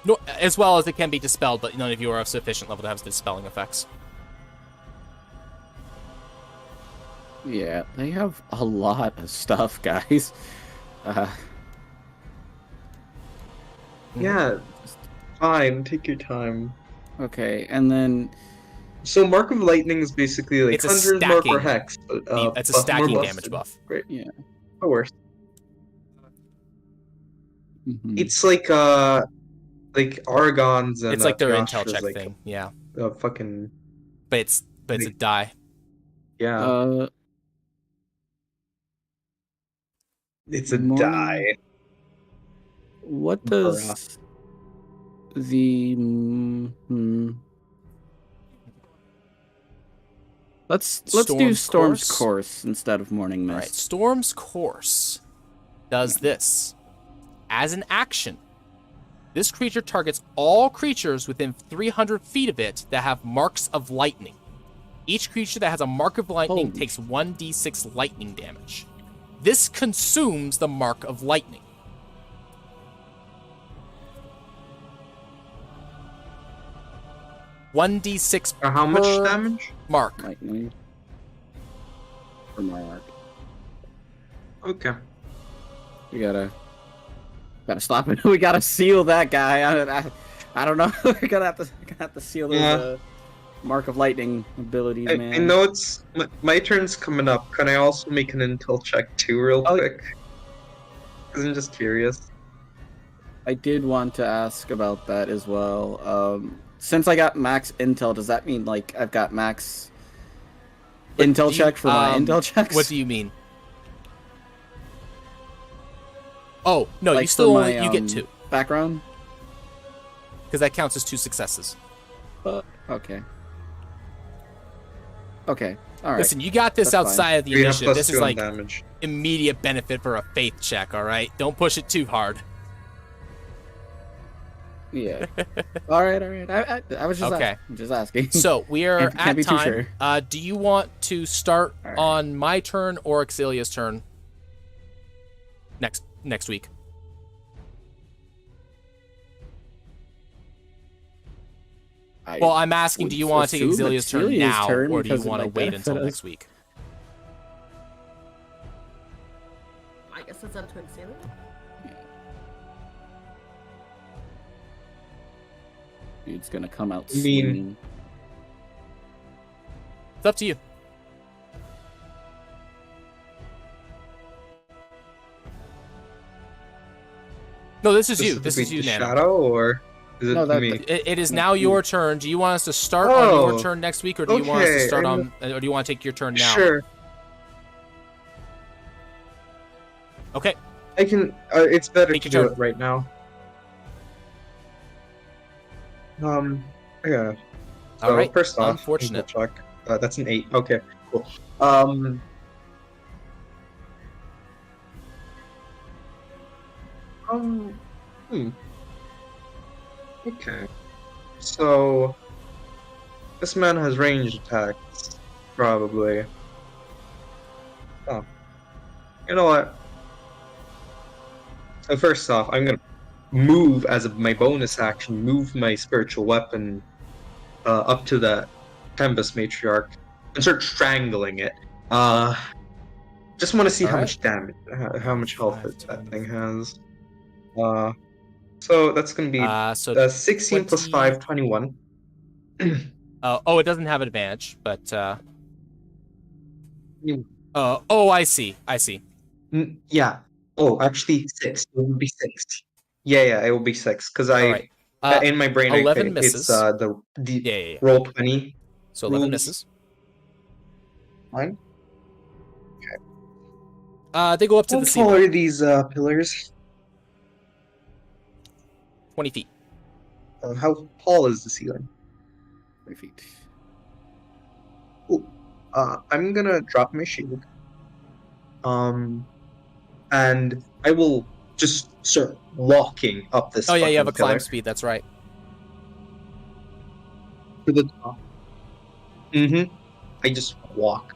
No, as well as it can be dispelled, but none of you are of sufficient level to have dispelling effects. Yeah, they have a lot of stuff, guys. Yeah, fine. Take your time. Okay, and then So Mark of Lightning is basically like It's a 100 more per stacking- hex. But, It's a buff- more stacking busted. damage buff. Great. yeah. No worse. Mhm. It's like Argon's and It's like their intel Yasha's, check like, thing, yeah. Fucking But it's a die. yeah. It's a more- die. What does the let's do Storm's Storm's Course? Course instead of Morning Mist. All right, Storm's Course does this. As an action, this creature targets all creatures within 300 feet of it that have marks of lightning. Each creature that has a mark of lightning Holy. takes 1d6 lightning damage. This consumes the mark of lightning. $1d6 How much per damage? mark. Lightning. For Mark. Okay. We gotta stop it. We gotta seal that guy. I don't know. We're gonna have to seal those Yeah. Mark of Lightning abilities, I man. know it's my turn's coming up. Can I also make an intel check too, real Oh. quick? 'Cause I'm just curious. I did want to ask about that as well. Since I got max intel, does that mean like I've got max intel check for my intel checks? What do you mean? Oh, no, Like you for still my, you get 2. background? Because that counts as 2 successes. Okay. Okay. All right. Listen, you got this That's outside of the 3 initiative. plus This 2 is on like damage. immediate benefit for a faith check, all right? Don't push it too hard. Yeah. All right. I was just Okay. just asking. So we are Can't at be too time. sure. Do you want to start All right. on my turn or Exilia's turn next week? Well, I'm asking, do you want to take assume Exilia's it's turn Celia's now, turn or do you because it want to might wait benefit until us. next week? I guess it's up to Exilius. Dude's gonna come out I mean- swinging. It's up to you. No, this is you. This is you, Specifically to Nano. Shadow, or is it No, that- me? It is now your turn. Do you want us to start on your Oh, turn next week, or do you want us to okay, start I'm- on, or do you want to take your turn now? Sure, Okay. I can. It's better Take to your do turn. it right now. Yeah. So All right. first off, Unfortunate. check. That's an 8. Okay, cool. Hmm. Okay. So this man has ranged attacks, probably. Oh. You know what? So first off, I'm gonna move as my bonus action, move my spiritual weapon up to the Tempest Matriarch and start strangling it. Just want to see how Alright. much damage, how much health 5, that thing has. So that's gonna be So 16 plus 20 5, 21. oh, it doesn't have advantage, but You- oh, I see. I see. Yeah. Oh, actually 6. It will be 6. Yeah, it will be 6 because I All right. in my brain 11 it's misses. the Yeah. roll 20. So 11 rules. misses. Fine. They go up to How the tall ceiling. are these pillars? 20 feet. How tall is the ceiling? 3 feet. Cool. I'm gonna drop my shield. And I will just start walking up this. Oh yeah, you have a fucking pillar climb speed. That's right. to the top. I just walk.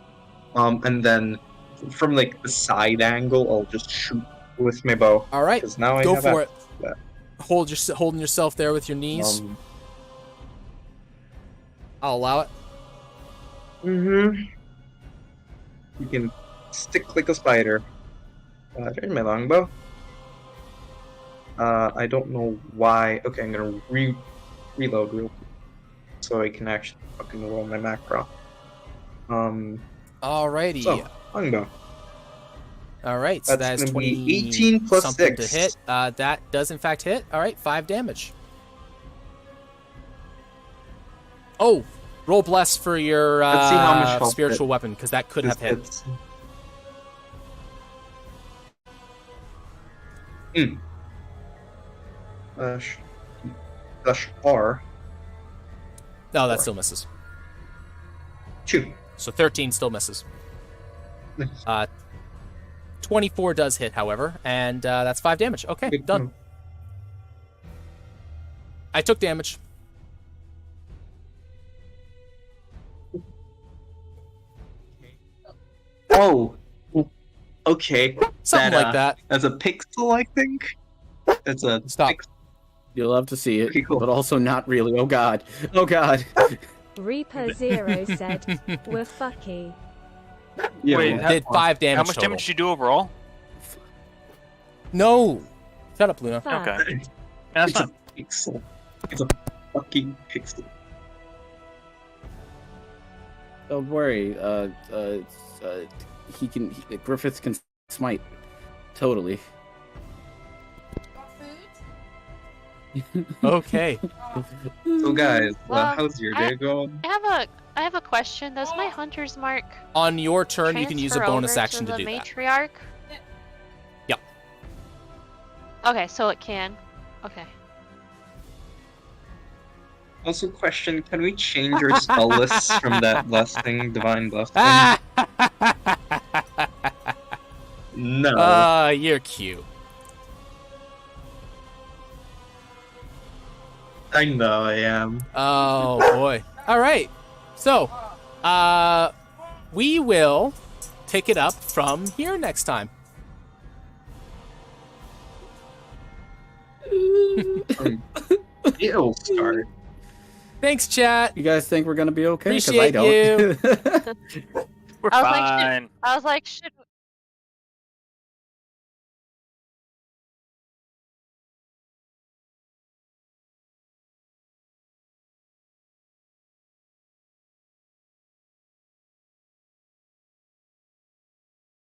And then from like the side angle, I'll just shoot with my bow. All right. Because now I Go have for it. access to that. Holding yourself there with your knees. I'll allow it. You can stick like a spider. There's my longbow. I don't know why. Okay, I'm gonna reload real quick so I can actually fucking roll my macro. Alrighty. So longbow. All right. So That's that's gonna 20 be 18 plus something 6. to hit. That does in fact hit. All right, 5 damage. Oh, roll bless for your Let's see how much health spiritual weapon, because that could have hit. It's- Dash R. No, that still misses. 2. So 13 still misses. 24 does hit, however, and that's 5 damage. Okay, Good done. I took damage. Oh. Okay. Something like that. As a pixel, I think. It's a Stop. pixel. You'll love to see it, Okay, cool. but also not really. Oh god. Oh god. Reaper Zero said, "We're fucky." Yeah, Wait, well, Did 5 damage How much total. damage did you do overall? No. Shut up, Luna. Fuck. Okay. That's it's not. a pixel. It's a fucking pixel. Don't worry. Griffiths can smite. Totally. Okay. So guys, Well, how's your day going? I have a question. Does my hunter's mark On your turn, you can use a transfer bonus over action to the do that. matriarch? Yep. Okay, so it can. Okay. Also, question: can we change our spell lists from that blessing, divine blessing? No. You're cute. I know I am. Oh boy. All right. So, we will pick it up from here next time. It'll start. Thanks, chat. You guys think we're gonna be okay? 'Cause Appreciate I don't. We're I was like, fine. I was like, should